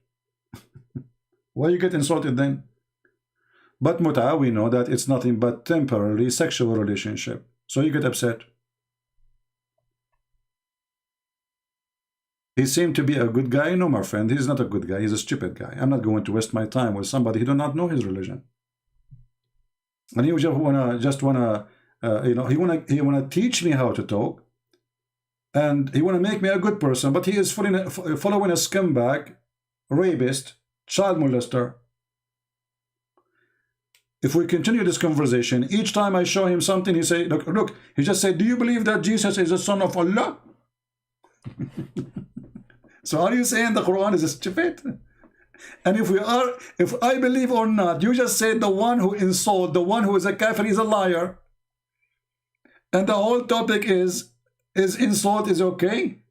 Why you get insulted then? But Mut'a, we know that it's nothing but temporary sexual relationship. So you get upset. He seemed to be a good guy. No, my friend, he's not a good guy. He's a stupid guy. I'm not going to waste my time with somebody who do not know his religion. And he just wanna you know, he wanna teach me how to talk, and he wanna make me a good person. But he is following a scumbag, rapist, child molester. If we continue this conversation, each time I show him something, he say, look, he just said, do you believe that Jesus is the son of Allah? So are you saying the Quran is stupid? And if I believe or not, you just said the one who insult, the one who is a kafir is a liar. And the whole topic is insult is okay?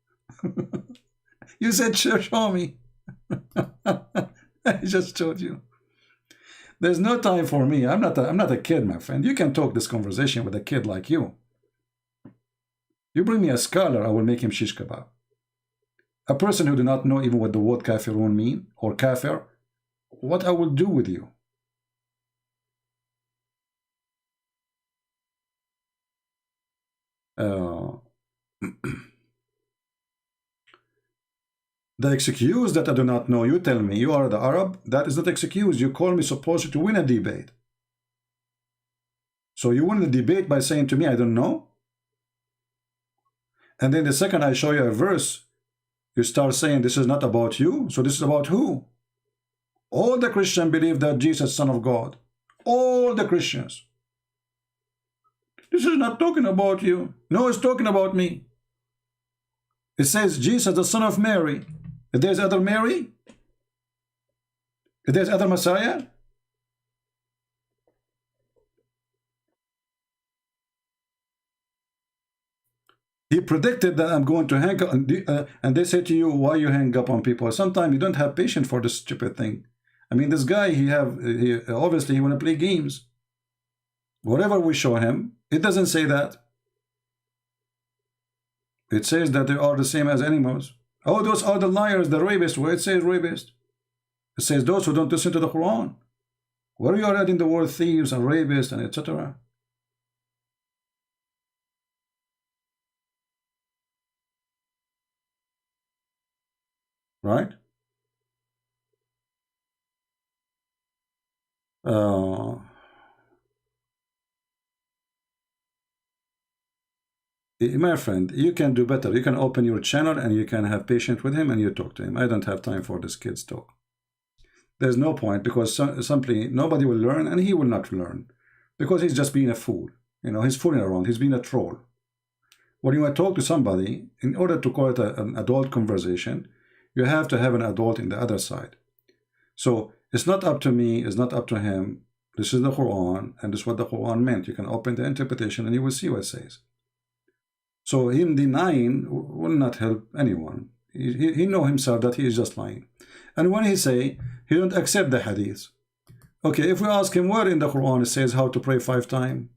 You said, show me. I just showed you. There's no time for me. I'm not a kid, my friend. You can talk this conversation with a kid like you. You bring me a scholar, I will make him shish kebab. A person who do not know even what the word kafirun mean, or kafir, what I will do with you? The excuse that I do not know, you tell me you are the Arab, that is not excuse. You call me supposed to win a debate. So you win the debate by saying to me, I don't know? And then the second I show you a verse, you start saying this is not about you, so this is about who? All the Christians believe that Jesus is Son of God. All the Christians. This is not talking about you. No, it's talking about me. It says Jesus, the son of Mary. If there's other Mary, if there's other Messiah, he predicted that I'm going to hang up, and they say to you, why you hang up on people? Sometimes you don't have patience for this stupid thing. I mean, this guy, he obviously he want to play games. Whatever we show him, it doesn't say that. It says that they are the same as animals. Oh, those are the liars, the rapists. Where it says rapist? It says those who don't listen to the Quran. Where are you adding the word thieves and rapists and etc.? Right? My friend, you can do better. You can open your channel and you can have patience with him and you talk to him. I don't have time for this kid's talk. There's no point, because simply nobody will learn, and he will not learn because he's just being a fool. You know, he's fooling around. He's being a troll. When you want to talk to somebody, in order to call it an adult conversation, you have to have an adult in the other side. So it's not up to me, it's not up to him. This is the Quran, and this is what the Quran meant. You can open the interpretation and you will see what it says. So him denying will not help anyone. He know himself that he is just lying. And when he say he don't accept the hadith, okay, if we ask him where in the Quran it says how to pray 5 times,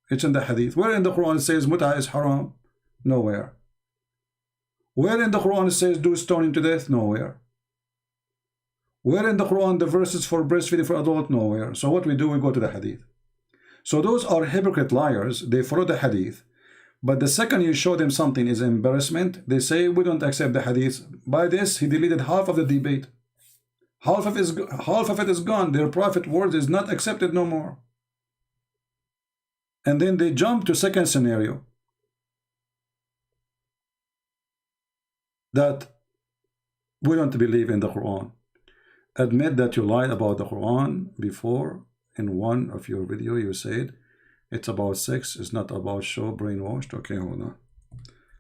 it's in the hadith. Where in the Quran it says mut'a is haram? Nowhere. Where in the Quran it says do stoning to death? Nowhere. Where in the Quran the verses for breastfeeding for adult? Nowhere. So what we do, we go to the hadith. So those are hypocrite liars. They follow the hadith. But the second you show them something is embarrassment, they say we don't accept the hadith. By this, he deleted half of the debate. Half of it is gone. Their prophet word is not accepted no more. And then they jump to second scenario, that we don't believe in the Quran. admit that you lied about the Quran before. In one of your video you said it's about sex, it's not about show, brainwashed. Okay, hold on.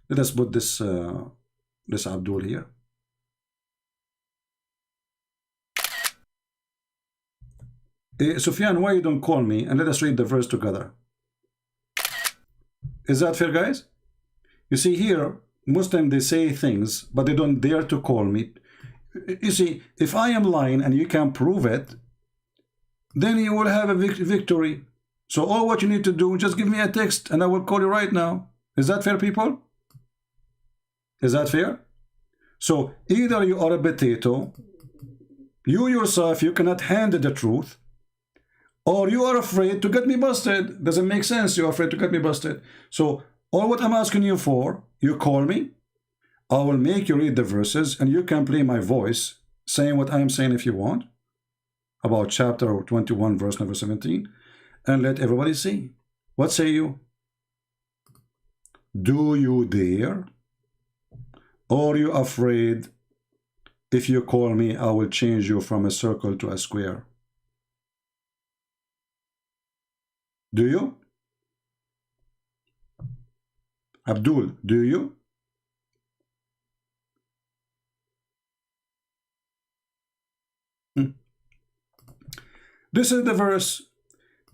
Let us put this this Abdul here. Sufyan, why you don't call me and let us read the verse together? Is that fair, guys? You see here, Muslims, they say things, but they don't dare to call me. You see, if I am lying and you can prove it, then you will have a victory. So all what you need to do, just give me a text and I will call you right now. Is that fair, people? Is that fair? So either you are a potato, you yourself, you cannot handle the truth, or you are afraid to get me busted. Doesn't make sense. You're afraid to get me busted. So all what I'm asking you for, you call me, I will make you read the verses, and you can play my voice saying what I'm saying if you want, about chapter 21, verse number 17, and let everybody see. What say you? Do you dare? Or are you afraid if you call me, I will change you from a circle to a square? Do you? Abdul, do you? This is the verse.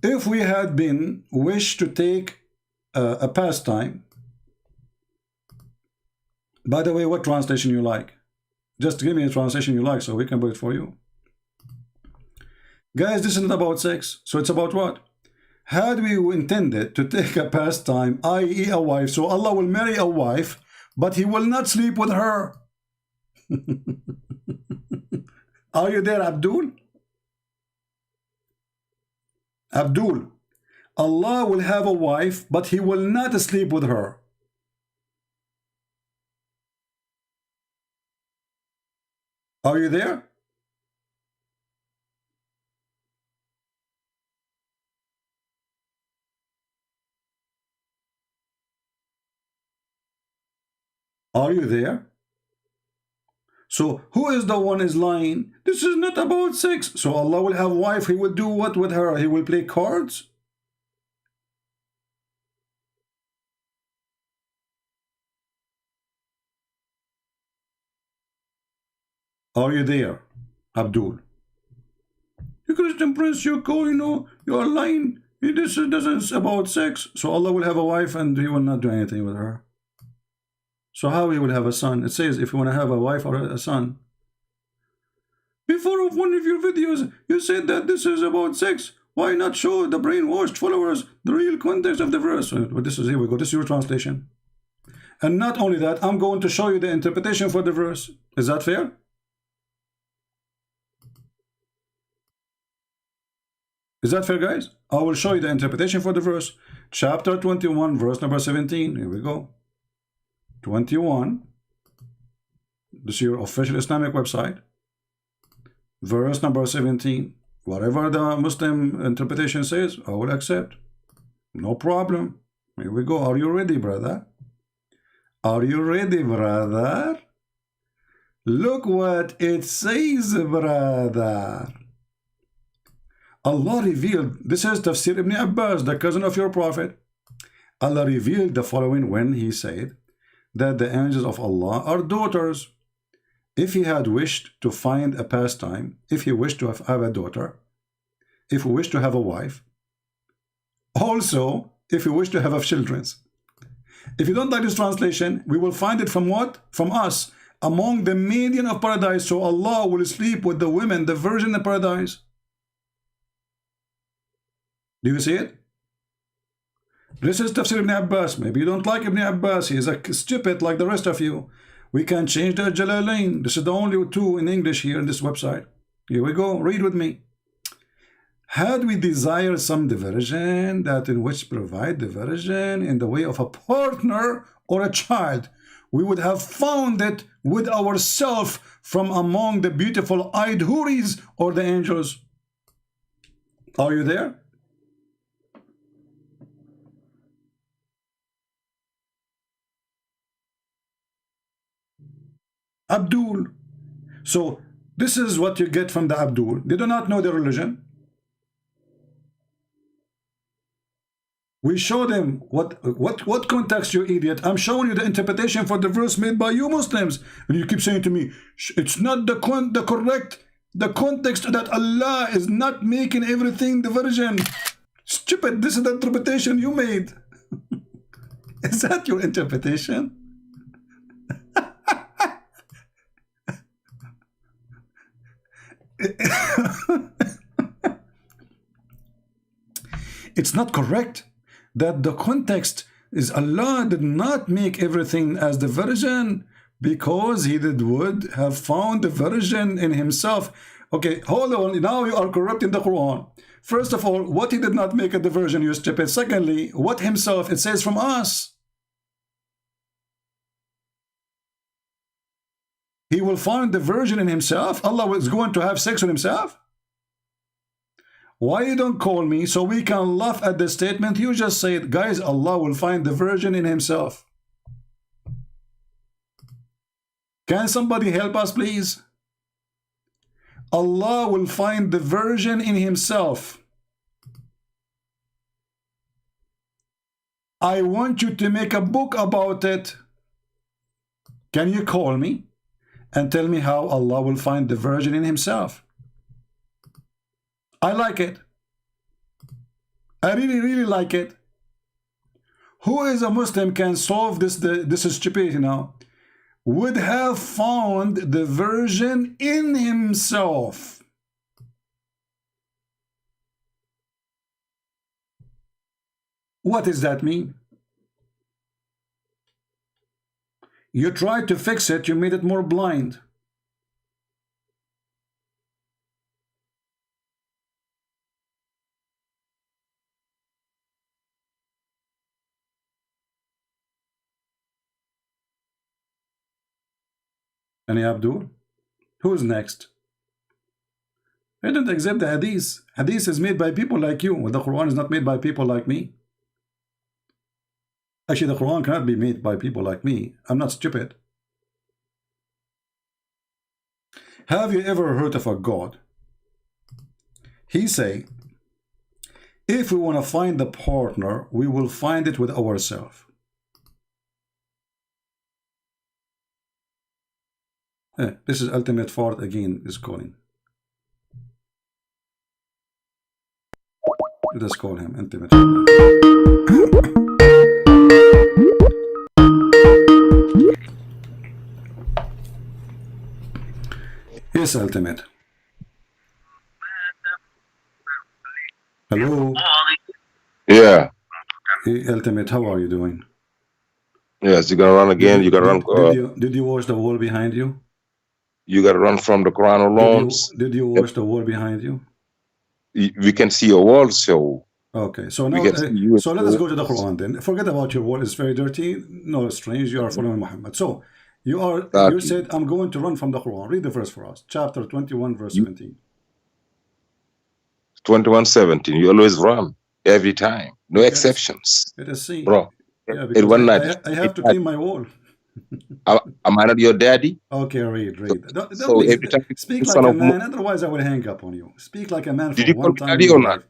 If we had been wished to take a pastime, by the way, what translation you like? Just give me a translation you like so we can put it for you. Guys, this isn't about sex. So it's about what? Had we intended to take a pastime, i.e. a wife, so Allah will marry a wife, but he will not sleep with her. Are you there, Abdul? Abdul, Allah will have a wife, but he will not sleep with her. Are you there? Are you there? So who is the one is lying? This is not about sex. So Allah will have a wife. He will do what with her? He will play cards? Are you there, Abdul? You Christian prince, you go, you know, you are lying. This doesn't about sex. So Allah will have a wife and he will not do anything with her. So how he will have a son? It says if you want to have a wife or a son. Before of one of your videos, you said that this is about sex. Why not show the brainwashed followers the real context of the verse? But this is, here we go, this is your translation. And not only that, I'm going to show you the interpretation for the verse. Is that fair? Is that fair, guys? I will show you the interpretation for the verse. Chapter 21, verse number 17. Here we go. 21. This is your official Islamic website. Verse number 17. Whatever the Muslim interpretation says, I will accept. No problem. Here we go. Are you ready, brother? Are you ready, brother? Look what it says, brother. Allah revealed, this is Tafsir Ibn Abbās, the cousin of your prophet. Allah revealed the following when he said that the angels of Allah are daughters. If he had wished to find a pastime, if he wished to have a daughter, if he wished to have a wife, also if he wished to have children. If you don't like this translation, we will find it from what? From us, among the maiden of paradise. So Allah will sleep with the women, the virgin of paradise. Do you see it? This is Tafsir Ibn Abbās. Maybe you don't like Ibn Abbās. He is a stupid like the rest of you. We can change the Jalalain. This is the only two in English here in this website. Here we go. Read with me. Had we desired some diversion, that in which provide diversion in the way of a partner or a child, we would have found it with ourselves from among the beautiful eyed houris or the angels. Are you there? Abdul. So This is what you get from the Abdul. They do not know the religion. We show them what context, you idiot. I'm showing you the interpretation for the verse made by you Muslims, and you keep saying to me, it's not the correct context, that Allah is not making everything the virgin. Stupid, this is the interpretation you made. Is that your interpretation? It's not correct. That the context is Allah did not make everything as the virgin, because he would have found the virgin in himself. Okay, hold on, now you are corrupting the Quran. First of all, what he did not make a diversion, you stupid. Secondly, what himself, it says from us. He will find the virgin in himself. Allah was going to have sex with himself. Why you don't call me so we can laugh at the statement you just said? Guys, Allah will find the virgin in himself. Can somebody help us, please? Allah will find the virgin in himself. I want you to make a book about it. Can you call me and tell me how Allah will find the virgin in himself? I like it. I really like it. Who is a Muslim can solve this stupidity now? Would have found the virgin in himself. What does that mean? You tried to fix it, you made it more blind. Any Abdul? Who's next? I don't accept the hadith. Hadith is made by people like you. The Quran is not made by people like me. Actually, the Quran cannot be made by people like me. I'm not stupid. Have you ever heard of a God? He say, if we want to find the partner, we will find it with ourselves. This is ultimate fart again is calling. Let us call him ultimate. Yes, ultimate. Hello. Yeah. Hey, ultimate, how are you doing? Yes, you gotta run again. You gotta run. Did you watch the wall behind you? You got to run from the Quran alone. Did you watch the wall behind you? We can see your wall, so. Okay, so now, so let us go to the Quran then. Forget about your wall; it's very dirty. No, strange. You are following Muhammad. So you said, "I'm going to run from the Quran." Read the verse for us. Chapter 21, verse 17. 21:17. You always run every time, no exceptions. Let us see, bro. Yeah, because I have to clean my wall. Am I not your daddy? Okay, read. Don't speak like a man, otherwise I will hang up on you. Speak like a man for one time in your life.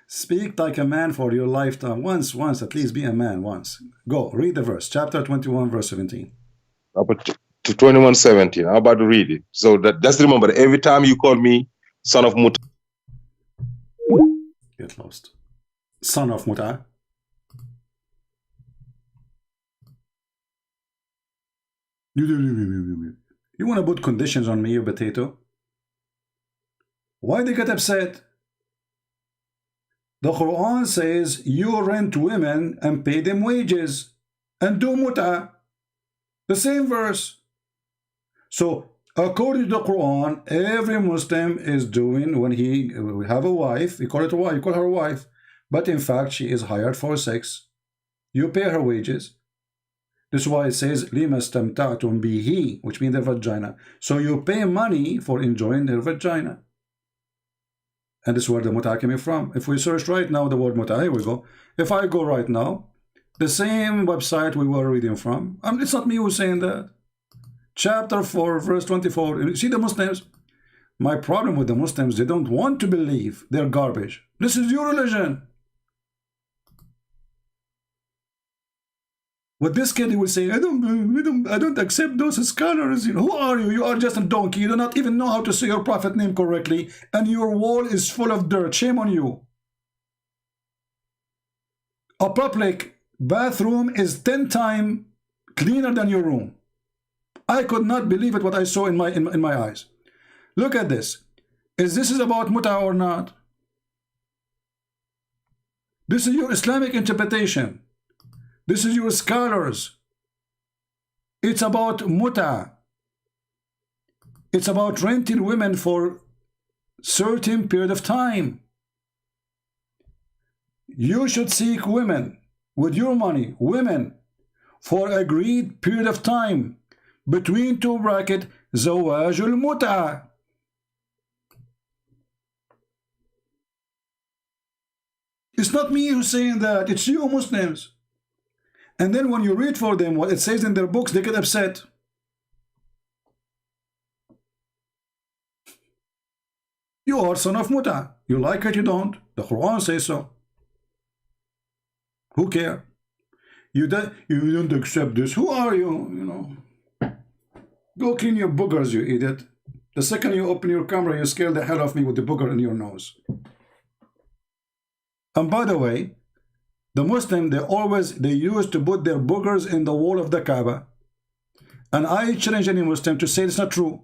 Speak like a man for your lifetime. Once, at least be a man once. Go, read the verse. Chapter 21, verse 17. To 21:17. I'm about to read it. So just remember, every time you call me son of Muta. Get lost. Son of Muta. You want to put conditions on me, you potato? Why they get upset? The Quran says you rent women and pay them wages and do muta. The same verse. So according to the Quran, every Muslim is doing, when he have a wife, you call it a wife, you call her a wife, but in fact she is hired for sex. You pay her wages. This is why it says لِمَا اسْتَمْتَعْتُمْ بِهِ, which means their vagina. So you pay money for enjoying their vagina. And this is where the muta came from. If we search right now the word muta, here we go. If I go right now, the same website we were reading from, it's not me who's saying that. Chapter 4, verse 24. You see the Muslims? My problem with the Muslims, they don't want to believe. They're garbage. This is your religion. With this kid, he will say, I don't accept those scholars. You know, who are you? You are just a donkey. You do not even know how to say your prophet name correctly, and your wall is full of dirt. Shame on you. A public bathroom is 10 times cleaner than your room. I could not believe it what I saw in my eyes. Look at this. Is this about muta or not? This is your Islamic interpretation. This is your scholars. It's about muta. It's about renting women for certain period of time. You should seek women with your money, women for agreed period of time between two brackets, zawajul muta. It's not me who's saying that, it's you Muslims. And then when you read for them what it says in their books, they get upset. You are son of muta. You like it, you don't. The Quran says so. Who care? You don't accept this. Who are you? You know. Go clean your boogers, you idiot. The second you open your camera, you scare the hell off me with the booger in your nose. And by the way, the Muslim, they used to put their boogers in the wall of the Kaaba. And I challenge any Muslim to say it's not true.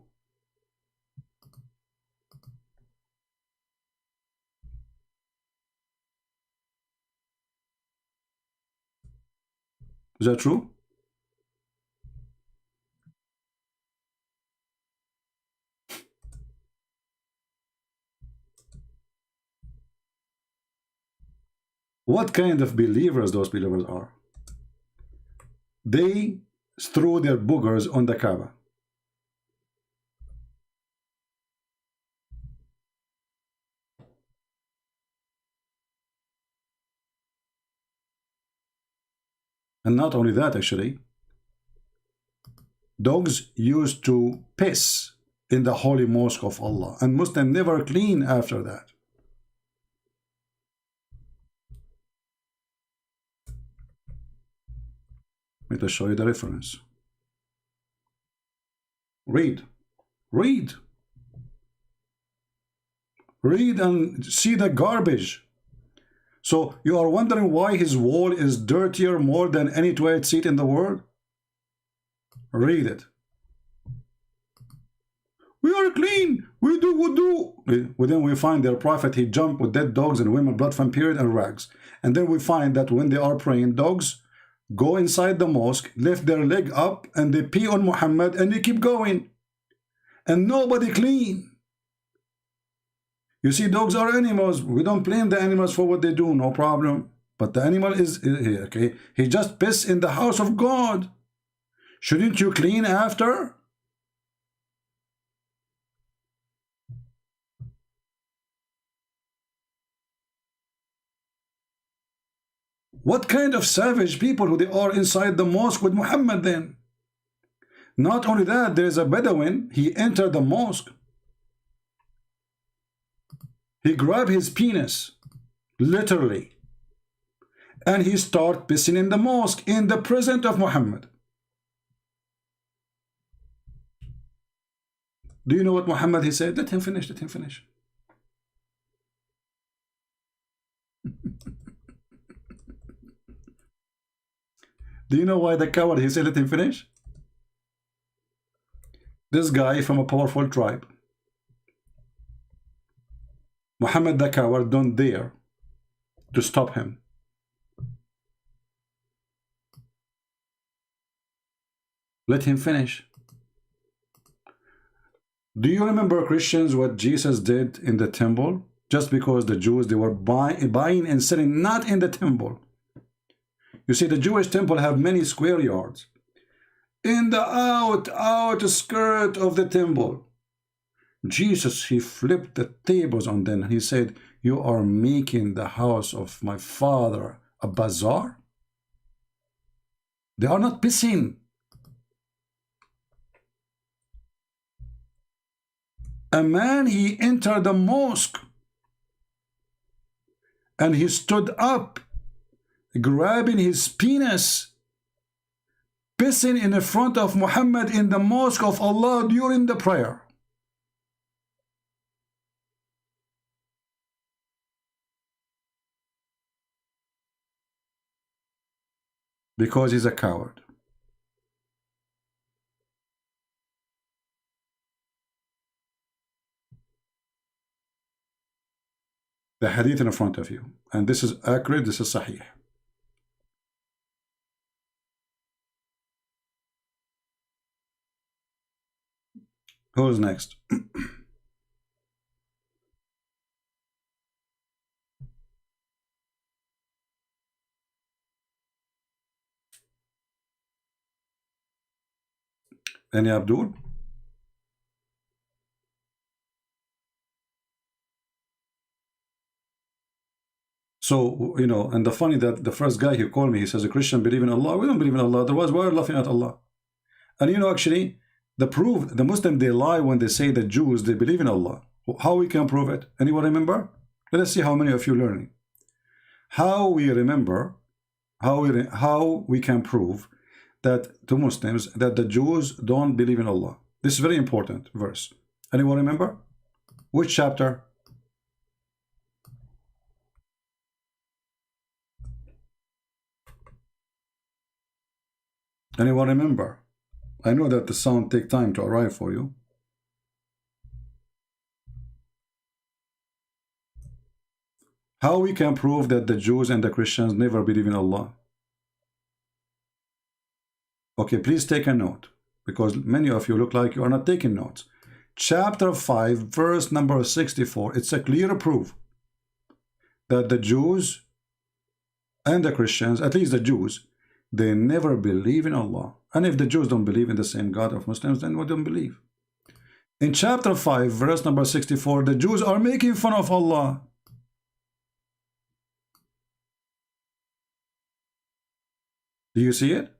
Is that true? What kind of believers those believers are? They threw their boogers on the Kaaba. And not only that, actually, dogs used to piss in the holy mosque of Allah, and Muslims never clean after that. Let me show you the reference. Read and see the garbage. So you are wondering why his wall is dirtier more than any toilet seat in the world? Read it. We are clean. We do wudu. Then we find their prophet, he jumped with dead dogs and women, blood from period and rags. And then we find that when they are praying, dogs go inside the mosque, lift their leg up, and they pee on Muhammad, and they keep going. And nobody clean. You see, dogs are animals. We don't blame the animals for what they do, no problem. But the animal is, okay, he just pissed in the house of God. Shouldn't you clean after? What kind of savage people who they are inside the mosque with Muhammad then? Not only that, there is a Bedouin, he entered the mosque. He grabbed his penis, literally, and he started pissing in the mosque in the presence of Muhammad. Do you know what Muhammad he said? Let him finish, let him finish. Do you know why the coward he said let him finish? This guy from a powerful tribe. Muhammad the coward don't dare to stop him. Let him finish. Do you remember, Christians, what Jesus did in the temple? Just because the Jews, they were buying and selling not in the temple. You see, the Jewish temple have many square yards. In the outskirt of the temple, Jesus, he flipped the tables on them and he said, you are making the house of my father a bazaar? They are not pissing. a man, he entered the mosque and he stood up, grabbing his penis, pissing in the front of Muhammad in the mosque of Allah during the prayer. Because he's a coward. The hadith in front of you, and this is accurate, this is sahih. Who's next? Any Abdul? So, you know, and the funny that the first guy who called me, he says, a Christian believe in Allah. We don't believe in Allah. Otherwise, why are you laughing at Allah? And you know, actually, the proof, the Muslim, they lie when they say that Jews, they believe in Allah. How we can prove it? Anyone remember? Let us see how many of you learning. How we remember, how we can prove that to Muslims that the Jews don't believe in Allah. This is very important verse. Anyone remember? Which chapter? Anyone remember? I know that the sound take time to arrive for you. How we can prove that the Jews and the Christians never believe in Allah? Okay, please take a note, because many of you look like you are not taking notes. Chapter 5, verse number 64. It's a clear proof that the Jews and the Christians, at least the Jews, they never believe in Allah. And if the Jews don't believe in the same God of Muslims, then we don't believe. In chapter 5, verse number 64, the Jews are making fun of Allah. Do you see it?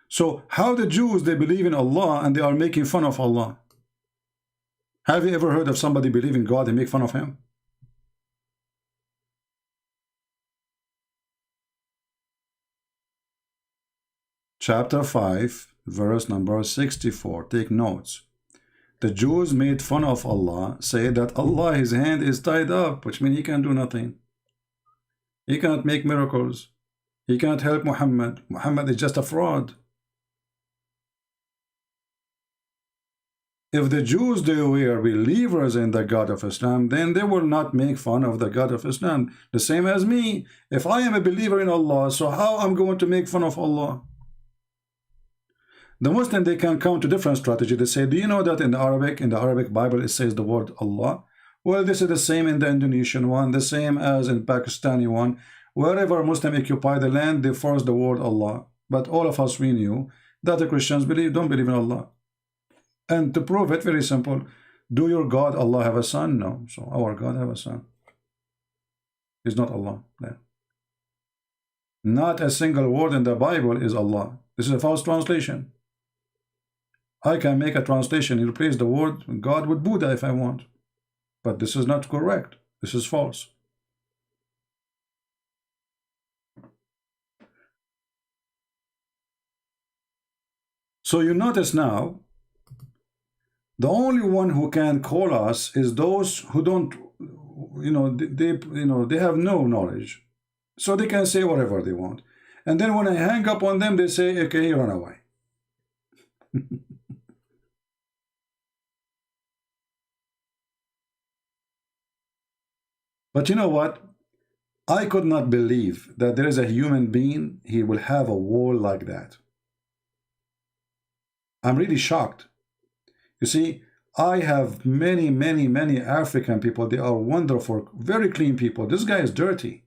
So how the Jews, they believe in Allah and they are making fun of Allah? Have you ever heard of somebody believe in God and make fun of him? Chapter 5, verse number 64. Take notes. The Jews made fun of Allah, say that Allah, his hand is tied up, which means he can do nothing. He cannot make miracles. He cannot help Muhammad. Muhammad is just a fraud. If the Jews, they were believers in the God of Islam, then they will not make fun of the God of Islam. The same as me. If I am a believer in Allah, so how I'm going to make fun of Allah? The Muslim, they can come to different strategy. They say, do you know that in the Arabic Bible, it says the word Allah? Well, this is the same in the Indonesian one, the same as in Pakistani one. Wherever Muslim occupy the land, they force the word Allah. But all of us, we knew that the Christians don't believe in Allah. And to prove it, very simple. Do your God, Allah, have a son? No. So our God have a son. He's not Allah. No. Not a single word in the Bible is Allah. This is a false translation. I can make a translation and replace the word God with Buddha if I want. But this is not correct. This is false. So you notice now, the only one who can call us is those who don't, they have no knowledge. So they can say whatever they want. And then when I hang up on them, they say, okay, run away. But you know what? I could not believe that there is a human being, he will have a wall like that. I'm really shocked. You see, I have many African people. They are wonderful, very clean people. This guy is dirty.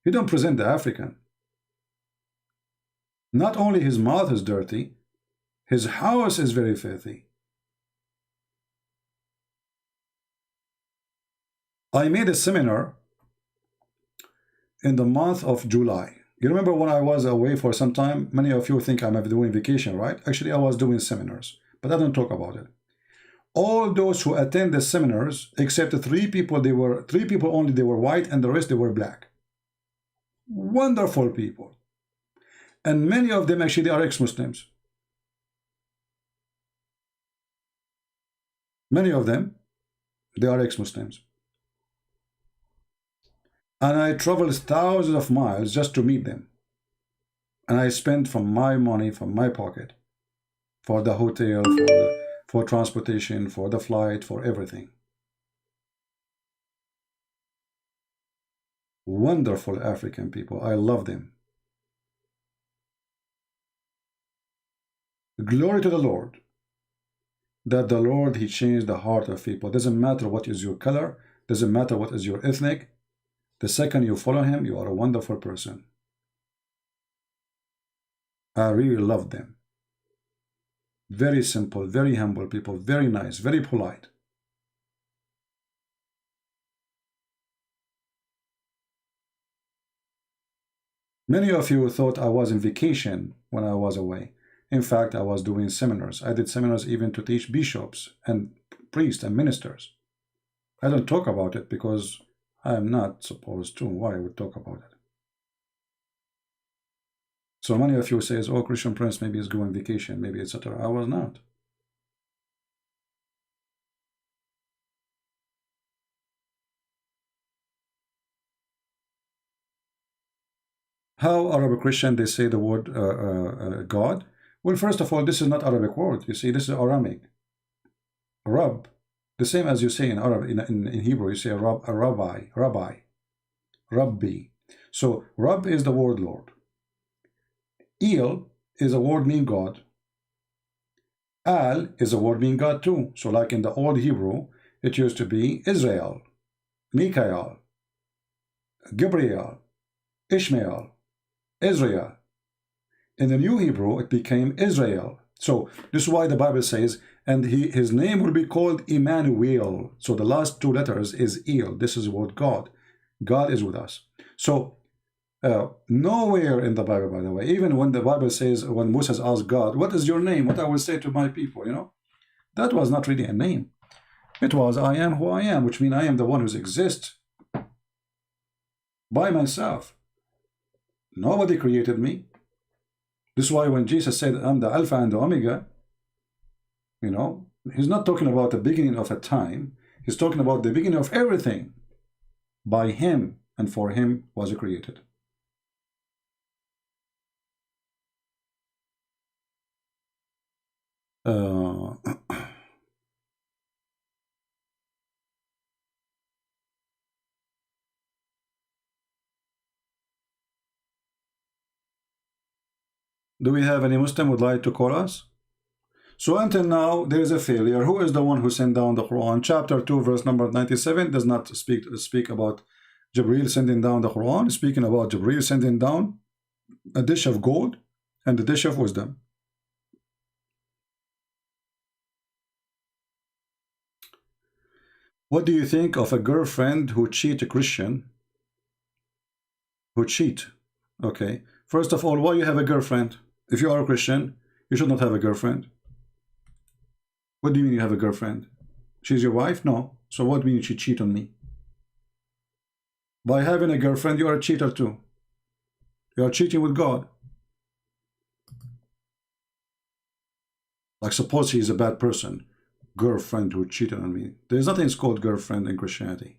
He don't present the African. Not only his mouth is dirty, his house is very filthy. I made a seminar in the month of July. You remember when I was away for some time? Many of you think I'm doing vacation, right? Actually, I was doing seminars, but I don't talk about it. All those who attend the seminars, except three people only, they were white, and the rest they were black. Wonderful people. And many of them actually are ex-Muslims. Many of them, they are ex-Muslims. And I traveled thousands of miles just to meet them. And I spent from my money, from my pocket, for the hotel, for transportation, for the flight, for everything. Wonderful African people. I love them. Glory to the Lord. That the Lord, He changed the heart of people. Doesn't matter what is your color. Doesn't matter what is your ethnic. The second you follow Him, you are a wonderful person. I really love them. Very simple, very humble people, very nice, very polite. Many of you thought I was on vacation when I was away. In fact, I was doing seminars. I did seminars even to teach bishops and priests and ministers. I don't talk about it because I am not supposed to. Why I would talk about it? So many of you says, oh, Christian Prince maybe is going vacation, maybe etc. I was not. How Arabic Christian they say the word God? Well, first of all, this is not Arabic word. You see, this is Aramic. Rab, the same as you say in Arab, in Hebrew, you say rabbi. Rabbi. So Rab is the word Lord. Il is a word mean God. Al is a word mean God too. So like in the old Hebrew, it used to be Israel, Mikael, Gabriel, Ishmael, Israel. In the New Hebrew, it became Israel. So this is why the Bible says, and his name will be called Emmanuel. So the last two letters is Il. This is what God. God is with us. So nowhere in the Bible, by the way, even when the Bible says, when Moses asked God, what is your name? What I will say to my people, you know, that was not really a name. It was, I am who I am, which means I am the one who exists by myself. Nobody created me. This is why when Jesus said, I'm the Alpha and the Omega, you know, He's not talking about the beginning of a time. He's talking about the beginning of everything. By Him and for Him was it created. Do we have any Muslim would like to call us? So until now, there is a failure. Who is the one who sent down the Quran? Chapter 2, verse number 97 does not speak about Jibreel sending down the Quran. It's speaking about Jibreel sending down a dish of gold and a dish of wisdom. What do you think of a girlfriend who cheat a Christian? Who cheat? Okay. First of all, why you have a girlfriend? If you are a Christian, you should not have a girlfriend. What do you mean you have a girlfriend? She's your wife? No. So what do you mean she cheat on me? By having a girlfriend, you are a cheater too. You are cheating with God. Like suppose he is a bad person. Girlfriend who cheated on me. There is nothing called girlfriend in Christianity.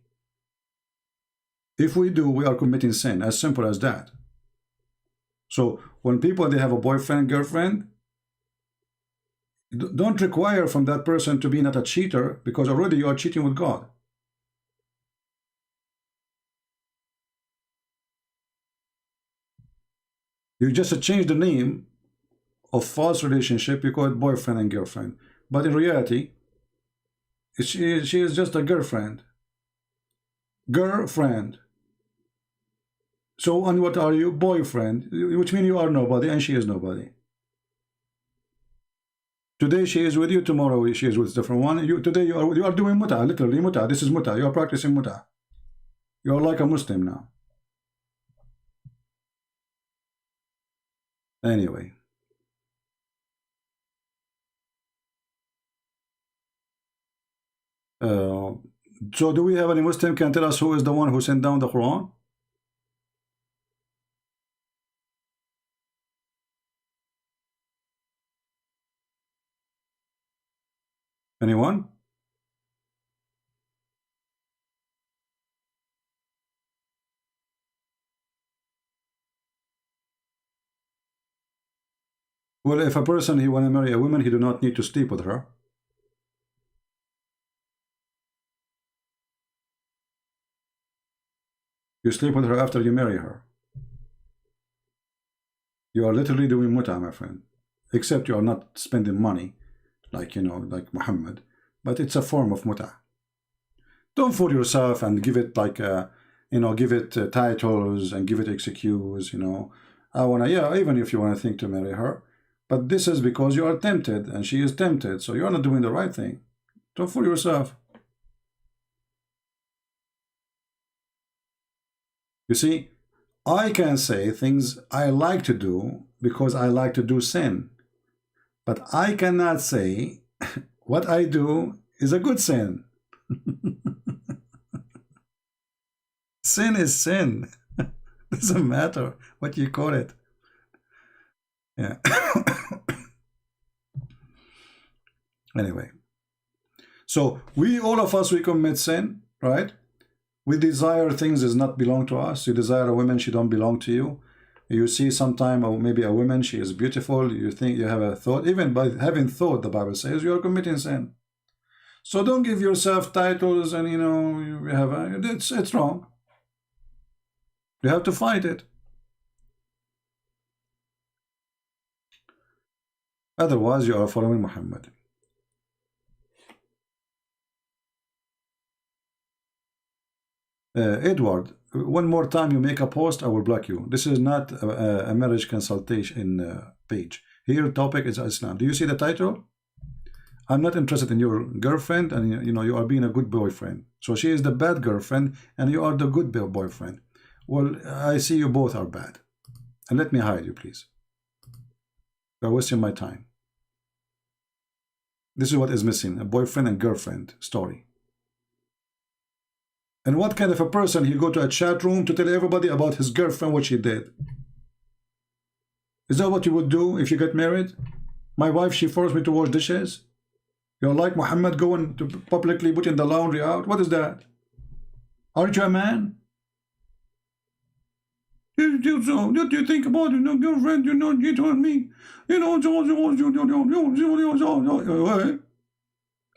If we do, we are committing sin. As simple as that. So when people they have a boyfriend, girlfriend, don't require from that person to be not a cheater, because already you are cheating with God. You just change the name of false relationship, you call it boyfriend and girlfriend. But in reality, she is just a girlfriend. Girlfriend. So, and what are you? Boyfriend, which means you are nobody and she is nobody. Today she is with you, tomorrow she is with a different one. Today you are doing muta, literally muta. This is muta. You are practicing muta. You are like a Muslim now. Anyway. So do we have any Muslim can tell us who is the one who sent down the Quran? Anyone? Well, if a person he want to marry a woman, he do not need to sleep with her. You sleep with her after you marry her. You are literally doing mut'a, my friend. Except you are not spending money, like, you know, like Muhammad. But it's a form of mut'a. Don't fool yourself and give it like, you know, give it titles and give it excuse, you know. I want to, yeah, even if you want to think to marry her. But this is because you are tempted and she is tempted. So you are not doing the right thing. Don't fool yourself. You see, I can say things I like to do because I like to do sin. But I cannot say what I do is a good sin. Sin is sin. Doesn't matter what you call it. Yeah. Anyway. So we, all of us, we commit sin, right? We desire things that not belong to us. You desire a woman, she don't belong to you. You see sometime, or maybe a woman, she is beautiful. You think you have a thought. Even by having thought, the Bible says you are committing sin. So don't give yourself titles and, you know, you have a, it's wrong. You have to fight it. Otherwise, you are following Muhammad. Edward, one more time you make a post, I will block you. This is not a marriage consultation page. Here, topic is Islam. Do you see the title? I'm not interested in your girlfriend, and you know you are being a good boyfriend. So she is the bad girlfriend, and you are the good boyfriend. Well, I see you both are bad, and let me hide you, please. You're wasting my time. This is what is missing: a boyfriend and girlfriend story. And what kind of a person he go to a chat room to tell everybody about his girlfriend what she did? Is that what you would do if you get married? My wife, she forced me to wash dishes. You're like Muhammad going to publicly putting the laundry out. What is that? Aren't you a man? What do you think about it? No, girlfriend, you know, you told me. You know,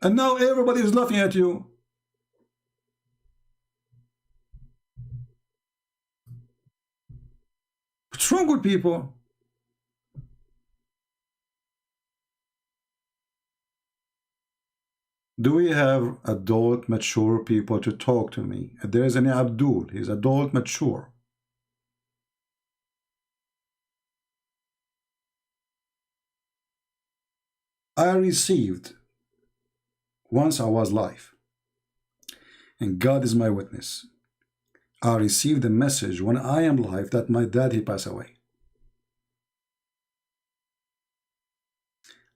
and now everybody is laughing at you. What's wrong with people? Do we have adult, mature people to talk to me? If there is any Abdul, he's adult, mature. I received, once I was live, and God is my witness, I received a message when I am live that my dad, he passed away.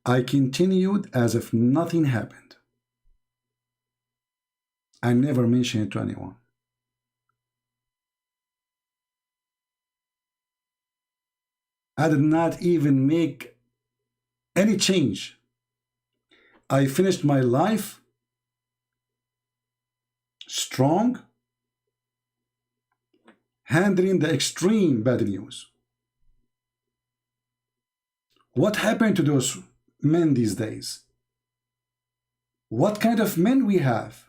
I continued as if nothing happened. I never mentioned it to anyone. I did not even make any change. I finished my life strong, handling the extreme bad news. What happened to those men these days? What kind of men we have?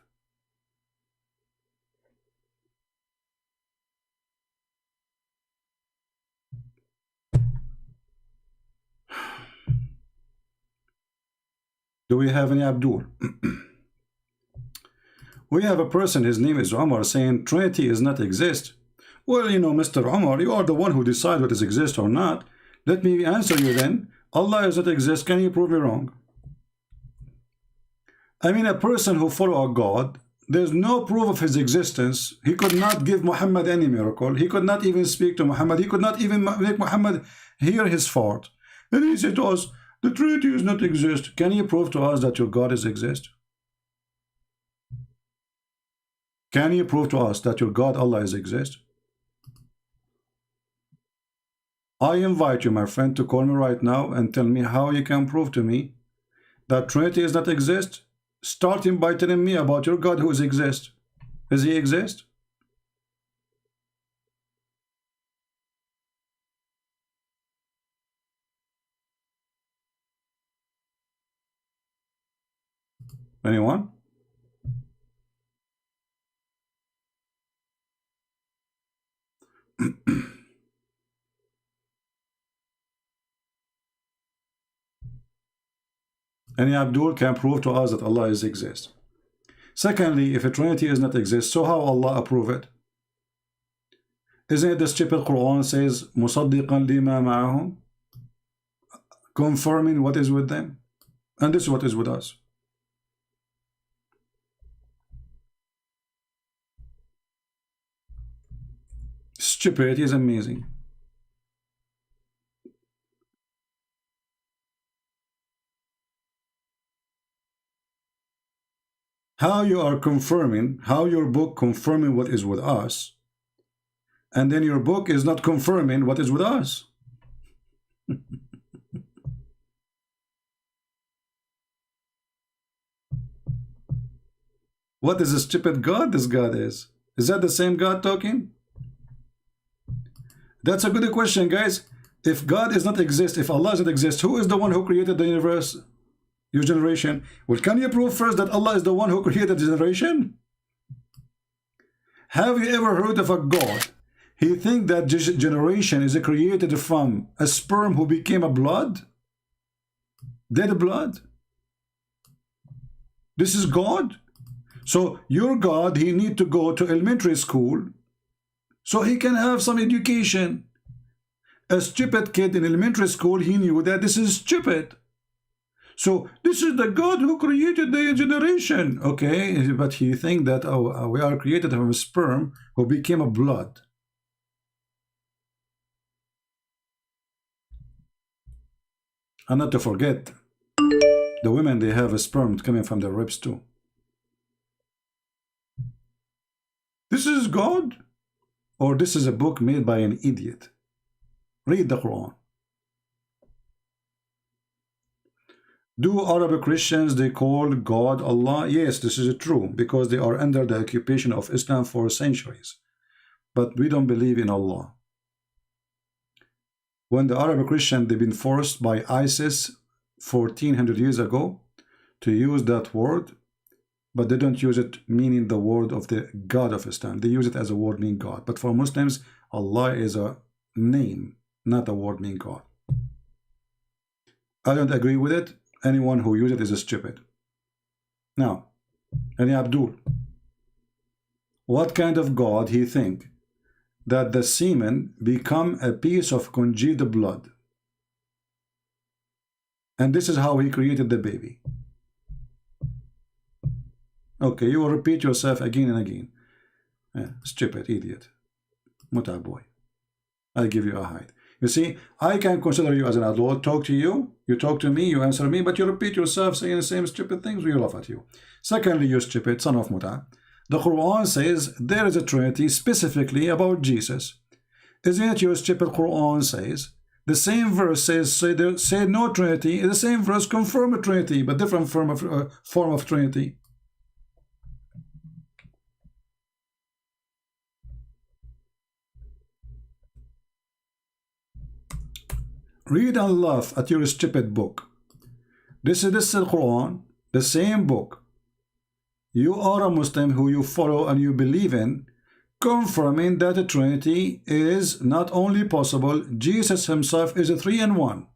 Do we have any Abdul? We have a person, his name is Umar, saying Trinity does not exist. Well, you know, Mr. Umar, you are the one who decides what is exist or not. Let me answer you then. Allah does not exist. Can you prove me wrong? I mean, a person who follows a God, there's no proof of his existence. He could not give Muhammad any miracle. He could not even speak to Muhammad. He could not even make Muhammad hear his fault. And he said to us, the Trinity does not exist. Can you prove to us that your God is exist? Can you prove to us that your God Allah is exist? I invite you, my friend, to call me right now and tell me how you can prove to me that Trinity does not exist, starting by telling me about your God who is exist. Does he exist? Anyone? Any Abdul can prove to us that Allah is exist. Secondly, if a Trinity is not exist, so how Allah approve it? Isn't it the stupid Quran says مُصَدِّقًا لِمَا مَعَهُمْ, confirming what is with them? And this is what is with us. Stupidity is amazing. How you are confirming, how your book confirming what is with us, and then your book is not confirming what is with us. What is a stupid God this God is? Is that the same God talking? That's a good question, guys. If God does not exist, if Allah doesn't exist, who is the one who created the universe? Your generation. Well, can you prove first that Allah is the one who created the generation? Have you ever heard of a God? He think that generation is created from a sperm who became a blood? Dead blood? This is God? So your God, he need to go to elementary school so he can have some education. A stupid kid in elementary school, he knew that this is stupid. So this is the God who created the generation. Okay, but he think that we are created from a sperm who became a blood. And not to forget, the women, they have a sperm coming from their ribs too. This is God? Or this is a book made by an idiot? Read the Quran. Do Arab Christians, they call God Allah? Yes, this is true, because they are under the occupation of Islam for centuries. But we don't believe in Allah. When the Arab Christian, they've been forced by ISIS 1400 years ago to use that word, but they don't use it meaning the word of the God of Islam. They use it as a word meaning God. But for Muslims, Allah is a name, not a word meaning God. I don't agree with it. Anyone who uses it is a stupid. Now, any Abdul, what kind of God he think that the semen become a piece of congealed blood? And this is how he created the baby. Okay, you will repeat yourself again and again. Stupid idiot. Muta boy. I'll give you a hide. You see, I can consider you as an adult, talk to you, you talk to me, you answer me, but you repeat yourself saying the same stupid things, we laugh at you. Secondly, you stupid son of Muta. The Quran says there is a Trinity specifically about Jesus. Isn't it your stupid Quran says? The same verse says, say no Trinity, the same verse confirm a Trinity, but different form of Trinity. Read and laugh at your stupid book. This is the Quran, the same book. You are a Muslim who you follow and you believe in, confirming that the Trinity is not only possible, Jesus himself is a 3 in 1.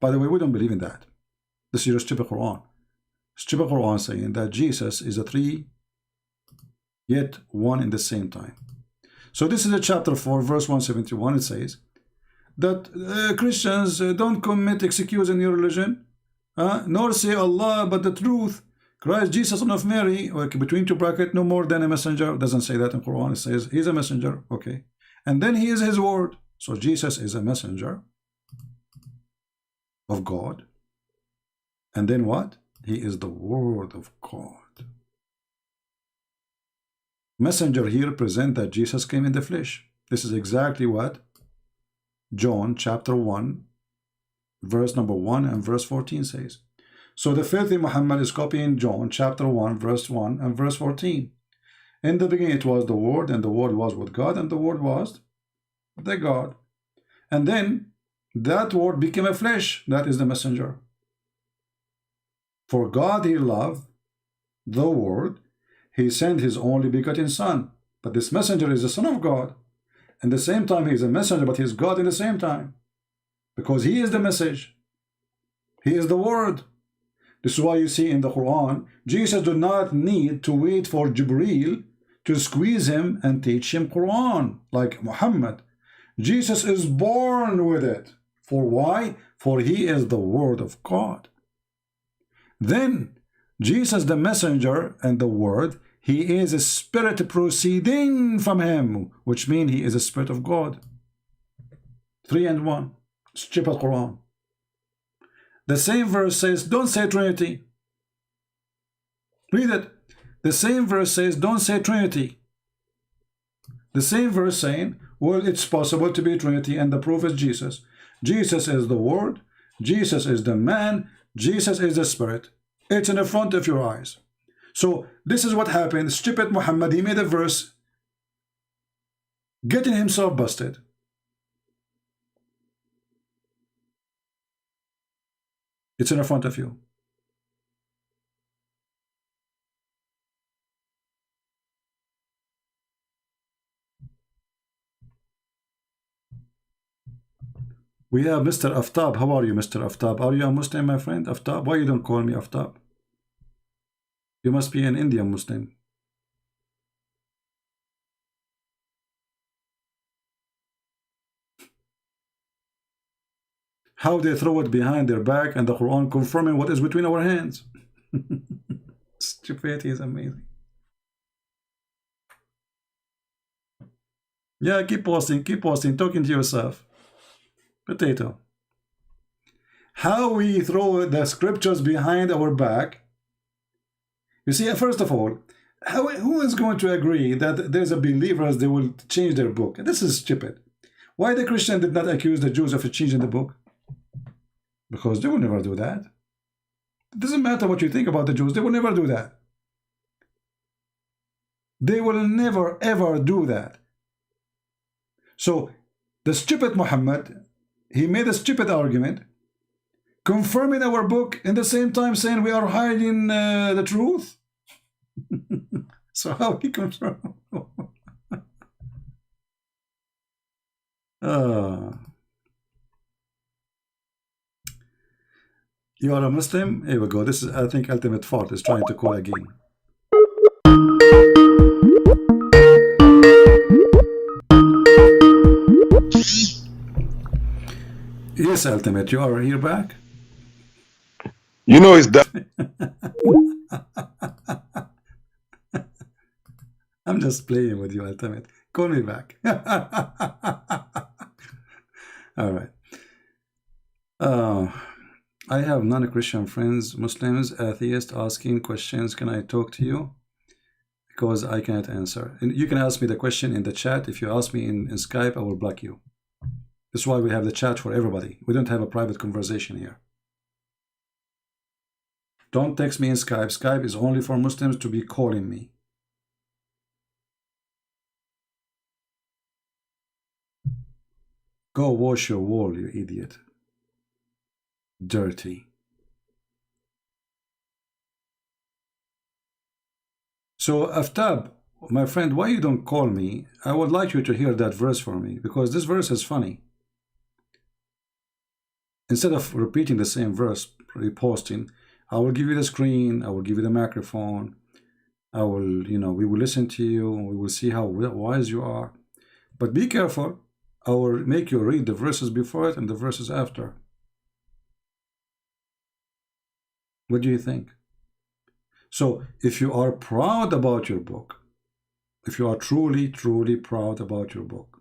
By the way, we don't believe in that. This is your stupid Quran. Stupid Quran saying that Jesus is a 3 yet 1 in the same time. So this is a chapter 4, verse 171. It says that Christians don't commit excuse in your religion, nor say Allah but the truth, Christ Jesus son of Mary, okay, between two brackets, no more than a messenger. It doesn't say that in Quran. It says he's a messenger, okay, and then he is his word. So Jesus is a messenger of God, and then what? He is the word of God. Messenger here present that Jesus came in the flesh. This is exactly what John chapter 1 verse number 1 and verse 14 says. So the filthy Muhammad is copying John chapter 1 verse 1 and verse 14. In the beginning it was the Word, and the Word was with God, and the Word was the God. And then that Word became a flesh. That is the messenger. For God he loved the Word, he sent his only begotten Son. But this messenger is the Son of God. At the same time he is a messenger, but he is God in the same time. Because he is the message. He is the Word. This is why you see in the Quran, Jesus did not need to wait for Jibreel to squeeze him and teach him Quran like Muhammad. Jesus is born with it. For why? For he is the Word of God. Then Jesus the messenger and the Word, he is a spirit proceeding from him, which means he is a spirit of God. 3 and 1. Stupid Quran. The same verse says, don't say Trinity. Read it. The same verse says, don't say Trinity. The same verse saying, well, it's possible to be Trinity, and the proof is Jesus. Jesus is the Word. Jesus is the man. Jesus is the Spirit. It's in the front of your eyes. So this is what happened. Stupid Muhammad, he made a verse getting himself busted. It's in the front of you. We have Mr. Aftab. How are you, Mr. Aftab? Are you a Muslim, my friend? Aftab? Why you don't call me Aftab? You must be an Indian Muslim. How they throw it behind their back and the Quran confirming what is between our hands. Stupidity is amazing. Yeah, keep posting, talking to yourself. Potato. How we throw the scriptures behind our back. You see, first of all, who is going to agree that there's a believers they will change their book? This is stupid. Why the Christian did not accuse the Jews of changing the book? Because they will never do that. It doesn't matter what you think about the Jews, they will never do that. They will never ever do that. So the stupid Muhammad, he made a stupid argument, confirming our book, in the same time saying we are hiding the truth. So how he confirm? You are a Muslim? Here we go. This is, I think, Ultimate Fault is trying to call again. Yes, Ultimate, you are here back? You know it's that. I'm just playing with you, Ultimate. Call me back. All right. I have non-Christian friends, Muslims, atheists, asking questions. Can I talk to you? Because I cannot answer. And you can ask me the question in the chat. If you ask me in Skype, I will block you. That's why we have the chat for everybody. We don't have a private conversation here. Don't text me in Skype. Skype is only for Muslims to be calling me. Go wash your wall, you idiot. Dirty. So, Aftab, my friend, why you don't call me? I would like you to hear that verse for me, because this verse is funny. Instead of repeating the same verse, reposting, I will give you the screen, I will give you the microphone, I will, we will listen to you, we will see how wise you are. But be careful, I will make you read the verses before it and the verses after. What do you think? So, if you are proud about your book, if you are truly, truly proud about your book,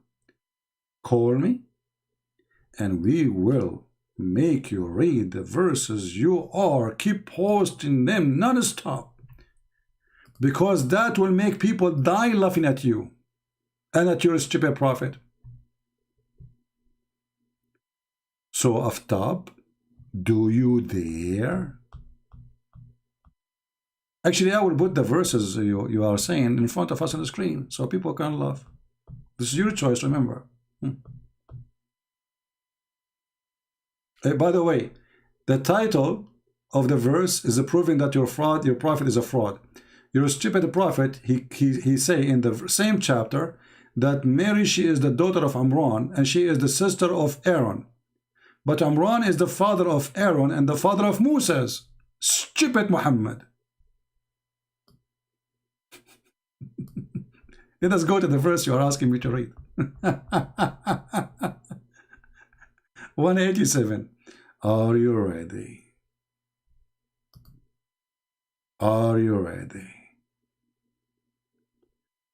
call me and we will make you read the verses you are. Keep posting them non-stop. because that will make people die laughing at you and at your stupid prophet. So atop, do you dare? Actually, I will put the verses you are saying in front of us on the screen so people can laugh. This is your choice, remember. By the way, the title of the verse is proving that your prophet is a fraud. Your stupid prophet, he say in the same chapter that Mary, she is the daughter of Imran and she is the sister of Aaron. But Imran is the father of Aaron and the father of Moses. Stupid Muhammad. Let us go to the verse you are asking me to read. 187. Are you ready? Are you ready?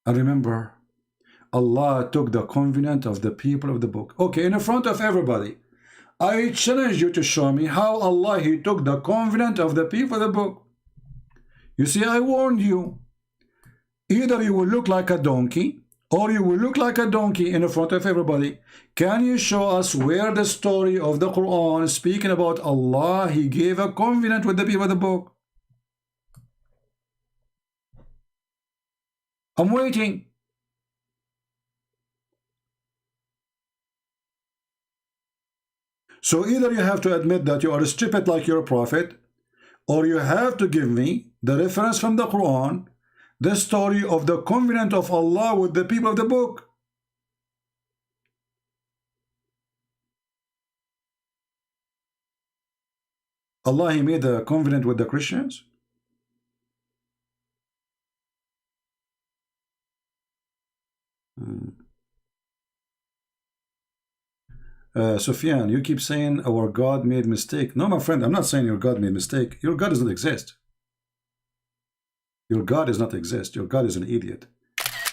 And remember, Allah took the covenant of the people of the book. Okay, in front of everybody, I challenge you to show me how Allah, He took the covenant of the people of the book. You see, I warned you. Either you will look like a donkey, or you will look like a donkey in front of everybody. Can you show us where the story of the Quran speaking about Allah, He gave a covenant with the people of the book? I'm waiting. So either you have to admit that you are stupid like your prophet, or you have to give me the reference from the Quran, the story of the covenant of Allah with the people of the book. Allah, He made a covenant with the Christians. Sufyan, you keep saying our God made mistake. No, my friend, I'm not saying your God made mistake. Your God doesn't exist. Your God does not exist. Your God is an idiot.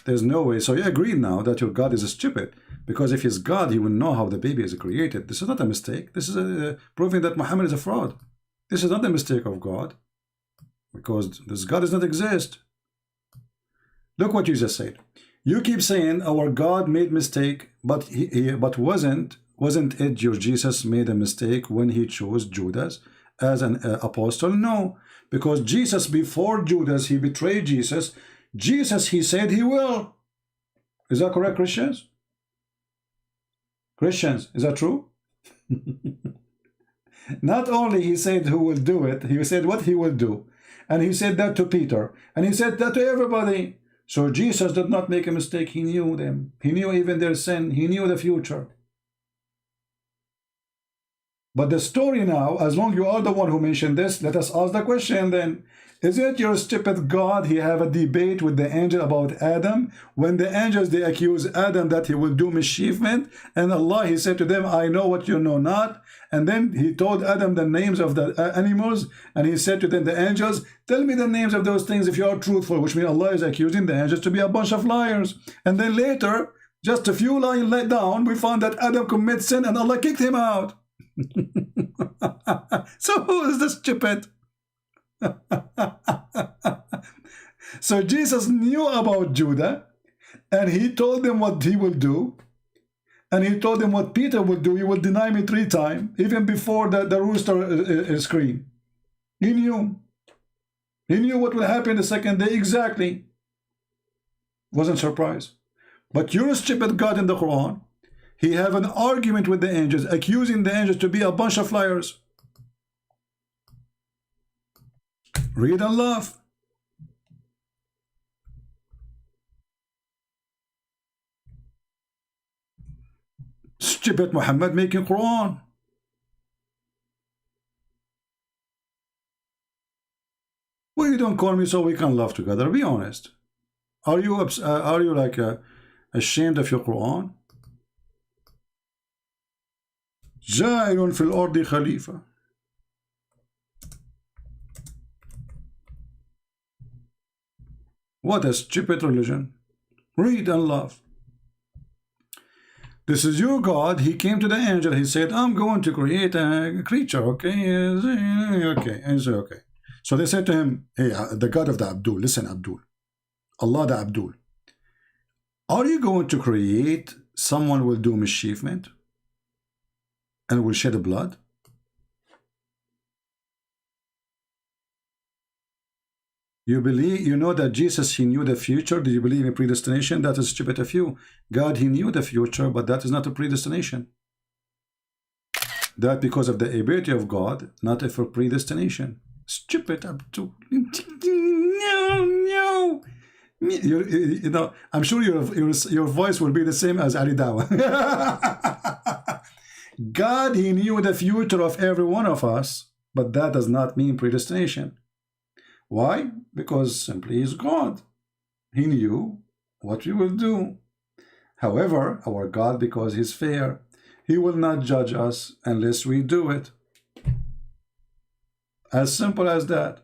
There's no way. So you agree now that your God is stupid, because if He's God, He will know how the baby is created. This is not a mistake. This is proving that Muhammad is a fraud. This is not a mistake of God, because this God does not exist. Look what you just said. You keep saying our God made mistake, but wasn't it your Jesus made a mistake when He chose Judas as an apostle? No, because Jesus, before Judas, he betrayed Jesus. Jesus, He said He will. Is that correct, Christians? Christians, is that true? Not only He said who will do it, He said what He will do. And He said that to Peter. And He said that to everybody. So Jesus did not make a mistake. He knew them. He knew even their sin. He knew the future. But the story now, as long as you are the one who mentioned this, let us ask the question then. Is it your stupid God? He have a debate with the angel about Adam. When the angels, they accuse Adam that he will do mischievement. And Allah, He said to them, I know what you know not. And then He told Adam the names of the animals. And He said to them, the angels, tell me the names of those things if you are truthful. Which means Allah is accusing the angels to be a bunch of liars. And then later, just a few lines down, we found that Adam commits sin and Allah kicked him out. So who is the stupid? So Jesus knew about Judah, and He told them what he will do, and He told them what Peter will do. He will deny me 3 times, even before the rooster screamed. He knew what will happen the second day exactly. Wasn't surprised. But your stupid God in the Quran, He have an argument with the angels, accusing the angels to be a bunch of liars. Read and laugh. Stupid Muhammad making Quran. Well, you don't call me so we can laugh together. Be honest. Are you like ashamed of your Quran? جاعل في الأرض خليفة. What a stupid religion. Read and laugh. This is your God. He came to the angel. He said, I'm going to create a creature. Okay. Okay. And so, okay. So they said to him, hey, the God of the Abdul, listen, Abdul, Allah the Abdul, are you going to create someone who will do mischievement and will shed blood? You believe, you know that Jesus, he knew the future. Do you believe in predestination? That is stupid of you. God, he knew the future, but that is not a predestination. That because of the ability of God, not for predestination. Stupid Abdul. No. You know, I'm sure your voice will be the same as Ali Dawa. God, he knew the future of every one of us, but that does not mean predestination. Why? Because simply is God. He knew what we will do. However, our God, because he's fair, he will not judge us unless we do it. As simple as that.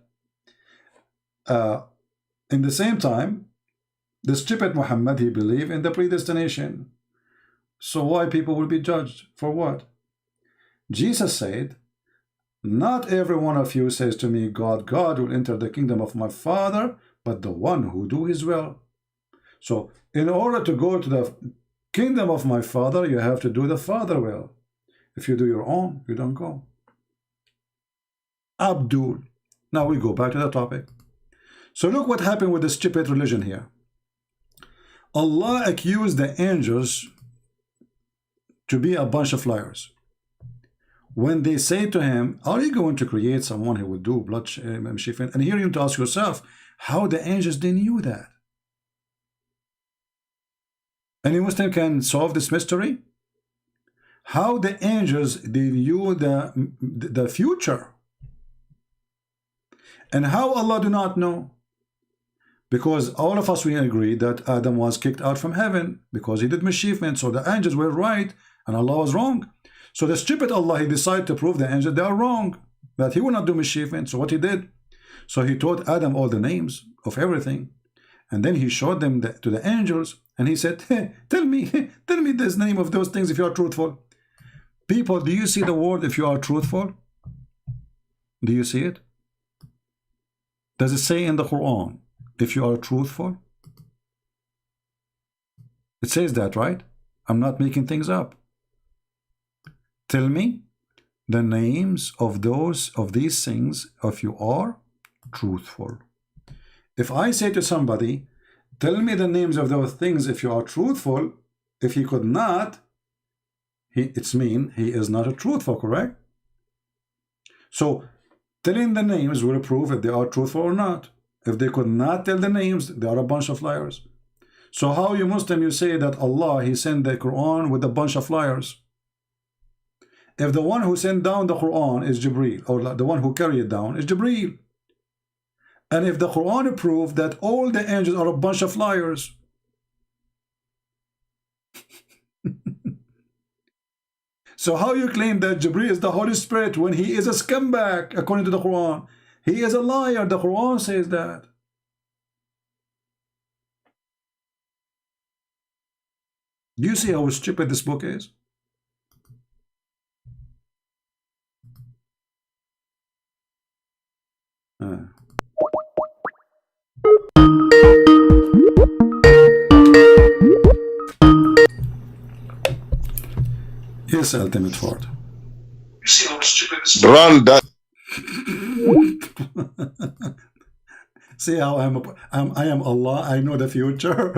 In the same time, the stupid Muhammad, he believed in the predestination. So why people will be judged? For what? Jesus said, not every one of you says to me, God will enter the kingdom of my Father, but the one who do his will. So in order to go to the kingdom of my Father, you have to do the Father will. If you do your own, you don't go. Abdul. Now we go back to the topic. So look what happened with the stupid religion here. Allah accused the angels to be a bunch of liars. When they say to him, are you going to create someone who will do blood mischievement? And here you have to ask yourself, how the angels, they knew that? Any Muslim can solve this mystery? How the angels, they knew the future? And how Allah do not know? Because all of us, we agree that Adam was kicked out from heaven because he did mischievement. So the angels were right and Allah was wrong. So the stupid Allah, he decided to prove the angels they are wrong, that he will not do mischievement. So what he did? So he taught Adam all the names of everything. And then he showed them to the angels. And he said, hey, tell me this name of those things if you are truthful. People, do you see the word if you are truthful? Do you see it? Does it say in the Quran, if you are truthful? It says that, right? I'm not making things up. Tell me the names of these things if you are truthful. If I say to somebody, tell me the names of those things if you are truthful, if he could not, it's mean he is not a truthful, correct? So telling the names will prove if they are truthful or not. If they could not tell the names, they are a bunch of liars. So how you Muslim, you say that Allah, he sent the Quran with a bunch of liars? If the one who sent down the Quran is Jibreel, or the one who carried it down is Jibreel. And if the Quran proved that all the angels are a bunch of liars, so how you claim that Jibreel is the Holy Spirit when he is a scumbag according to the Quran? He is a liar. The Quran says that. Do you see how stupid this book is? Yes, Ultimate Ford. You see how stupid this book is? See how I am Allah, I know the future.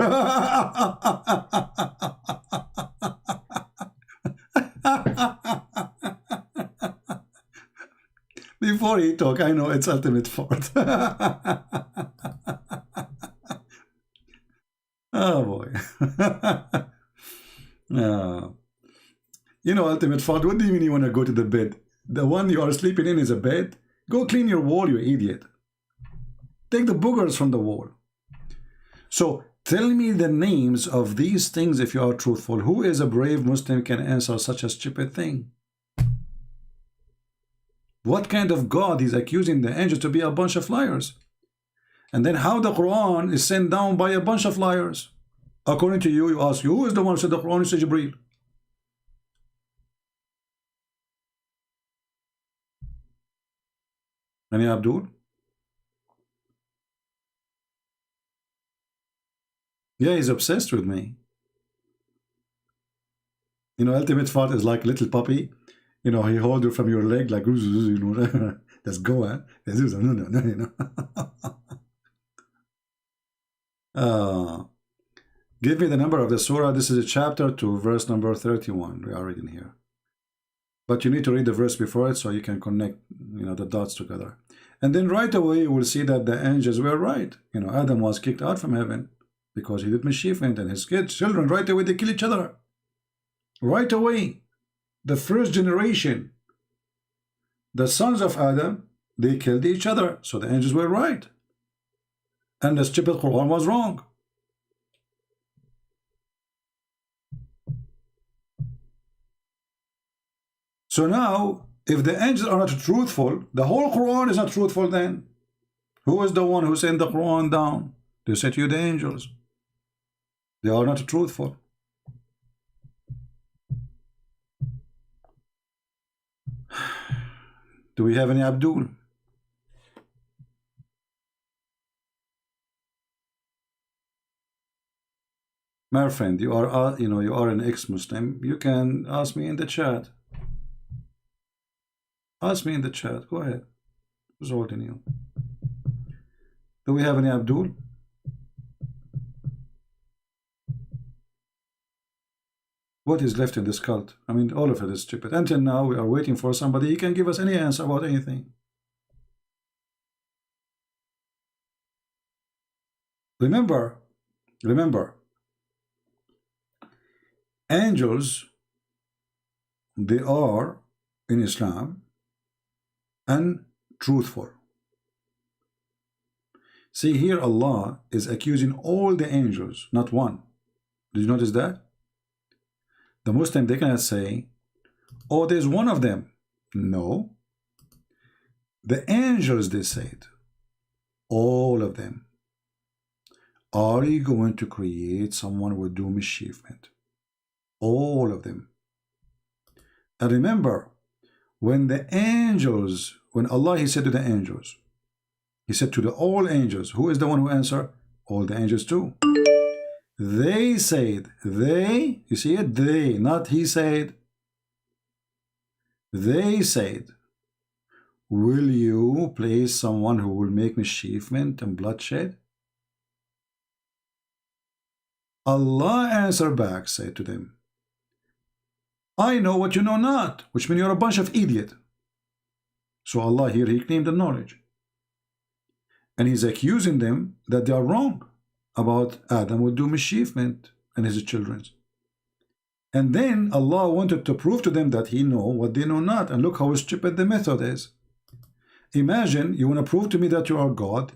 Before he talk, I know it's ultimate fault. Oh boy. You know, ultimate fault, what do you mean you want to go to the bed? The one you are sleeping in is a bed? Go clean your wall, you idiot. Take the boogers from the wall. So tell me the names of these things if you are truthful. Who is a brave Muslim can answer such a stupid thing? What kind of God is accusing the angels to be a bunch of liars? And then how the Quran is sent down by a bunch of liars? According to you, you ask, who is the one who said the Quran is Jibreel? Any Abdul? Yeah, he's obsessed with me. You know, ultimate fart is like little puppy. You know, he hold you from your leg like, you know, let's go, huh? Give me the number of the surah. This is a chapter 2, verse number 31. We are reading here. But you need to read the verse before it so you can connect, you know, the dots together. And then right away you will see that the angels were right. You know, Adam was kicked out from heaven because he did mischief, and his kids, children, right away they kill each other. Right away. The first generation, the sons of Adam, they killed each other. So the angels were right. And the stupid Quran was wrong. So now, if the angels are not truthful, the whole Quran is not truthful then. Who is the one who sent the Quran down? They sent you the angels. They are not truthful. Do we have any Abdul? My friend, you are, you know, you are an ex-Muslim. You can ask me in the chat. Ask me in the chat. Go ahead. Who's holding you? Do we have any Abdul? What is left in this cult? I mean, all of it is stupid. Until now, we are waiting for somebody. He can give us any answer about anything. Remember, angels, they are, in Islam, untruthful. See, here Allah is accusing all the angels, not one. Did you notice that? The Muslim, they cannot say, oh, there's one of them. No. The angels, they said, all of them. Are you going to create someone who will do mischievement? All of them. And remember, when the angels, when Allah, he said to the angels, he said to the all angels, who is the one who answered? All the angels too. They said, they, you see it? They, not he said. They said, will you place someone who will make mischievement and bloodshed? Allah answered back, said to them, I know what you know not, which means you're a bunch of idiot. So Allah here, he claimed the knowledge. And he's accusing them that they are wrong about Adam would do mischievement and his children. And then Allah wanted to prove to them that he know what they know not. And look how stupid the method is. Imagine you want to prove to me that you are God.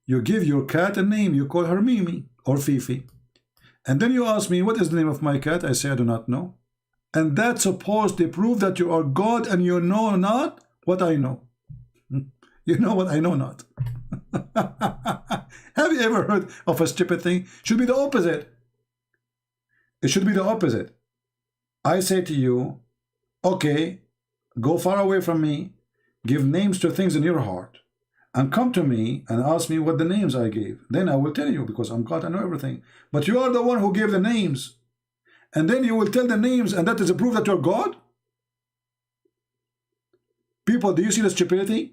You give your cat a name. You call her Mimi or Fifi. And then you ask me, what is the name of my cat? I say, I do not know. And that's supposed to prove that you are God and you know not what I know. You know what I know not. Have you ever heard of a stupid thing? It should be the opposite. It should be the opposite. I say to you, okay, go far away from me, give names to things in your heart, and come to me and ask me what the names I gave. Then I will tell you, because I'm God, I know everything. But you are the one who gave the names. And then you will tell the names, and that is a proof that you're God? People, do you see the stupidity?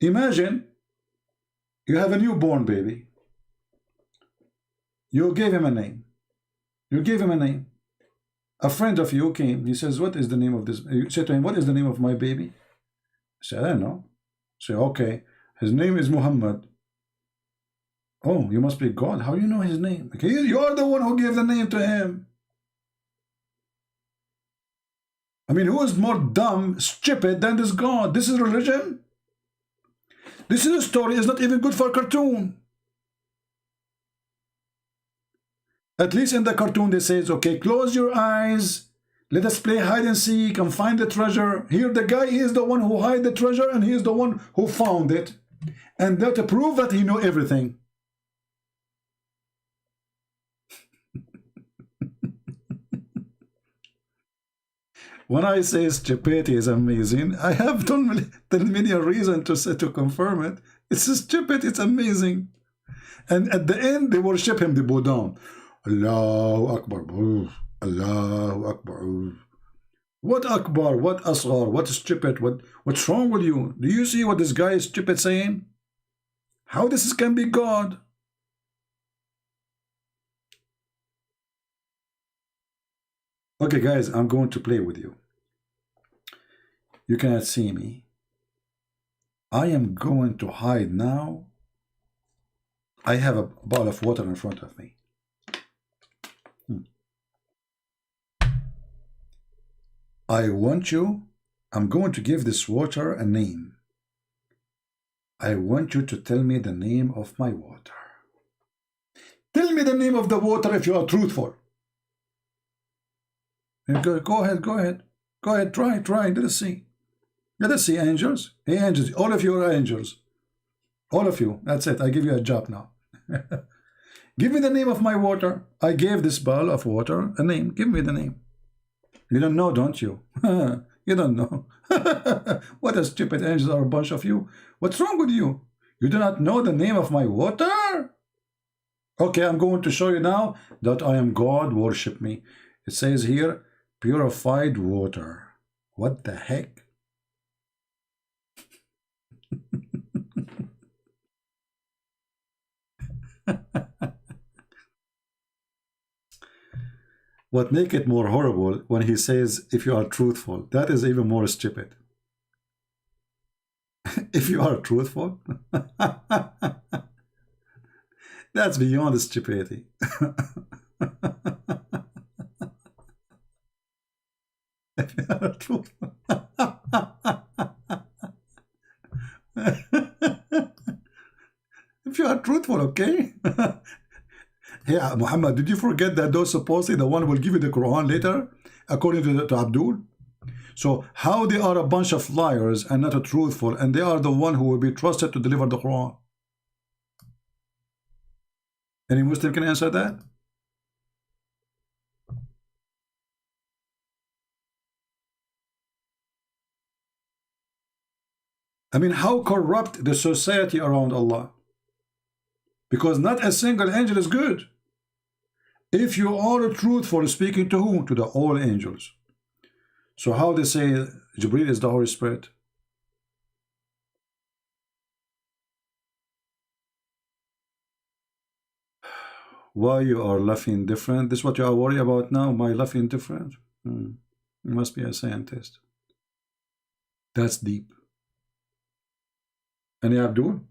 Imagine you have a newborn baby. You gave him a name. You gave him a name. A friend of you came. He says, what is the name of this? You said to him, what is the name of my baby? I said, I don't know. Say, okay, his name is Muhammad. Oh, you must be God. How do you know his name? Okay, you are the one who gave the name to him. I mean, who is more dumb, stupid than this God? This is religion. This is a story. It's not even good for a cartoon. At least in the cartoon they say, okay, close your eyes. Let us play hide and seek and find the treasure. Here the guy is the one who hid the treasure and he is the one who found it. And that to prove that he knew everything. When I say stupidity is amazing, I have done many a reason to say to confirm it. It's stupid, it's amazing. And at the end, they worship him, they bow down. Allahu Akbar. Allahu Akbar. What Akbar? What Asghar? What stupid? What's wrong with you? Do you see what this guy is stupid saying? How this can be God? Okay, guys, I'm going to play with you. You cannot see me. I am going to hide now. I have a bottle of water in front of me. I want you, I'm going to give this water a name. I want you to tell me the name of my water. Tell me the name of the water if you are truthful. Go ahead, try, let us see. Let us see, angels. Hey, angels, all of you are angels. All of you, that's it, I give you a job now. Give me the name of my water. I gave this bottle of water a name. Give me the name. You don't know, don't you? You don't know. What a stupid angels are, a bunch of you. What's wrong with you? You do not know the name of my water? Okay, I'm going to show you now that I am God, worship me. It says here, purified water. What the heck? What make it more horrible when he says if you are truthful, that is even more stupid. If you are truthful, that's beyond stupidity. If you are truthful. If you are truthful, okay? Yeah, Muhammad, did you forget that those supposedly the one will give you the Quran later, according to Abdul? So how they are a bunch of liars and not a truthful, and they are the one who will be trusted to deliver the Quran? Any Muslim can answer that? I mean, how corrupt the society around Allah? Because not a single angel is good. If you are truthful, speaking to whom? To the all angels. So how they say Jibreel is the Holy Spirit? Why you are laughing different? This is what you are worried about now? My laughing different? You must be a scientist. That's deep. Any Abdul?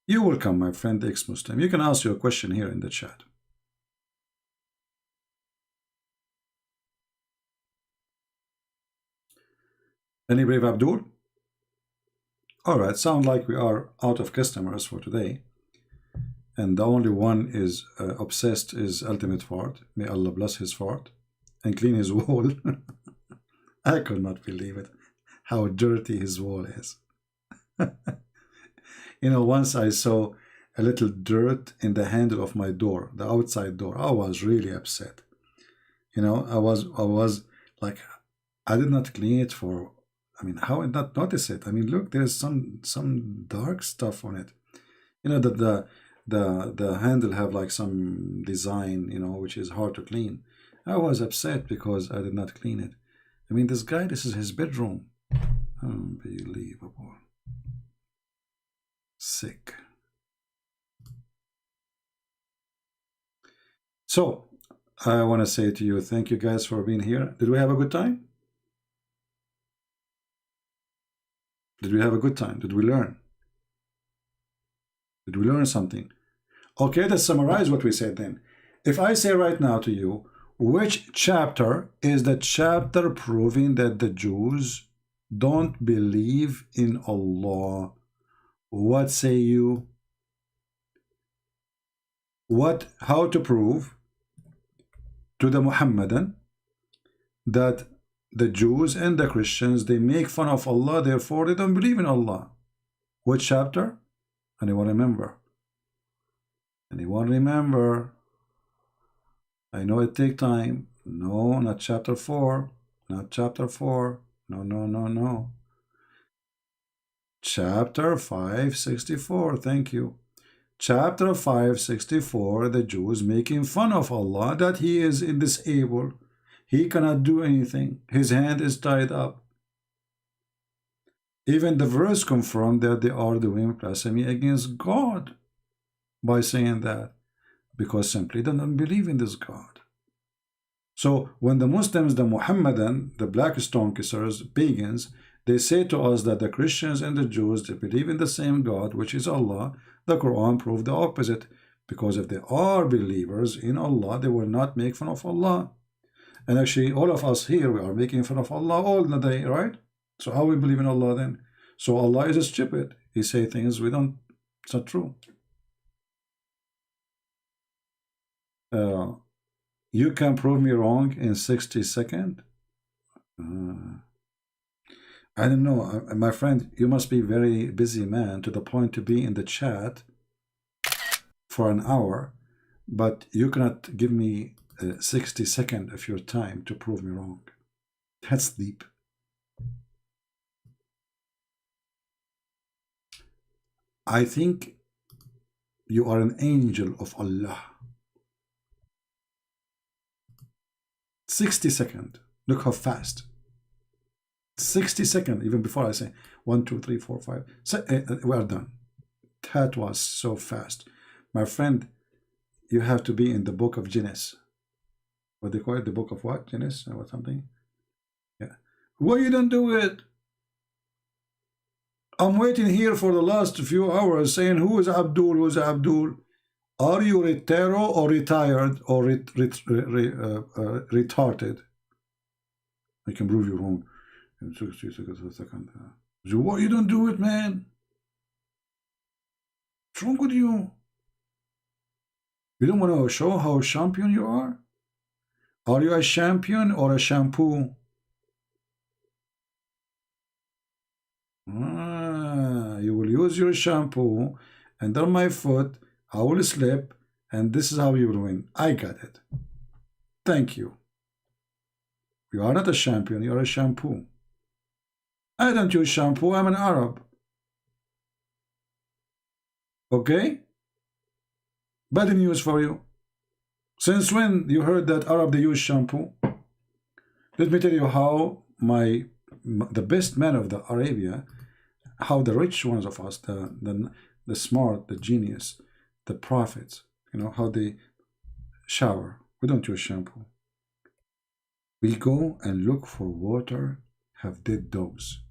You will come, my friend, ex-Muslim. You can ask your question here in the chat. Any brave Abdul? All right, sound like we are out of customers for today. And the only one is obsessed is Ultimate Fart. May Allah bless his fart and clean his wall. I could not believe it, how dirty his wall is. You know, once I saw a little dirt in the handle of my door, the outside door. I was really upset. You know, I was like, I did not clean it for, I mean, how did not notice it? I mean, look, there's some dark stuff on it. You know, that the handle have like some design, you know, which is hard to clean. I was upset because I did not clean it. I mean, this guy, this is his bedroom. Unbelievable. Sick. So, I want to say to you, thank you guys for being here. Did we have a good time? Did we have a good time? Did we learn? Did we learn something? Okay, let's summarize what we said then. If I say right now to you, which chapter is the chapter proving that the Jews don't believe in Allah? What say you? How to prove to the Muhammadan that the Jews and the Christians, they make fun of Allah, therefore they don't believe in Allah? Which chapter? Anyone remember? Anyone remember? I know it takes time. No, not chapter 4. Not chapter 4. No. Chapter 564. Thank you. Chapter 564. The Jews making fun of Allah that he is disabled. He cannot do anything. His hand is tied up. Even the verse confirmed that they are doing blasphemy against God by saying that, because simply they don't believe in this God. So when the Muslims, the Muhammadan, the black stone kissers, pagans, they say to us that the Christians and the Jews, they believe in the same God, which is Allah, the Quran proved the opposite. Because if they are believers in Allah, they will not make fun of Allah. And actually, all of us here, we are making fun of Allah all the day, right? So how we believe in Allah then? So Allah is stupid. He say things we don't, it's not true. You can prove me wrong in 60 seconds? I don't know. My friend, you must be a very busy man to the point to be in the chat for an hour, but you cannot give me 60 seconds of your time to prove me wrong. That's deep. I think you are an angel of Allah. 60 seconds. Look how fast. 60 seconds, even before I say 1, 2, 3, 4, 5. We are done. That was so fast. My friend, you have to be in the book of Genesis. What they call it? The book of what? Genesis or something? Yeah. Why you don't do it? I'm waiting here for the last few hours saying, who is Abdul? Who is Abdul? Are you retero or retired or retarded? I can prove you wrong. 60 seconds a second. So why you don't do it, man? What's wrong with you? You don't want to show how champion you are? Are you a champion or a shampoo? You will use your shampoo under my foot. I will slip, and this is how you will win. I got it. Thank you. You are not a champion, you are a shampoo. I don't use shampoo, I'm an Arab. Okay? Bad news for you. Since when you heard that Arab they use shampoo? Let me tell you how the best men of the Arabia, how the rich ones of us, the smart, the genius, the prophets, you know, how they shower. We don't use shampoo. We go and look for water, have dead dogs.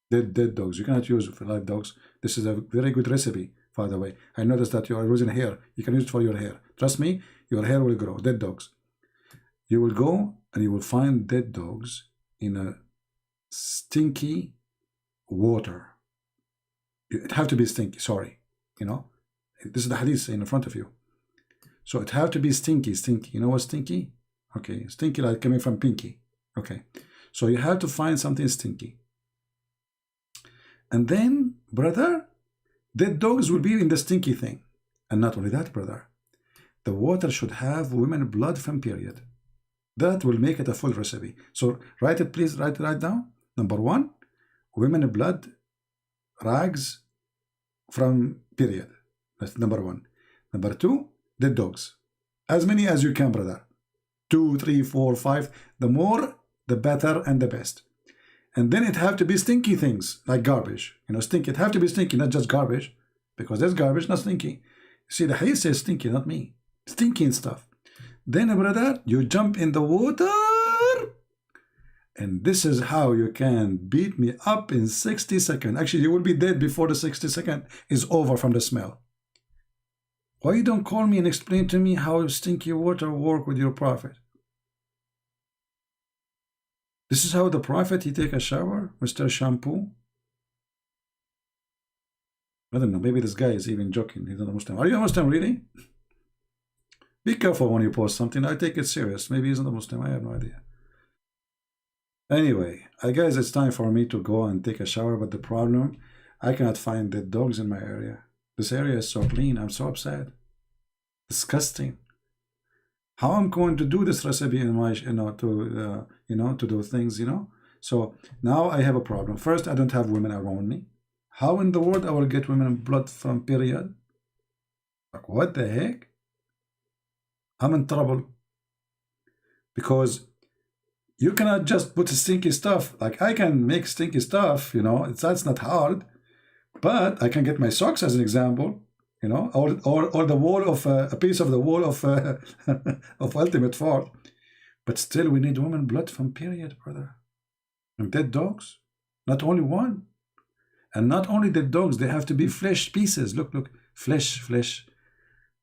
Dead dogs. You cannot use for live dogs. This is a very good recipe, by the way. I noticed that you are losing hair. You can use it for your hair. Trust me, your hair will grow. Dead dogs. You will go and you will find dead dogs in a stinky water. It have to be stinky, sorry. You know, this is the hadith in front of you. So it have to be stinky. You know what's stinky? Okay, stinky like coming from pinky. Okay, so you have to find something stinky. And then, brother, dead dogs will be in the stinky thing. And not only that, brother, the water should have women blood from period. That will make it a full recipe. So write it, please, write it down. Number 1, women blood rags from period. That's number 1. Number 2, dead dogs. As many as you can, brother. 2, 3, 4, 5. The more, the better and the best. And then it have to be stinky things, like garbage. You know, stinky. It have to be stinky, not just garbage. Because there's garbage, not stinky. See, the hadith says stinky, not me. Stinky and stuff. Then, brother, you jump in the water. And this is how you can beat me up in 60 seconds. Actually, you will be dead before the 60 seconds is over from the smell. Why you don't call me and explain to me how stinky water work with your prophet? This is how the prophet, he take a shower, Mr. Shampoo? I don't know, maybe this guy is even joking. He's not a Muslim. Are you a Muslim, really? Be careful when you post something. I take it serious. Maybe he's not a Muslim. I have no idea. Anyway, I guess it's time for me to go and take a shower, but the problem, I cannot find dead dogs in my area. This area is so clean. I'm so upset. Disgusting. How I'm going to do this recipe in my, to do things, So now I have a problem. First, I don't have women around me. How in the world I will get women blood from period? Like, what the heck? I'm in trouble. Because you cannot just put stinky stuff. Like, I can make stinky stuff, you know, that's not hard. But I can get my socks as an example, you know, or the wall of a piece of the wall of of ultimate fort. But still, we need women blood from period, brother. And dead dogs, not only one. And not only dead dogs, they have to be flesh pieces. Look, look, flesh.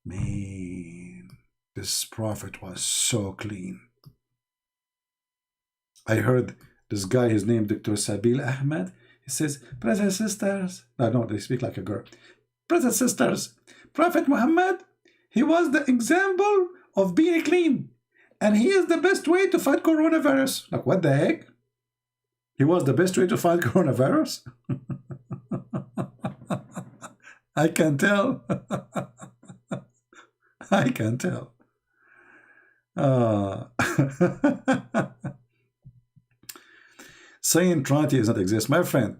Man, this prophet was so clean. I heard this guy, his name Dr. Sabil Ahmed. He says, brothers and sisters. No, they speak like a girl. Brothers and sisters, Prophet Muhammad, he was the example of being clean. And he is the best way to fight coronavirus. Like, what the heck? He was the best way to fight coronavirus? I can tell. I can tell. Saying Trinity does not exist. My friend,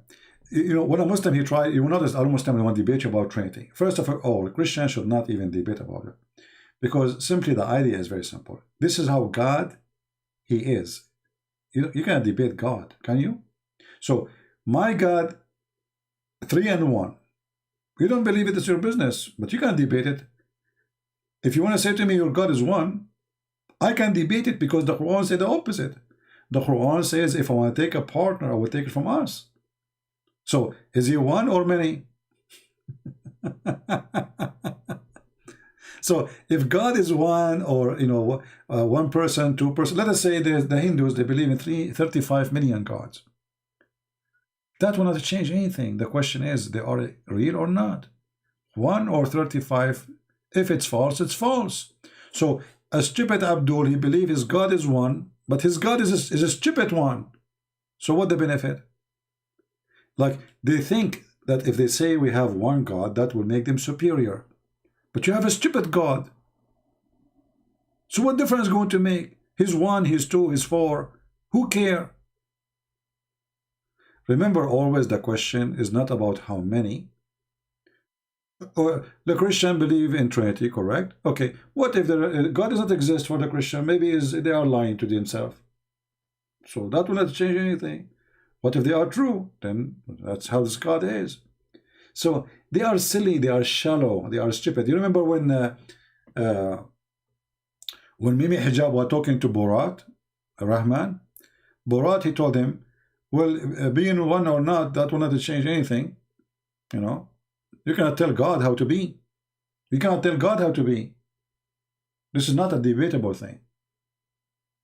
you know, when a Muslim, he tried, you will notice all Muslims want to debate about Trinity. First of all, Christians should not even debate about it. Because simply the idea is very simple. This is how God, he is. You cannot debate God, can you? So, my God, 3 and 1. You don't believe it, it's your business, but you can't debate it. If you want to say to me your God is 1, I can debate it because the Quran says the opposite. The Quran says if I want to take a partner, I will take it from us. So, is he 1 or many? So, if God is 1, or, you know, 1 person, 2 person, let us say the Hindus, they believe in 35 million gods. That will not change anything. The question is, they are real or not? 1 or 35, if it's false, it's false. So, a stupid Abdul, he believes his God is 1, but his God is a stupid one. So what the benefit? Like, they think that if they say we have 1 God, that will make them superior. But you have a stupid God. So what difference is going to make? He's 1, he's 2, he's 4. Who care? Remember, always the question is not about how many. The Christian believe in Trinity, correct? Okay, what if God does not exist for the Christian? Maybe they are lying to themselves. So that will not change anything. What if they are true? Then that's how this God is. So they are silly, they are shallow, they are stupid. You remember when Mimi Hijab was talking to Borat, Rahman? Borat, he told him, well, being 1 or not, that will not change anything. You know, you cannot tell God how to be. You cannot tell God how to be. This is not a debatable thing.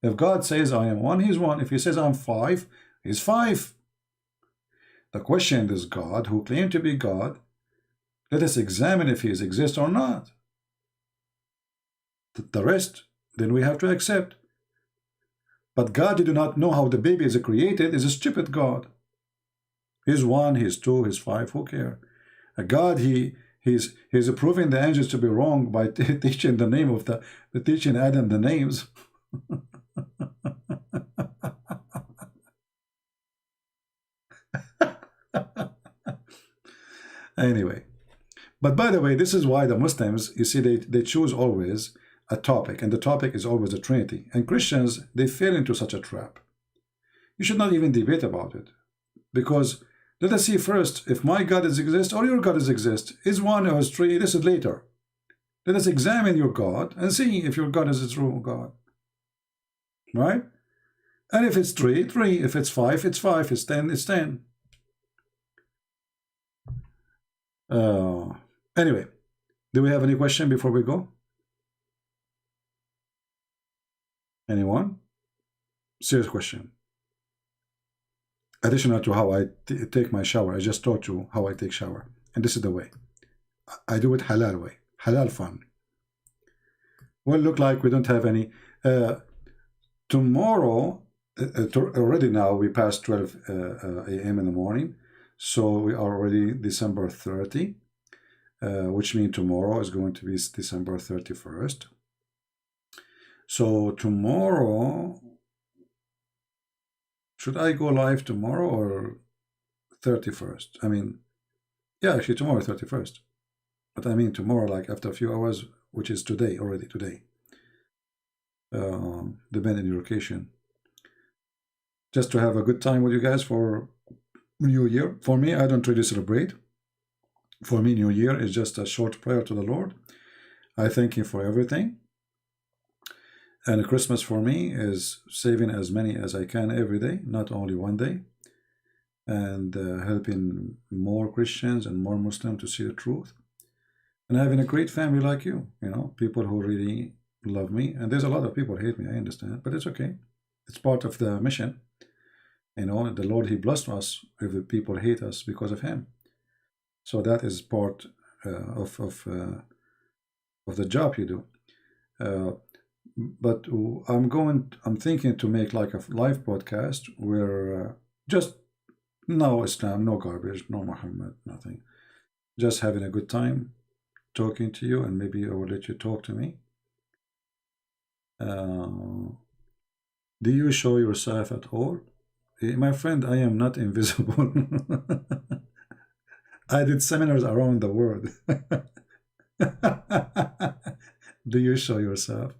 If God says I am 1, he's 1. If he says I'm 5, he's 5. The question is God, who claimed to be God, let us examine if he exists or not. The rest, then we have to accept. But God, you do not know how the baby is created, is a stupid God. He's 1, he's 2, he's 5, who cares? A God, he's proving the angels to be wrong by teaching the name of the teaching Adam the names. Anyway, but by the way, this is why the Muslims, you see, they choose always a topic, and the topic is always a Trinity. And Christians, they fall into such a trap. You should not even debate about it, because let us see first if my God exists or your God exists. Is 1 or is 3? This is later. Let us examine your God and see if your God is a true God. Right? And if it's 3, 3. If it's 5, it's 5. It's 10, it's 10. Anyway, do we have any question before we go? Anyone? Serious question. Additional to how I take my shower, I just taught you how I take shower, and this is the way. I do it halal way, halal fun. Well, look like we don't have any. Tomorrow, already now we passed 12 a.m. in the morning, so we are already December 30, which means tomorrow is going to be December 31st. So tomorrow should I go live tomorrow or 31st? I mean, yeah, actually tomorrow 31st. But I mean tomorrow, like after a few hours, which is today, already today. Depending on your location. Just to have a good time with you guys for New Year. For me, I don't really celebrate. For me, New Year is just a short prayer to the Lord. I thank Him for everything. And Christmas for me is saving as many as I can every day, not only one day. And helping more Christians and more Muslims to see the truth. And having a great family like you, you know, people who really love me. And there's a lot of people who hate me, I understand, but it's okay. It's part of the mission. You know, the Lord, He blessed us if the people hate us because of Him. So that is part of the job you do. But I'm thinking to make like a live podcast where just no Islam, no garbage, no Muhammad, nothing. Just having a good time, talking to you, and maybe I will let you talk to me. Do you show yourself at all? My friend, I am not invisible. I did seminars around the world. Do you show yourself?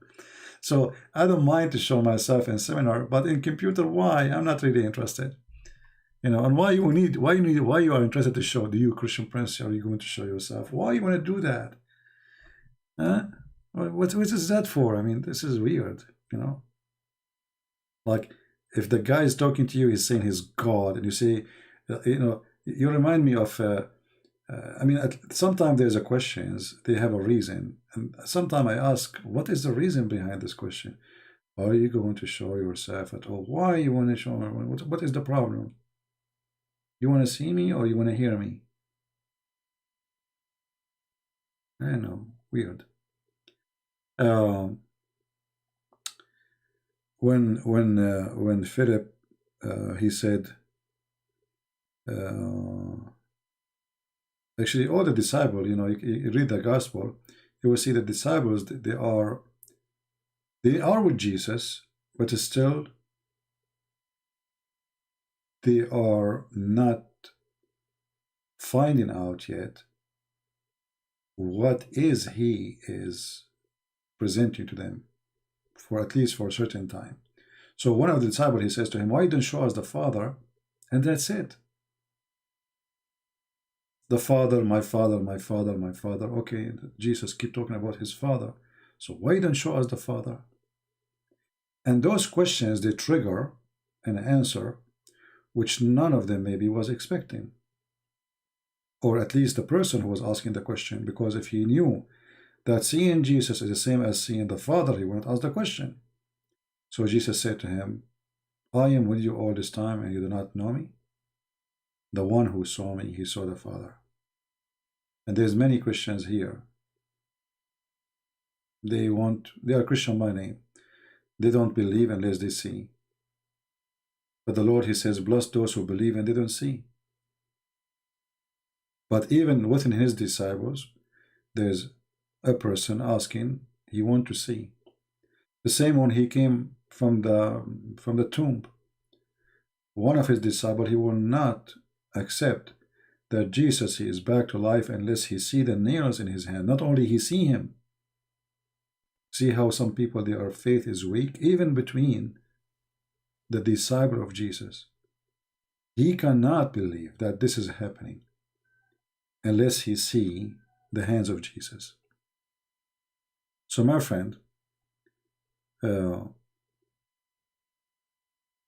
So I don't mind to show myself in seminar, but in computer, why? I'm not really interested. You know, and why you are interested to show? Do you, Christian Prince, are you going to show yourself? Why you want to do that? Huh? What is that for? I mean, this is weird, you know? Like, if the guy is talking to you, he's saying he's God, and you say, you know, you remind me of, I mean, sometimes there's a questions, they have a reason. And sometimes I ask, what is the reason behind this question? Are you going to show yourself at all? Why you want to show me? What is the problem? You want to see me or you want to hear me? I know, weird. When Philip he said, actually all the disciples, you know, you read the gospel, you will see the disciples, they are with Jesus, but still they are not finding out yet what is He is presenting to them, for at least for a certain time. So one of the disciples, he says to him, why don't you show us the Father? And that's it. The Father, my Father, my Father, my Father. Okay, Jesus keep talking about His Father. So why don't you show us the Father? And those questions, they trigger an answer which none of them maybe was expecting. Or at least the person who was asking the question, because if he knew that seeing Jesus is the same as seeing the Father, he wouldn't ask the question. So Jesus said to him, I am with you all this time and you do not know me? The one who saw me, he saw the Father. And there's many Christians here. They are Christian by name. They don't believe unless they see. But the Lord, He says, bless those who believe and they don't see. But even within His disciples, there's a person asking, he wants to see. The same when He came from the tomb. One of His disciples, he will not accept that Jesus is back to life unless he see the nails in His hand. Not only he see Him. See how some people, their faith is weak, even between the disciple of Jesus. He cannot believe that this is happening unless he see the hands of Jesus. So my friend, I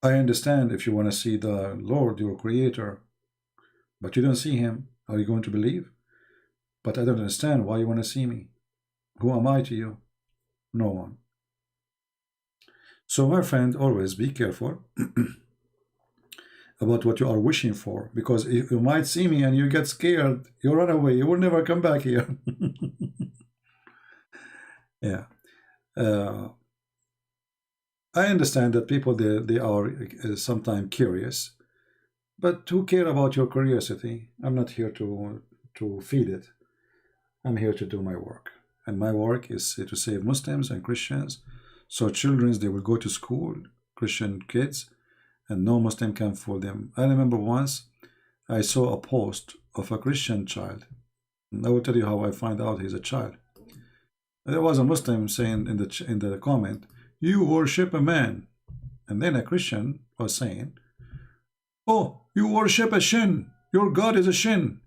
understand if you want to see the Lord, your Creator, but you don't see Him. Are you going to believe? But I don't understand why you want to see me. Who am I to you? No one. So my friend, always be careful about what you are wishing for, because if you might see me and you get scared, you run away, you will never come back here. Yeah. I understand that people, they are sometimes curious, but who care about your curiosity? I'm not here to feed it. I'm here to do my work. And my work is to save Muslims and Christians. So children, they will go to school, Christian kids, and no Muslim can fool them. I remember once I saw a post of a Christian child, and I will tell you how I find out he's a child. There was a Muslim saying in the comment, "You worship a man," and then a Christian was saying, "Oh, you worship a shin. Your God is a shin."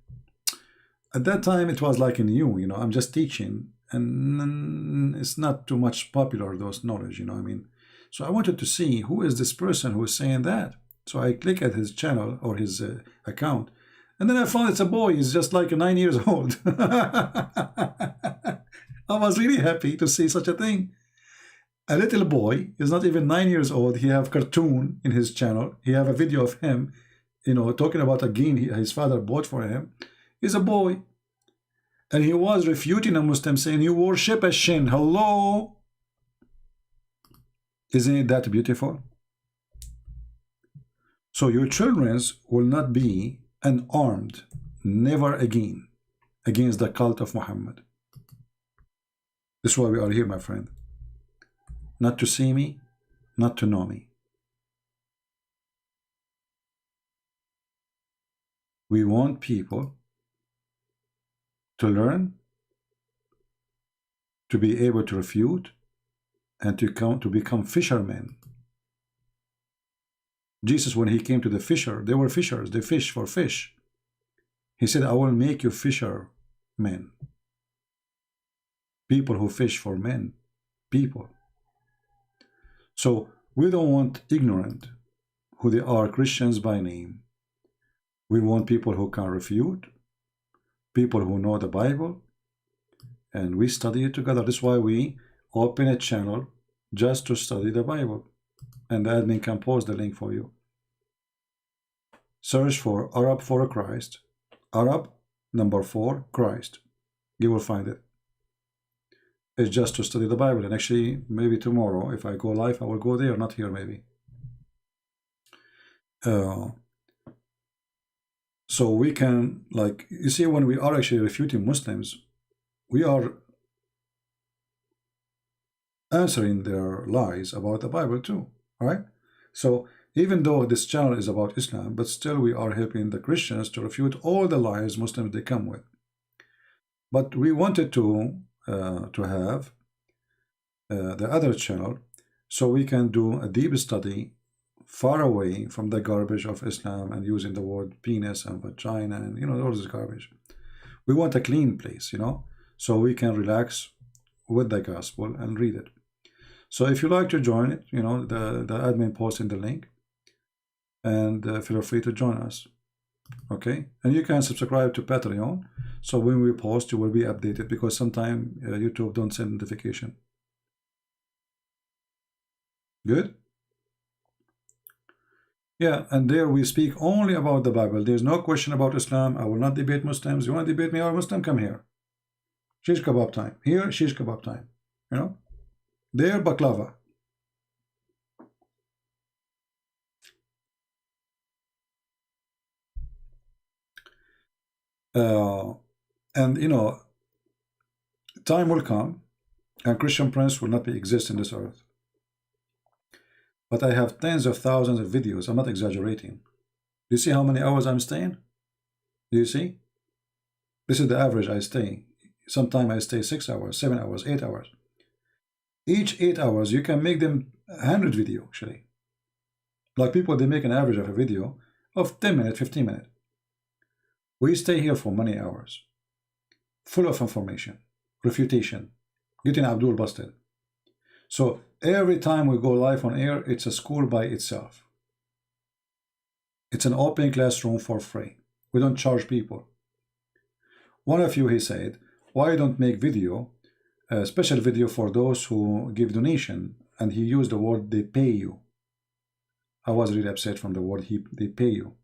At that time, it was like new, you know. I'm just teaching, and it's not too much popular, those knowledge, you know what I mean. So I wanted to see who is this person who is saying that. So I click at his channel or his account, and then I found it's a boy. He's just like 9 years old. I was really happy to see such a thing. A little boy is not even 9 years old. He have cartoon in his channel. He have a video of him, you know, talking about a game his father bought for him. He's a boy, and he was refuting a Muslim, saying, "You worship a shin." Hello, isn't it that beautiful? So your children will not be unarmed, never again, against the cult of Muhammad. This is why we are here, my friend. Not to see me, not to know me. We want people to learn, to be able to refute, and to become fishermen. Jesus, when he came to the fisher, they were fishers, they fish for fish. He said, "I will make you fishermen." People who fish for men, people. So we don't want ignorant, who they are Christians by name. We want people who can refute, people who know the Bible, and we study it together. That's why we open a channel just to study the Bible, and the admin can post the link for you. Search for Arab for Christ, Arab number 4 Christ. You will find it. It's just to study the Bible, and actually maybe tomorrow if I go live I will go there, not here maybe. So we can, like, you see, when we are actually refuting Muslims, we are answering their lies about the Bible too, right? So even though this channel is about Islam, but still we are helping the Christians to refute all the lies Muslims they come with. But we wanted to have the other channel so we can do a deep study far away from the garbage of Islam and using the word penis and vagina and, you know, all this garbage. We want a clean place, you know, so we can relax with the gospel and read it. So if you like to join it, you know, the admin posting the link, and feel free to join us. Okay, and you can subscribe to Patreon, so when we post you will be updated, because sometimes YouTube don't send notification. Good. Yeah, and there we speak only about the Bible. There's no question about Islam. I will not debate Muslims. You want to debate me or Muslim? Come here. Shish kebab time. Here, shish kebab time. You know? There, baklava. And you know, time will come and Christian prince will not be exist in this earth. But I have tens of thousands of videos. I'm not exaggerating. Do you see how many hours I'm staying? Do you see? This is the average I stay. Sometimes I stay 6 hours, 7 hours, 8 hours. Each 8 hours, you can make them 100 video actually. Like people, they make an average of a video of 10 minutes, 15 minutes. We stay here for many hours, full of information, refutation, getting Abdul busted. So every time we go live on air, it's a school by itself. It's an open classroom for free. We don't charge people. One of you, he said, why don't make video, a special video for those who give donation, and he used the word they pay you. I was really upset from the word they pay you.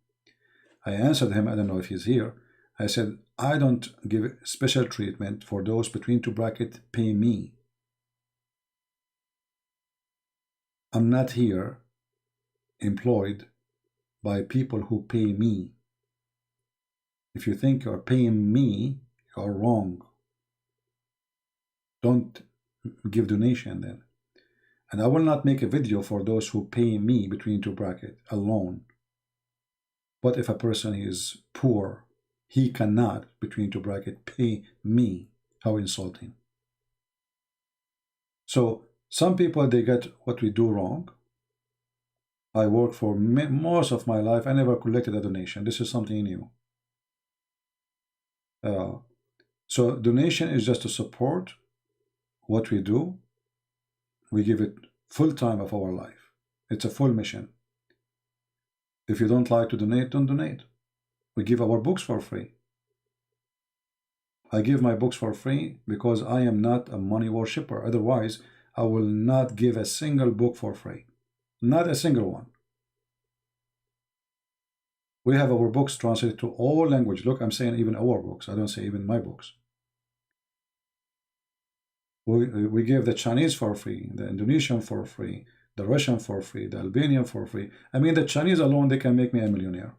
I answered him, I don't know if he's here. I said, I don't give special treatment for those between two brackets pay me. I'm not here employed by people who pay me. If you think you're paying me, you're wrong. Don't give donation then. And I will not make a video for those who pay me between two brackets alone. But if a person is poor, he cannot, between two brackets, pay me. How insulting. So some people, they get what we do wrong. I work for most of my life. I never collected a donation. This is something new. So donation is just to support what we do. We give it full time of our life. It's a full mission. If you don't like to donate, don't donate. We give our books for free. I give my books for free because I am not a money worshipper. Otherwise, I will not give a single book for free. Not a single one. We have our books translated to all languages. Look, I'm saying even our books. I don't say even my books. We give the Chinese for free, the Indonesian for free, the Russian for free, the Albanian for free. I mean, the Chinese alone, they can make me a millionaire.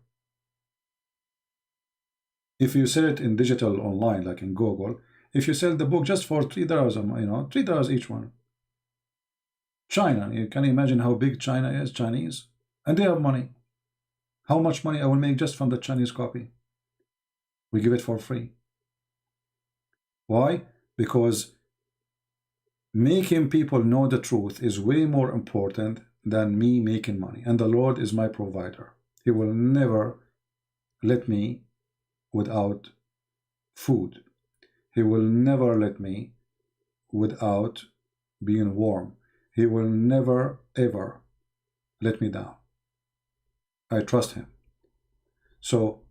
If you sell it in digital online, like in Google, if you sell the book just for $3, $3 each one. China, you can imagine how big China is, Chinese, and they have money. How much money I will make just from the Chinese copy? We give it for free. Why? Because making people know the truth is way more important than me making money. And the Lord is my provider. He will never let me without food. He will never let me without being warm. He will never ever let me down. I trust him. So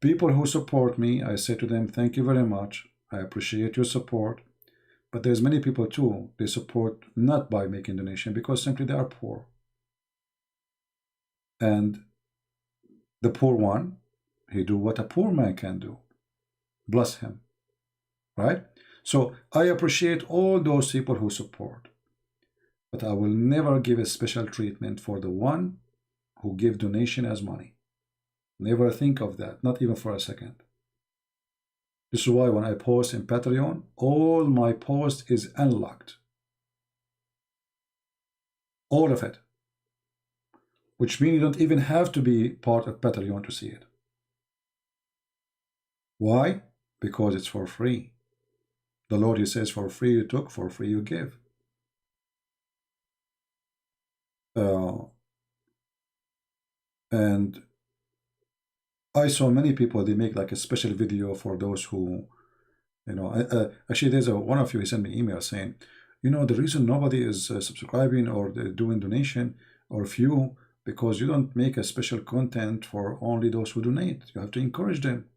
people who support me, I say to them, thank you very much. I appreciate your support. But there's many people too, they support not by making donation because simply they are poor. And the poor one, he do what a poor man can do. Bless him. Right? So I appreciate all those people who support. But I will never give a special treatment for the one who give donation as money. Never think of that, not even for a second. This is why when I post in Patreon, all my post is unlocked. All of it. Which means you don't even have to be part of Patreon to see it. Why? Because it's for free. The Lord, he says, for free you took, for free you give. And I saw many people, they make like a special video for those who, actually there's one of you, he sent me email saying, the reason nobody is subscribing or doing donation or few, because you don't make a special content for only those who donate. You have to encourage them.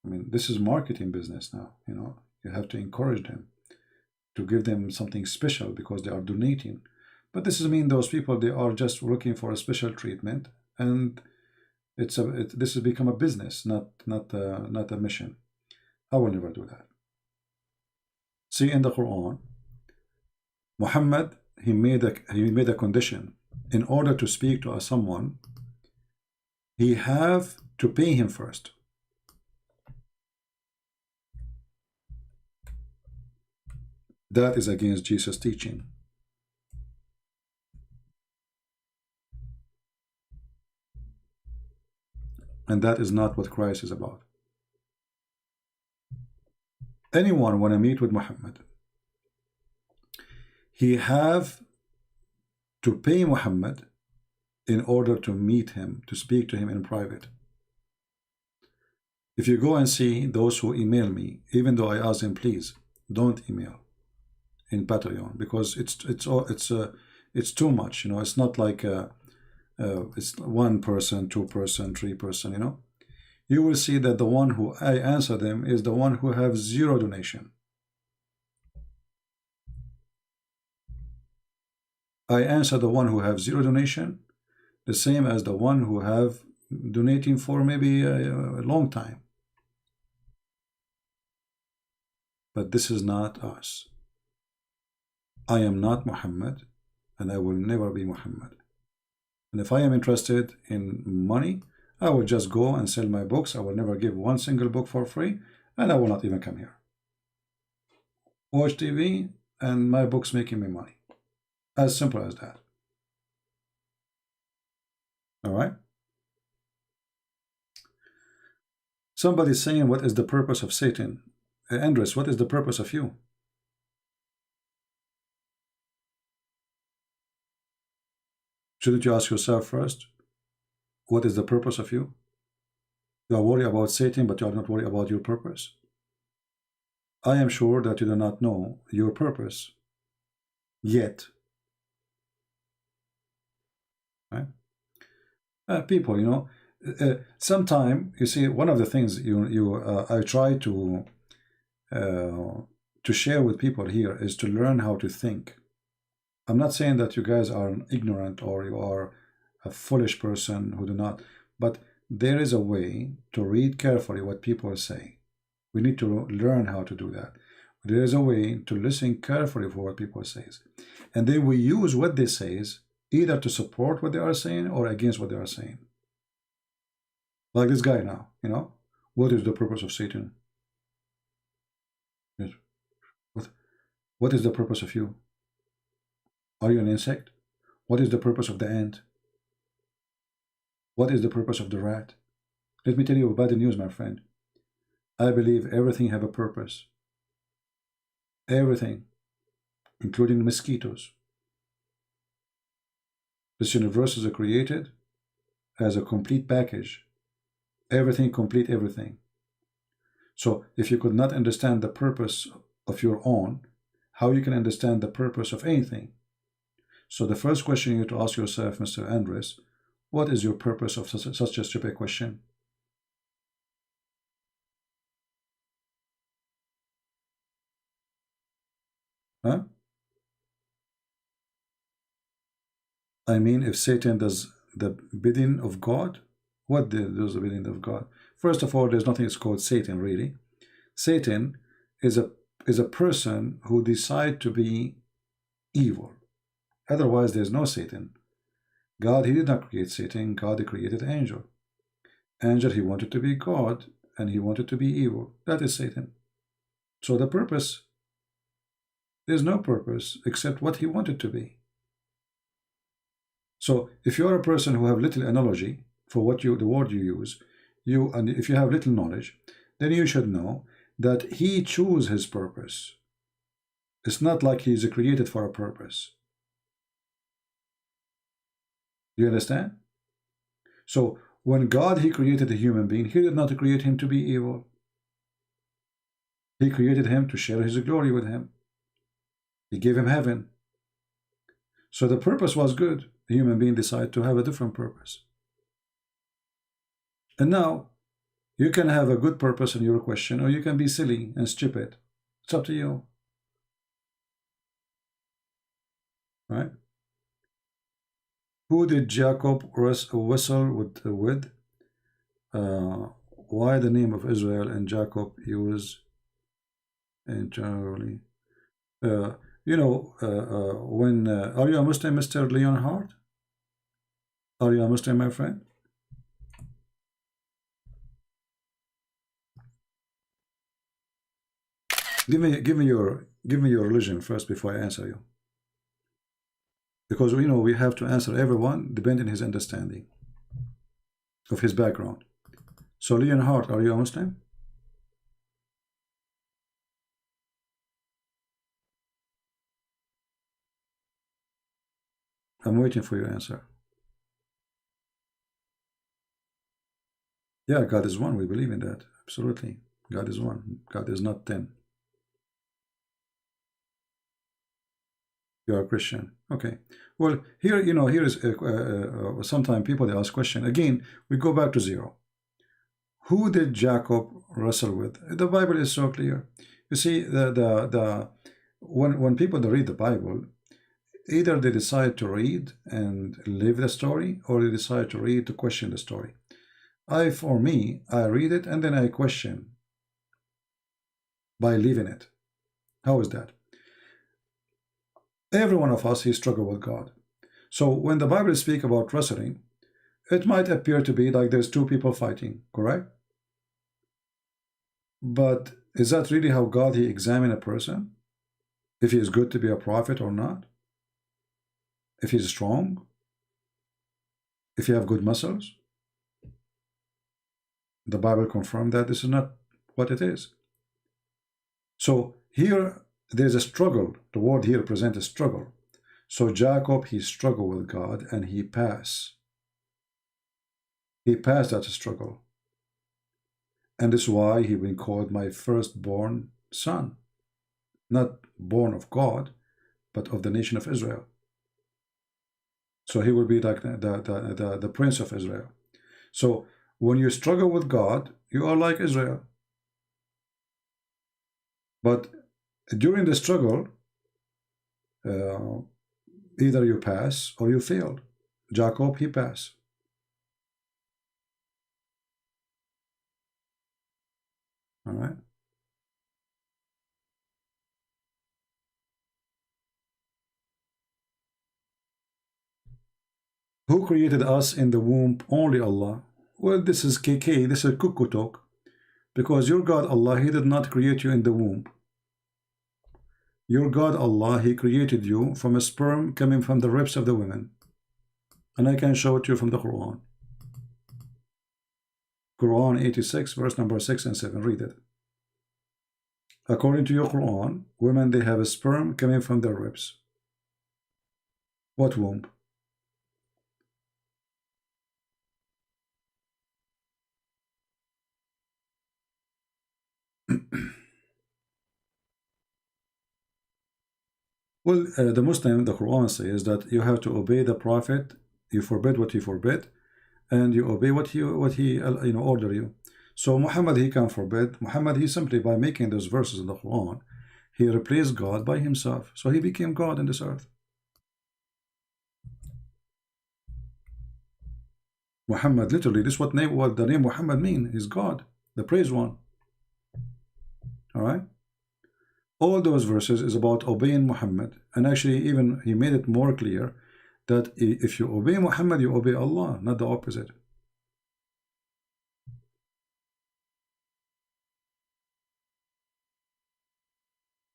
I mean, this is marketing business now, you have to encourage them to give them something special because they are donating. But this doesn't mean those people, they are just looking for a special treatment, and this has become a business, not a mission. I will never do that. See, in the Quran, Muhammad, he made a condition. In order to speak to someone, he have to pay him first. That is against Jesus' teaching. And that is not what Christ is about. Anyone want to meet with Muhammad, he have to pay Muhammad in order to meet him, to speak to him in private. If you go and see those who email me, even though I ask them, please don't email in Patreon, because it's too much. It's not like it's one person, two person, three person. You will see that the one who I answer them is the one who have zero donation. I answer the one who have zero donation the same as the one who have donating for maybe a long time. But this is not us. I am not Muhammad, and I will never be Muhammad. And if I am interested in money, I will just go and sell my books. I will never give one single book for free, and I will not even come here. Watch TV, and my book's making me money. As simple as that. All right? Somebody's saying, what is the purpose of Satan? Andres, what is the purpose of you? Shouldn't you ask yourself first, what is the purpose of you? You are worried about Satan, but you are not worried about your purpose. I am sure that you do not know your purpose yet. Right? People, you know, sometime, you see, one of the things I try to share with people here is to learn how to think. I'm not saying that you guys are ignorant or you are a foolish person who do not, but there is a way to read carefully what people say. We need to learn how to do that. There is a way to listen carefully for what people say. And then we use what they say either to support what they are saying or against what they are saying. Like this guy now, you know, what is the purpose of Satan? Yes. What is the purpose of you? Are you an insect? What is the purpose of the ant? What is the purpose of the rat? Let me tell you bad news, my friend. I believe everything have a purpose. Everything, including mosquitoes. This universe is created as a complete package. Everything complete everything. So if you could not understand the purpose of your own, how you can understand the purpose of anything? So the first question you have to ask yourself, Mr. Andres, what is your purpose of such a stupid question? Huh? I mean, if Satan does the bidding of God, what does the bidding of God? First of all, there's nothing that's called Satan, really. Satan is a person who decides to be evil. Otherwise, there's no Satan. God, he did not create Satan. God created angel. Angel, he wanted to be God, and he wanted to be evil. That is Satan. So the purpose, there's no purpose except what he wanted to be. So if you're a person who have little analogy for what the word you use, and if you have little knowledge, then you should know that he chose his purpose. It's not like he's created for a purpose. Do you understand? So when God, he created a human being, he did not create him to be evil. He created him to share his glory with him. He gave him heaven. So the purpose was good. The human being decided to have a different purpose. And now, you can have a good purpose in your question, or you can be silly and stupid. It's up to you. Right? Who did Jacob wrestle with? Why the name of Israel and Jacob used internally? You know, when are you a Muslim, Mr. Leonhardt? Are you a Muslim, my friend? Give me your religion first before I answer you. Because, you know, we have to answer everyone depending on his understanding of his background. So, Leonhardt, are you a Muslim? I'm waiting for your answer. Yeah, God is one. We believe in that. Absolutely. God is one. God is not 10. You are a Christian. Okay. Well, here, you know, here is sometimes people, they ask question. Again, we go back to zero. Who did Jacob wrestle with? The Bible is so clear. You see, when people read the Bible, either they decide to read and live the story, or they decide to read to question the story. For me, I read it and then I question by living it. How is that? Every one of us, he struggled with God. So when the Bible speaks about wrestling, it might appear to be like there's two people fighting, correct? But is that really how God, he examined a person? if he is good to be a prophet or not, if he's strong, if you have good muscles. The Bible confirmed that this is not what it is. So here there's a struggle. The word here represents a struggle. So Jacob, he struggled with God and he passed. He passed that struggle. And this is why he been called my firstborn son. Not born of God, but of the nation of Israel. So he will be like the prince of Israel. So when you struggle with God, you are like Israel. But during the struggle, either you pass or you fail. Jacob, he passed. All right. Who created us in the womb? Only Allah. Well, this is KK, this is cuckoo talk. Because your God Allah, he did not create you in the womb. Your God Allah, he created you from a sperm coming from the ribs of the women. And I can show it to you from the Quran. Quran 86, verse number 6 and 7. Read it. According to your Quran, women, they have a sperm coming from their ribs. What womb? Well, the Muslim, the Quran says that you have to obey the Prophet. You forbid what he forbid, and you obey what he order you. So Muhammad, he can forbid. Muhammad, he simply, by making those verses in the Quran, he replaced God by himself. So he became God in this earth. Muhammad, literally, this is what the name Muhammad means, is God, the praised one. All right. All those verses is about obeying Muhammad, and actually even he made it more clear that if you obey Muhammad, you obey Allah, not the opposite.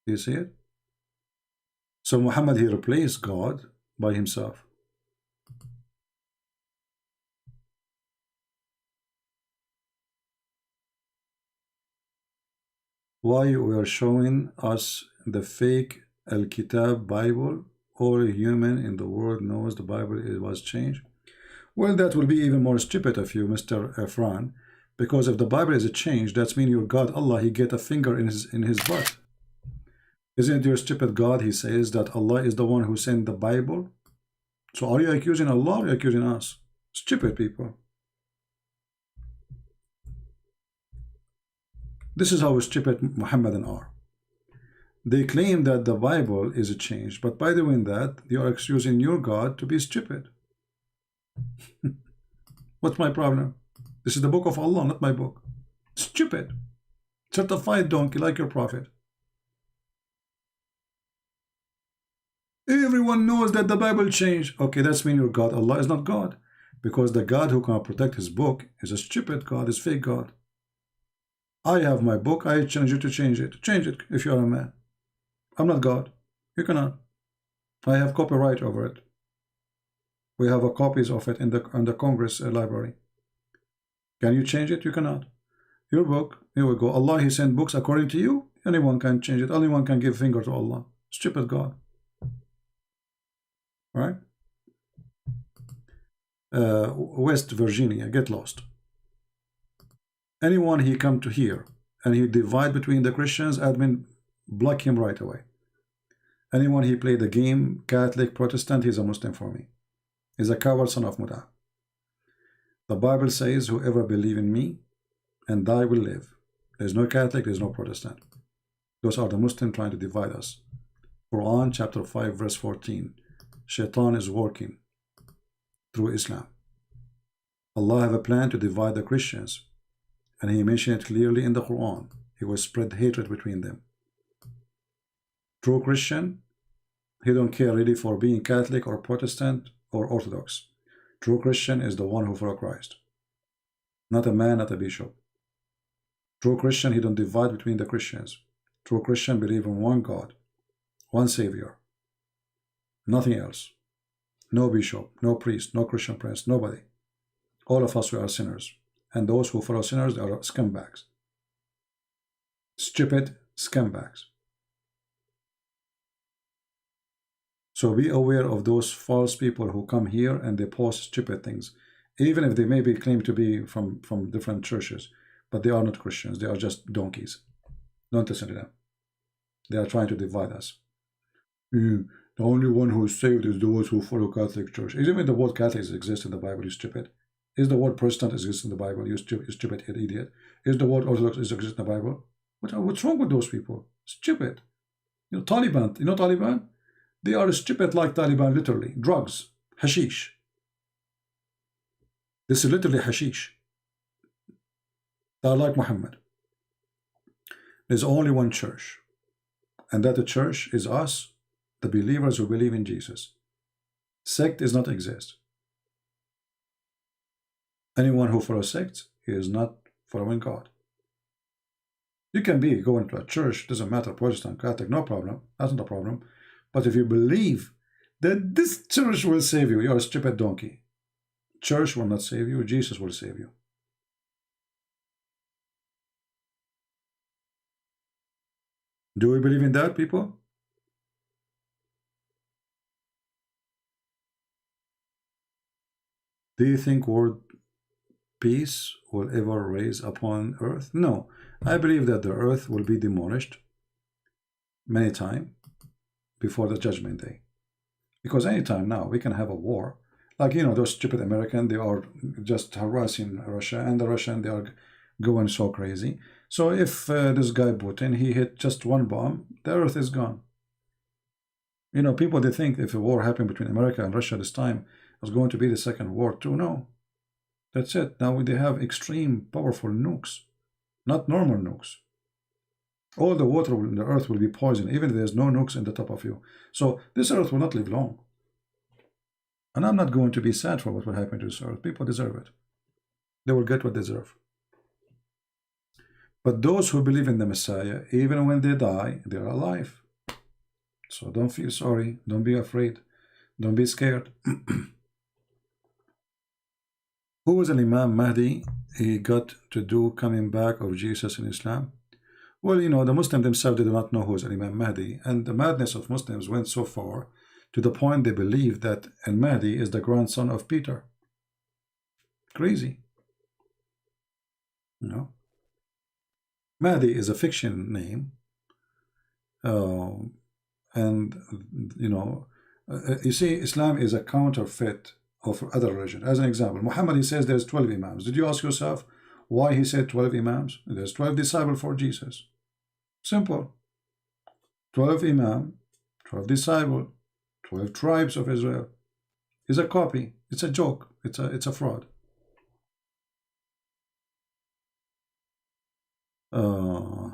You see it? So Muhammad, he replaced God by himself. Why we are showing us the fake Al-Kitab Bible? All human in the world knows the Bible was changed. Well, that will be even more stupid of you, Mr. Efran, because if the Bible is changed, that means your God Allah, he get a finger in his butt. Isn't your stupid God, he says that Allah is the one who sent the Bible? So are you accusing Allah or are you accusing us? Stupid people. This is how stupid Muhammadan are. They claim that the Bible is changed, but by doing that, you are accusing your God to be stupid. What's my problem? This is the book of Allah, not my book. Stupid. Certified donkey like your prophet. Everyone knows that the Bible changed. Okay, that's mean your God Allah is not God, because the God who can protect his book is a stupid God, is fake God. I have my book, I challenge you to change it. Change it if you are a man. I'm not God. You cannot. I have copyright over it. We have copies of it in the Congress library. Can you change it? You cannot. Your book, here we go. Allah, he sent books according to you. Anyone can change it. Anyone can give finger to Allah. Stupid God. Right? West Virginia, get lost. Anyone he come to here and he divide between the Christians, admin block him right away. Anyone he play the game, Catholic, Protestant, he's a Muslim for me. He's a coward son of Muta. The Bible says, whoever believe in me and die will live. There's no Catholic, there's no Protestant. Those are the Muslims trying to divide us. Quran chapter 5 verse 14. Shaitan is working through Islam. Allah have a plan to divide the Christians, and he mentioned it clearly in the Quran. He will spread hatred between them. True Christian, he don't care really for being Catholic or Protestant or Orthodox. True Christian is the one who follows Christ. Not a man, not a bishop. True Christian, he don't divide between the Christians. True Christian believe in one God. one Savior, nothing else. No bishop, no priest, no Christian prince, nobody. All of us, we are sinners. And those who follow sinners, they are scumbags. Stupid scumbags. So be aware of those false people who come here and they post stupid things. Even if they maybe claim to be from different churches, but they are not Christians. They are just donkeys. Don't listen to them. They are trying to divide us. The only one who is saved is those who follow Catholic Church. Even the word Catholic exists in the Bible, you stupid. Is the word Protestant exists in the Bible, you stupid idiot? Is the word Orthodox exists in the Bible? What's wrong with those people? Stupid. Taliban. You know Taliban? They are stupid like Taliban, literally. Drugs. Hashish. This is literally hashish. They are like Muhammad. There's only one church. And that the church is us, the believers who believe in Jesus. Sect does not exist. Anyone who follows sects, he is not following God. You can be going to a church, doesn't matter, Protestant, Catholic, no problem. That's not a problem. But if you believe that this church will save you, you're a stupid donkey. Church will not save you, Jesus will save you. Do we believe in that, people? Do you think word peace will ever rise upon earth? No. I believe that the earth will be demolished many times before the judgment day. Because anytime now we can have a war. Like, those stupid Americans, they are just harassing Russia, and the Russians, they are going so crazy. So if this guy Putin, he hit just one bomb, the earth is gone. People, they think if a war happened between America and Russia this time, it was going to be the second war too. No. That's it. Now they have extreme powerful nukes, not normal nukes. All the water in the earth will be poisoned, even if there's no nukes in the top of you. So this earth will not live long. And I'm not going to be sad for what will happen to this earth. People deserve it. They will get what they deserve. But those who believe in the Messiah, even when they die, they are alive. So don't feel sorry. Don't be afraid. Don't be scared. Who was an Imam Mahdi he got to do coming back of Jesus in Islam? Well, the Muslims themselves did not know who was an Imam Mahdi, and the madness of Muslims went so far to the point they believe that al-Mahdi is the grandson of Peter. Crazy. Mahdi is a fiction name, and you see, Islam is a counterfeit of other religion. As an example, Muhammad, he says there's 12 Imams. Did you ask yourself why he said 12 Imams? There's 12 disciples for Jesus. Simple. 12 Imam, 12 disciples, 12 tribes of Israel. It's a copy. It's a joke. It's a fraud. All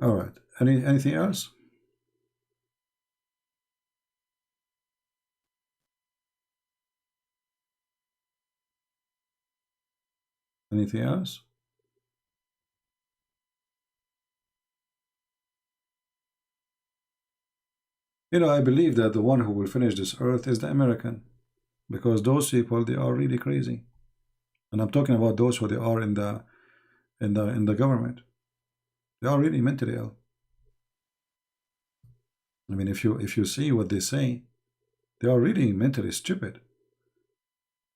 right. Anything else? Anything else? I believe that the one who will finish this earth is the American, because those people, they are really crazy, and I'm talking about those who they are in the government. They are really mentally ill. I mean, if you see what they say, they are really mentally stupid.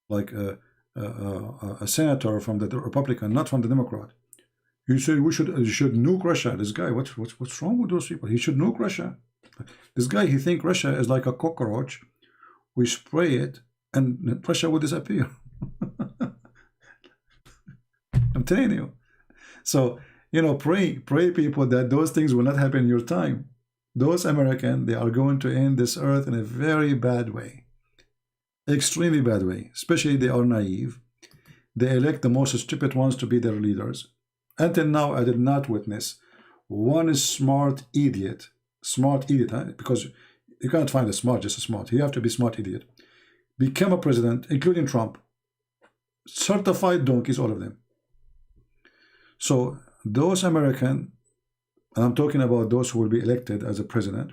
Like a senator from the Republican, not from the Democrat. He said you should nuke Russia. This guy, what's wrong with those people? He should nuke Russia. This guy, he thinks Russia is like a cockroach. We spray it and Russia will disappear. I'm telling you. So, pray people that those things will not happen in your time. Those Americans, they are going to end this earth in a very bad way. Extremely bad way. Especially they are naive. They elect the most stupid ones to be their leaders. Until now, I did not witness one smart idiot, because you can't find a smart, just a smart. You have to be smart idiot. Become a president, including Trump. Certified donkeys, all of them. So those American, and I'm talking about those who will be elected as a president,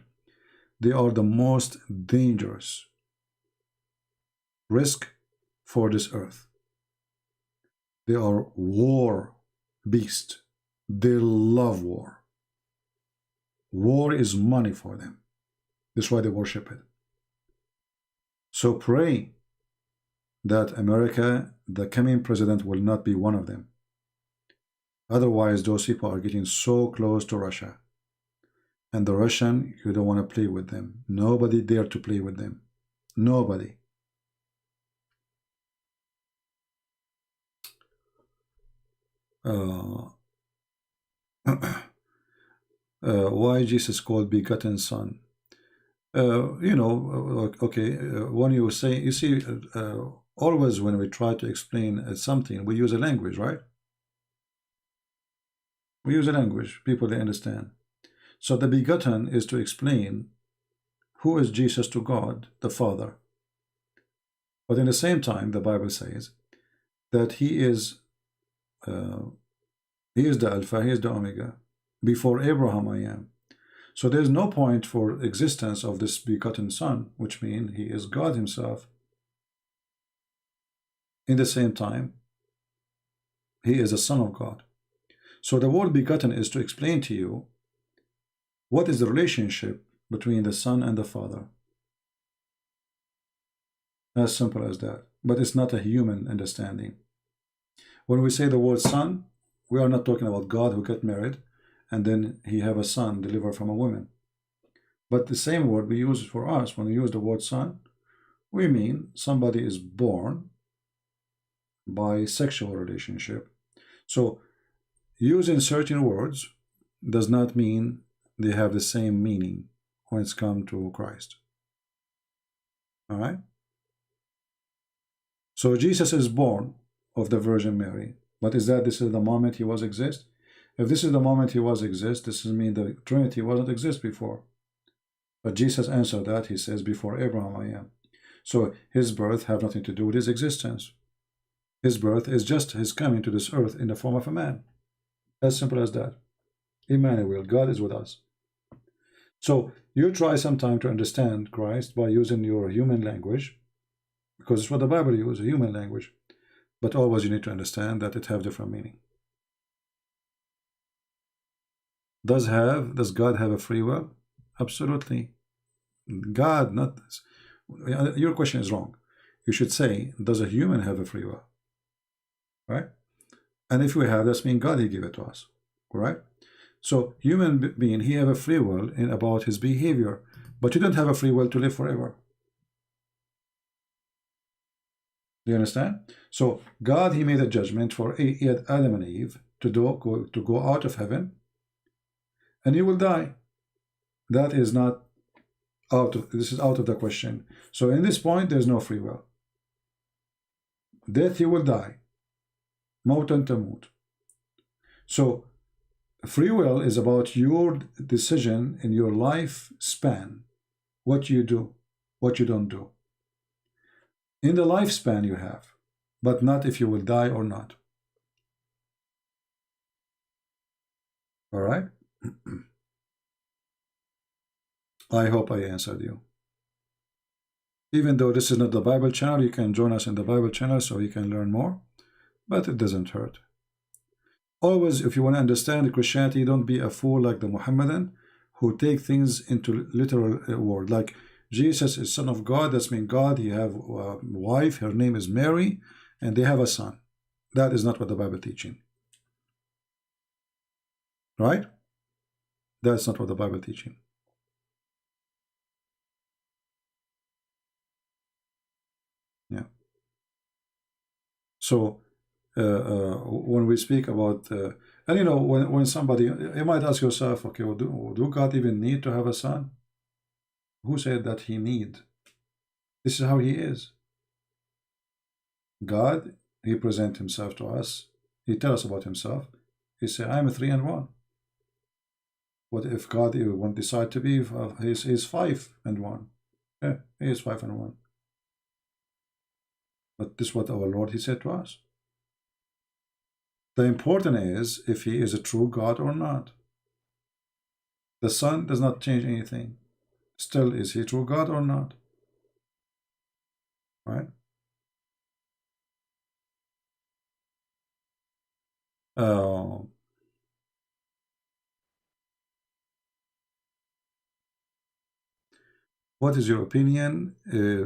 they are the most dangerous risk for this earth. They are war beasts. They love war. War is money for them. That's why they worship it. So pray that America, the coming president, will not be one of them. Otherwise, those people are getting so close to Russia. And the Russian, you don't want to play with them. Nobody dare to play with them. Nobody. Why Jesus called begotten son? You know, okay, when you say, you see, always when we try to explain something, we use a language, right? We use a language, people, they understand. So the begotten is to explain who is Jesus to God, the Father. But in the same time, the Bible says that he is the Alpha, he is the Omega. Before Abraham I am. So there's no point for existence of this begotten son, which means he is God himself. In the same time, he is a son of God. So the word begotten is to explain to you what is the relationship between the Son and the Father. As simple as that. But it's not a human understanding. When we say the word son, we are not talking about God who got married and then he have a son delivered from a woman. But the same word we use for us, when we use the word son, we mean somebody is born by sexual relationship. So using certain words does not mean they have the same meaning when it's come to Christ. All right? So Jesus is born of the Virgin Mary. But is that this is the moment he was exist? If this is the moment he was exist, this means the Trinity wasn't exist before. But Jesus answered that. He says, before Abraham I am. So his birth have nothing to do with his existence. His birth is just his coming to this earth in the form of a man. As simple as that. Emmanuel, God is with us. So you try sometime to understand Christ by using your human language, because it's what the Bible uses, human language. But always you need to understand that it have different meaning. Does God have a free will? Absolutely. God, not this. Your question is wrong. You should say, does a human have a free will? Right? And if we have, that means God, he gave it to us. Right? So human being, he have a free will in about his behavior, but you don't have a free will to live forever. Do you understand? So God, he made a judgment for Adam and Eve to go out of heaven, and you will die. That is not this is out of the question. So in this point, there's no free will. Death, you will die. Mautan tamut. So free will is about your decision in your life span, what you do, what you don't do. In the lifespan you have, but not if you will die or not. All right? I hope I answered you. Even though this is not the Bible channel, you can join us in the Bible channel so you can learn more, but it doesn't hurt. Always, if you want to understand Christianity, don't be a fool like the Muhammadan who take things into literal word. Like Jesus is son of God, that means God, he have a wife, her name is Mary, and they have a son. That is not what the Bible teaching. Right? That's not what the Bible teaching. Yeah. So when we speak about and you know, when somebody, you might ask yourself, okay, well, do God even need to have a son? Who said that he need? This is how he is. God, he present himself to us. He tell us about himself. He said, I am a 3 and 1. What if God won't decide to be, he's 5 and 1. Yeah, he is 5 and 1. But this is what our Lord, he said to us. The important is if he is a true God or not. The sun does not change anything. Still, is he true God or not? Right? What is your opinion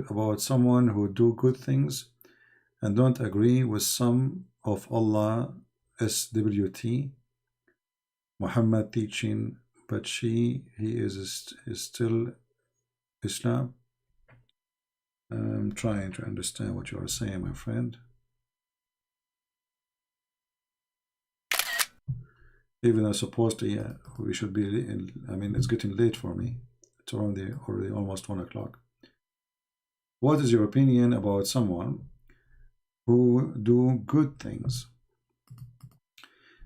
about someone who do good things and don't agree with some of Allah SWT Muhammad teaching, but he is still Islam? I'm trying to understand what you are saying, my friend. Even though supposed to, yeah, we should be in, I mean, it's getting late for me. It's already almost 1 o'clock. What is your opinion about someone who do good things?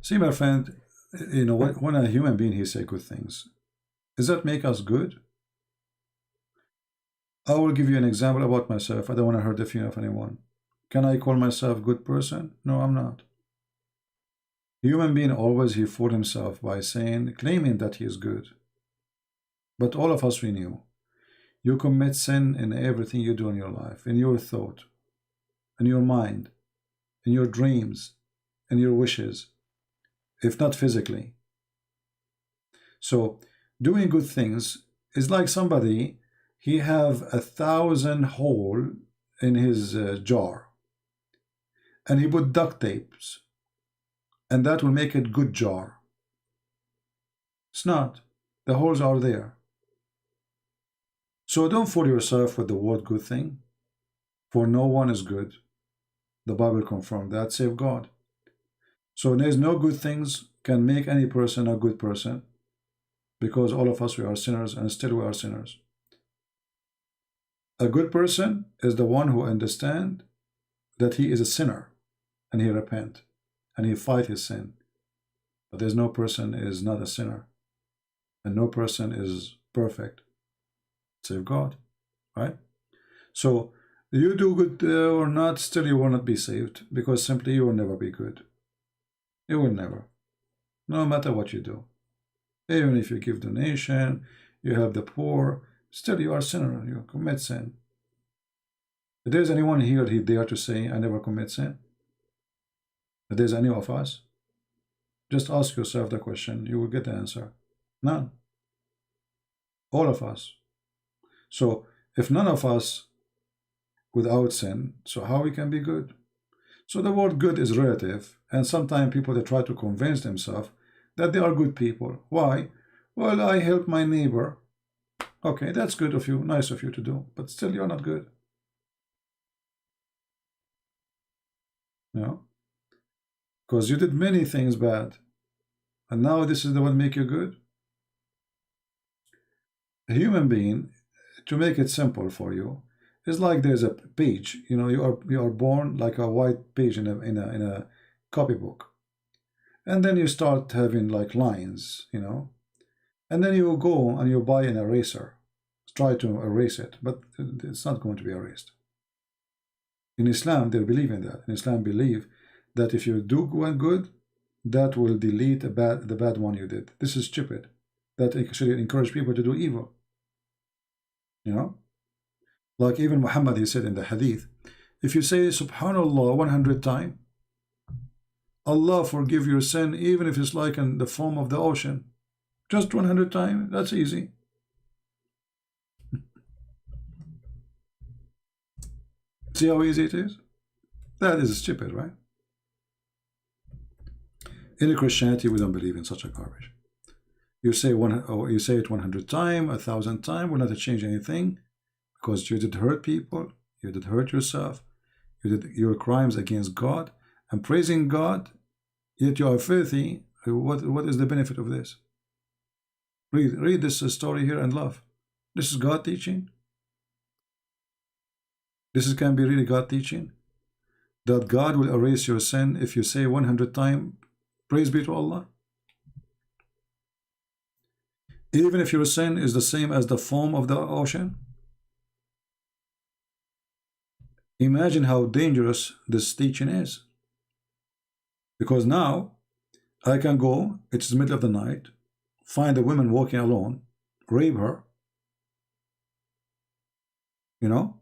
See, my friend, you know, when a human being, he say good things, does that make us good? I will give you an example about myself. I don't want to hurt the feelings of anyone. Can I call myself a good person? No, I'm not. Human being always he fool himself by claiming that he is good. But all of us, we knew. You commit sin in everything you do in your life, in your thought, in your mind, in your dreams, in your wishes, if not physically. So, doing good things is like somebody, he have 1,000 holes in his jar, and he put duct tapes, and that will make it good jar. It's not. The holes are there. So don't fool yourself with the word good thing, for no one is good. The Bible confirmed that, save God. So there's no good things can make any person a good person, because all of us, we are sinners, and still we are sinners. A good person is the one who understands that he is a sinner, and he repent, and he fight his sin. But there's no person is not a sinner, and no person is perfect, save God, right? So you do good or not, still you will not be saved, because simply you will never be good. You will never, no matter what you do. Even if you give donation, you help the poor, still you are a sinner, you commit sin. If there's anyone here, he dare to say, I never commit sin? If there's any of us, just ask yourself the question, you will get the answer. None. All of us. So, if none of us without sin, so how we can be good? So the word good is relative, and sometimes people, they try to convince themselves that they are good people. Why? Well, I help my neighbor. Okay, that's good of you, nice of you to do, but still you're not good. No? Because you did many things bad, and now this is the one make you good. A human being, to make it simple for you, is like there's a page. You know, you are born like a white page in a copybook, and then you start having like lines, you know, and then you go and you buy an eraser, try to erase it, but it's not going to be erased. In Islam, they believe in that. In Islam, believe that if you do one good, that will delete the bad one you did. This is stupid. That actually encourage people to do evil. You know, like even Muhammad, he said in the hadith, if you say Subhanallah 100 times, Allah forgive your sin, even if it's like in the foam of the ocean. Just 100 times, that's easy. See how easy it is? That is stupid, right? In Christianity, we don't believe in such a garbage. You say it 100 times, 1,000 times, will not change anything, because you did hurt people, you did hurt yourself, you did your crimes against God, and praising God, yet you are filthy. What is the benefit of this? Read this story here and love. This is God teaching. This can be really God teaching, that God will erase your sin if you say 100 times, praise be to Allah. Even if your sin is the same as the foam of the ocean. Imagine how dangerous this teaching is. Because now I can go, it's the middle of the night, find a woman walking alone, rape her, you know,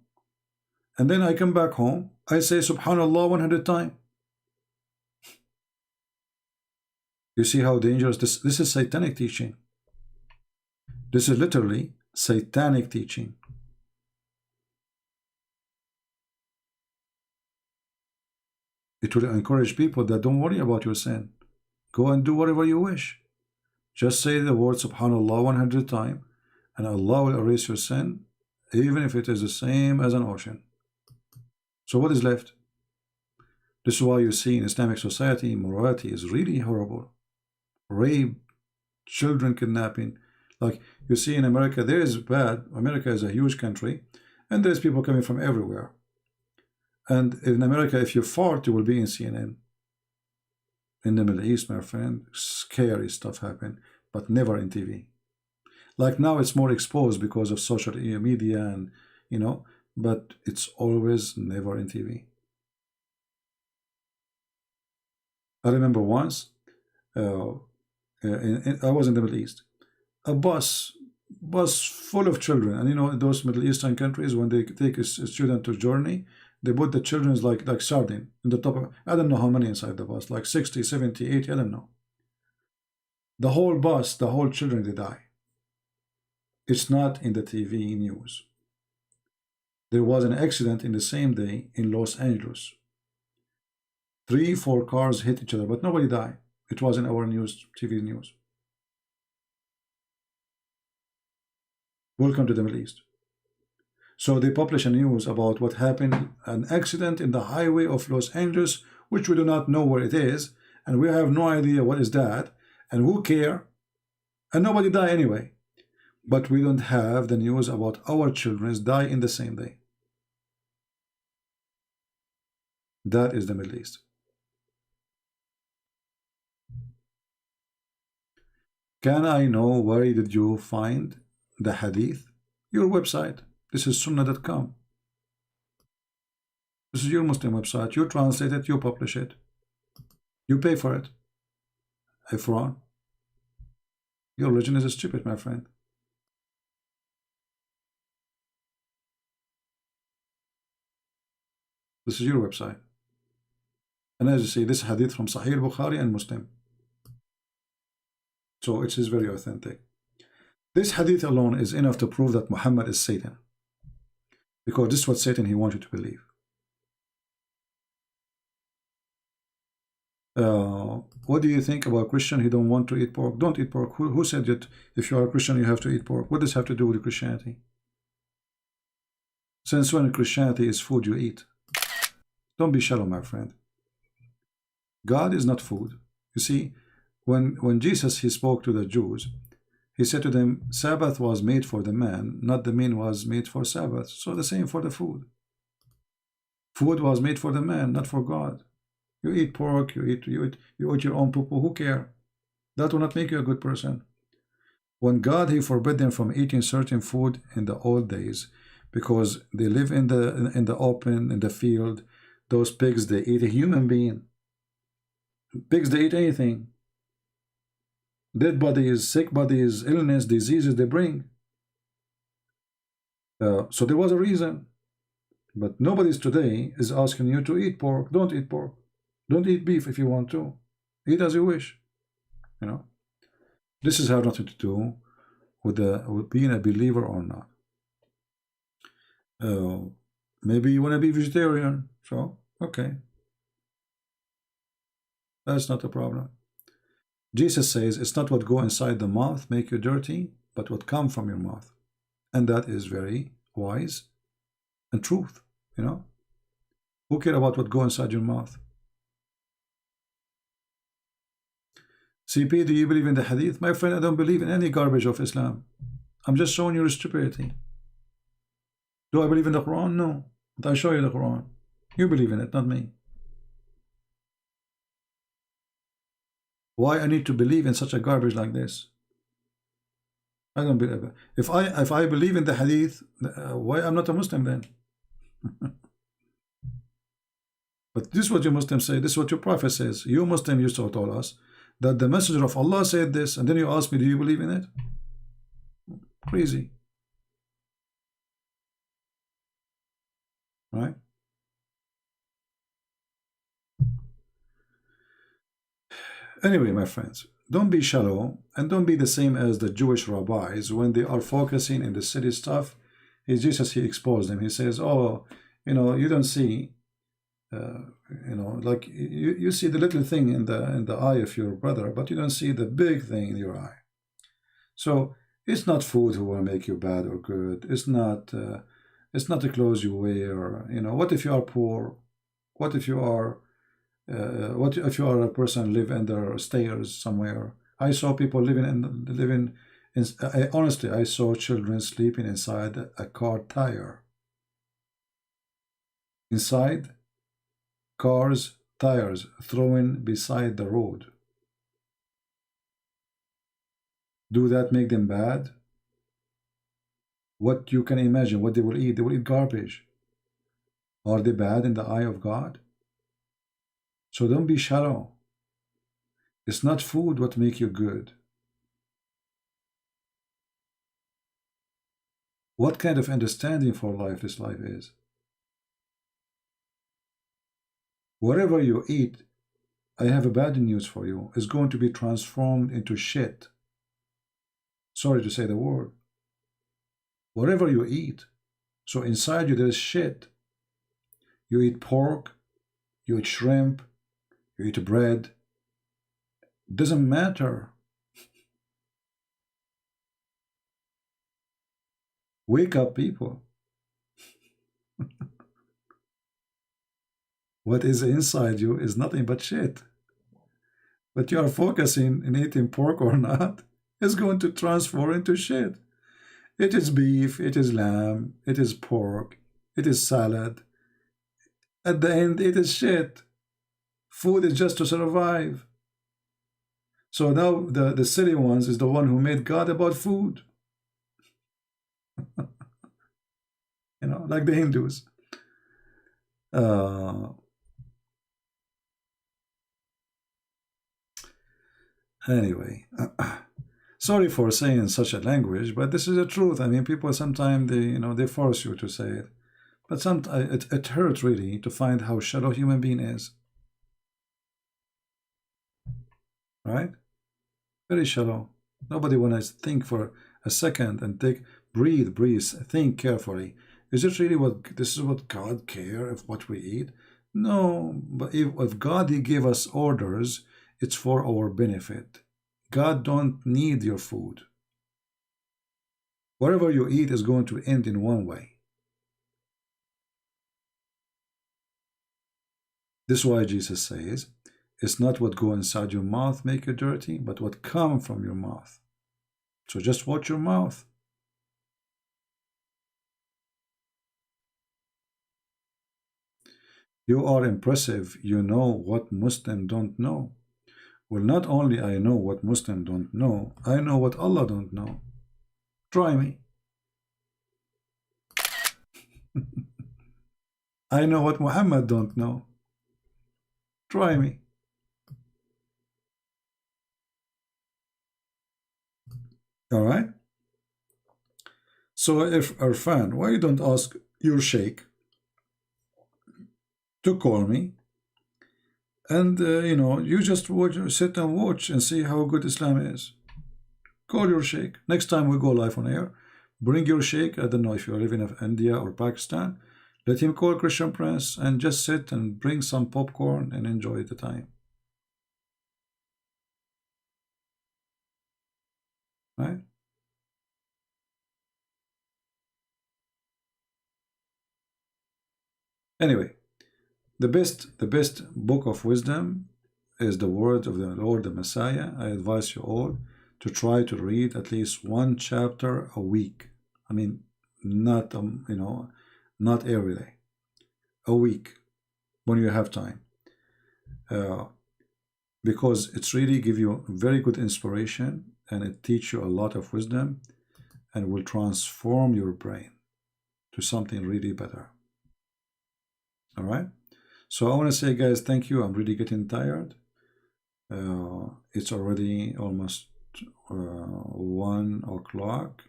and then I come back home, I say Subhanallah 100 times. You see how dangerous this is. Satanic teaching. This is literally satanic teaching. It will encourage people that don't worry about your sin. Go and do whatever you wish. Just say the word Subhanallah 100 times and Allah will erase your sin, even if it is the same as an ocean. So what is left? This is why you see in Islamic society, morality is really horrible. Rape, children kidnapping. Like you see in America, there is bad. America is a huge country, and there's people coming from everywhere. And in America, if you fart, you will be in CNN. In the Middle East, my friend, scary stuff happen, but never in TV. Like now, it's more exposed because of social media and, you know, but it's always never in TV. I remember once, I was in the Middle East. A bus full of children, and you know, in those Middle Eastern countries, when they take a student to journey, they put the children like sardine in the top of, I don't know how many inside the bus, like 60, 70, 80, I don't know. The whole bus, the whole children, they die. It's not in the TV news. There was an accident in the same day in Los Angeles. 3-4 cars hit each other, but nobody died. It was in our news, TV news. Welcome to the Middle East. So they publish a news about what happened, an accident in the highway of Los Angeles, which we do not know where it is, and we have no idea what is that, and who care, and nobody die anyway. But we don't have the news about our children die in the same day. That is the Middle East. Can I know where did you find the hadith? Your website. This is sunnah.com. This is your Muslim website. You translate it, you publish it. You pay for it. Ifran. Your religion is stupid, my friend. This is your website. And as you see, this hadith from Sahih Bukhari and Muslim. So it is very authentic. This hadith alone is enough to prove that Muhammad is Satan. Because this is what Satan he wants you to believe. What do you think about Christian who don't want to eat pork? Don't eat pork. Who said that if you are a Christian you have to eat pork? What does this have to do with Christianity? Since when Christianity is food you eat? Don't be shallow, my friend. God is not food. You see, when Jesus he spoke to the Jews, he said to them, Sabbath was made for the man, not the man was made for Sabbath. So the same for the food. Food was made for the man, not for God. You eat pork, you eat your own poo-poo, who care? That will not make you a good person. When God he forbid them from eating certain food in the old days, because they live in the open, in the field, those pigs they eat a human being. Pigs they eat anything. Dead bodies, sick bodies, illness, diseases they bring. So there was a reason. But nobody's today is asking you to eat pork. Don't eat pork. Don't eat beef if you want to. Eat as you wish. You know. This has nothing to do with being a believer or not. Maybe you want to be vegetarian. So, okay. That's not a problem. Jesus says it's not what go inside the mouth make you dirty, but what come from your mouth. And that is very wise and truth, you know. Who care about what go inside your mouth? CP, do you believe in the hadith? My friend, I don't believe in any garbage of Islam. I'm just showing you stupidity. Do I believe in the Quran? No. But I show you the Quran. You believe in it, not me. Why I need to believe in such a garbage like this? I don't believe it. If I believe in the hadith, why I'm not a Muslim then? But this is what you Muslims say, this is what your Prophet says. You Muslim used to tell us that the Messenger of Allah said this, and then you ask me, do you believe in it? Crazy. Right? Anyway, my friends, don't be shallow and don't be the same as the Jewish rabbis when they are focusing in the city stuff. It's Jesus, he exposed them. He says, oh, you know, you don't see, you know, like you see the little thing in the eye of your brother, but you don't see the big thing in your eye. So it's not food who will make you bad or good. It's not the clothes you wear. You know, what if you are poor? What if you are what if you are a person live under stairs somewhere? I saw people living in honestly, I saw children sleeping inside a car tire. Inside cars tires thrown beside the road. Do that make them bad? What you can imagine what they will eat? They will eat garbage. Are they bad in the eye of God? So don't be shallow. It's not food what make you good. What kind of understanding for life this life is? Whatever you eat, I have a bad news for you, is going to be transformed into shit. Sorry to say the word. Whatever you eat, so inside you there is shit. You eat pork, you eat shrimp, you eat bread. Doesn't matter. Wake up, people. What is inside you is nothing but shit. But you are focusing in eating pork or not, it's going to transform into shit. It is beef, it is lamb, it is pork, it is salad. At the end, it is shit. Food is just to survive. So now the silly ones is the one who made God about food. You know, like the Hindus. Anyway, sorry for saying such a language, but this is the truth. I mean, people sometimes they force you to say it, but sometimes it hurts really to find how shallow human being is. Right? Very shallow. Nobody wants to think for a second and breathe, think carefully. Is it really this is what God cares if what we eat? No, but if God he gave us orders, it's for our benefit. God don't need your food. Whatever you eat is going to end in one way. This is why Jesus says, it's not what go inside your mouth make you dirty, but what come from your mouth. So just watch your mouth. You are impressive. You know what Muslim don't know. Well, not only I know what Muslim don't know, I know what Allah don't know. Try me. I know what Muhammad don't know. Try me. All right? So if Irfan, why you don't ask your sheikh to call me, and you just sit and watch and see how good Islam is. Call your sheikh. Next time we go live on air, bring your sheikh. I don't know if you're living in India or Pakistan. Let him call Christian Prince and just sit and bring some popcorn and enjoy the time. Right? Anyway, the best book of wisdom is the word of the Lord, the Messiah. I advise you all to try to read at least one chapter a week. I mean, not not every day. A week when you have time, because it's really give you very good inspiration and it teach you a lot of wisdom and will transform your brain to something really better. All right. So I want to say, guys, thank you. I'm really getting tired. It's already almost 1 o'clock,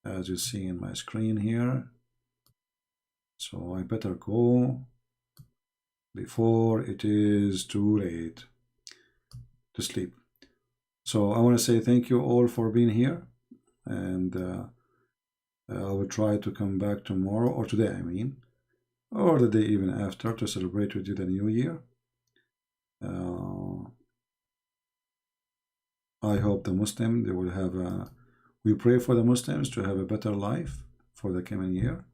as you see in my screen here. So I better go before it is too late to sleep. So I want to say thank you all for being here, and I will try to come back tomorrow, or today I mean, or the day even after, to celebrate with you the new year. I hope the Muslim, they will have we pray for the Muslims to have a better life for the coming year,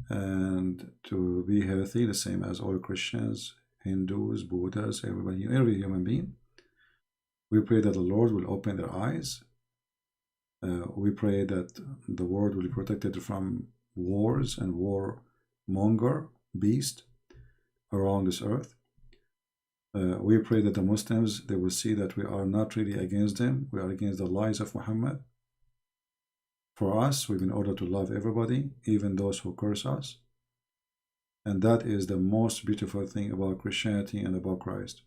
and to be healthy, the same as all Christians, Hindus, Buddhas, everybody, every human being. We pray that the Lord will open their eyes. We pray that the world will be protected from wars and warmonger beast around this earth. We pray that the Muslims, they will see that we are not really against them. We are against the lies of Muhammad. For us, we've been ordered to love everybody, even those who curse us. And that is the most beautiful thing about Christianity and about Christ.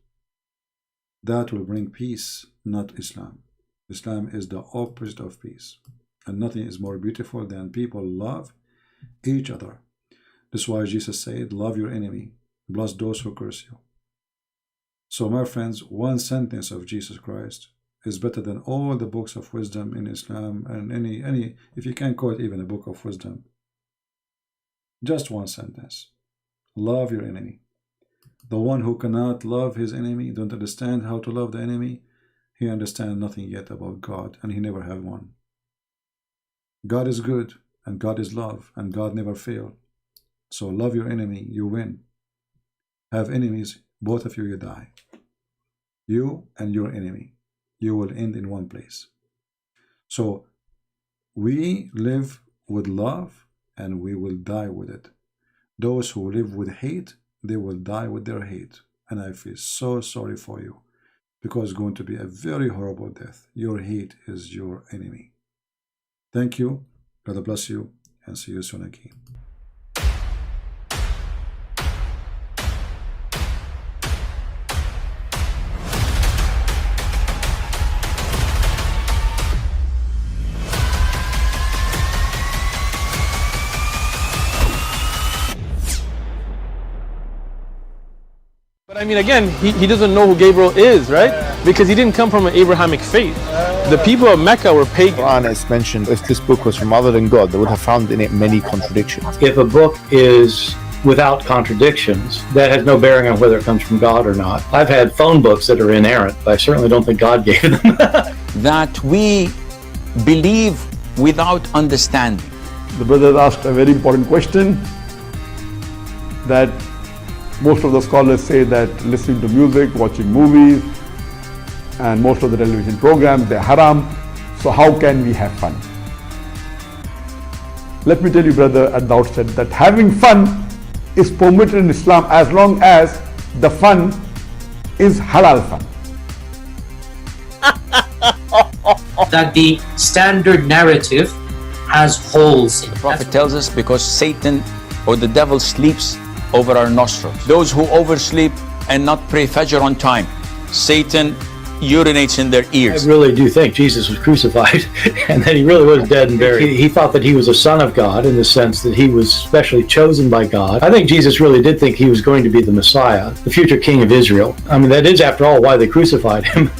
That will bring peace, not Islam. Islam is the opposite of peace. And nothing is more beautiful than people love each other. That's why Jesus said, love your enemy, bless those who curse you. So my friends, one sentence of Jesus Christ is better than all the books of wisdom in Islam, and any if you can quote even a book of wisdom. Just one sentence. Love your enemy. The one who cannot love his enemy, don't understand how to love the enemy, he understands nothing yet about God, and he never had one. God is good, and God is love, and God never fails. So love your enemy, you win. Have enemies, both of you, you die. You and your enemy, you will end in one place. So we live with love, and we will die with it. Those who live with hate, they will die with their hate. And I feel so sorry for you, because it's going to be a very horrible death. Your hate is your enemy. Thank you. God bless you, and see you soon again. But I mean, again, he doesn't know who Gabriel is, right? Because he didn't come from an Abrahamic faith. The people of Mecca were pagan. Quran is mentioned, if this book was from other than God, they would have found in it many contradictions. If a book is without contradictions, that has no bearing on whether it comes from God or not. I've had phone books that are inerrant, but I certainly don't think God gave them. That we believe without understanding. The brother asked a very important question, that most of the scholars say that listening to music, watching movies, and most of the television programs, they're haram. So how can we have fun? Let me tell you, brother, at the outset, that having fun is permitted in Islam as long as the fun is halal fun. That the standard narrative has holes in it. The Prophet tells us because Satan or the devil sleeps over our nostrils. Those who oversleep and not pray Fajr on time, Satan urinates in their ears. I really do think Jesus was crucified and that he really was dead and buried. He thought that he was a son of God in the sense that he was specially chosen by God. I think Jesus really did think he was going to be the Messiah, the future king of Israel. I mean, that is, after all, why they crucified him.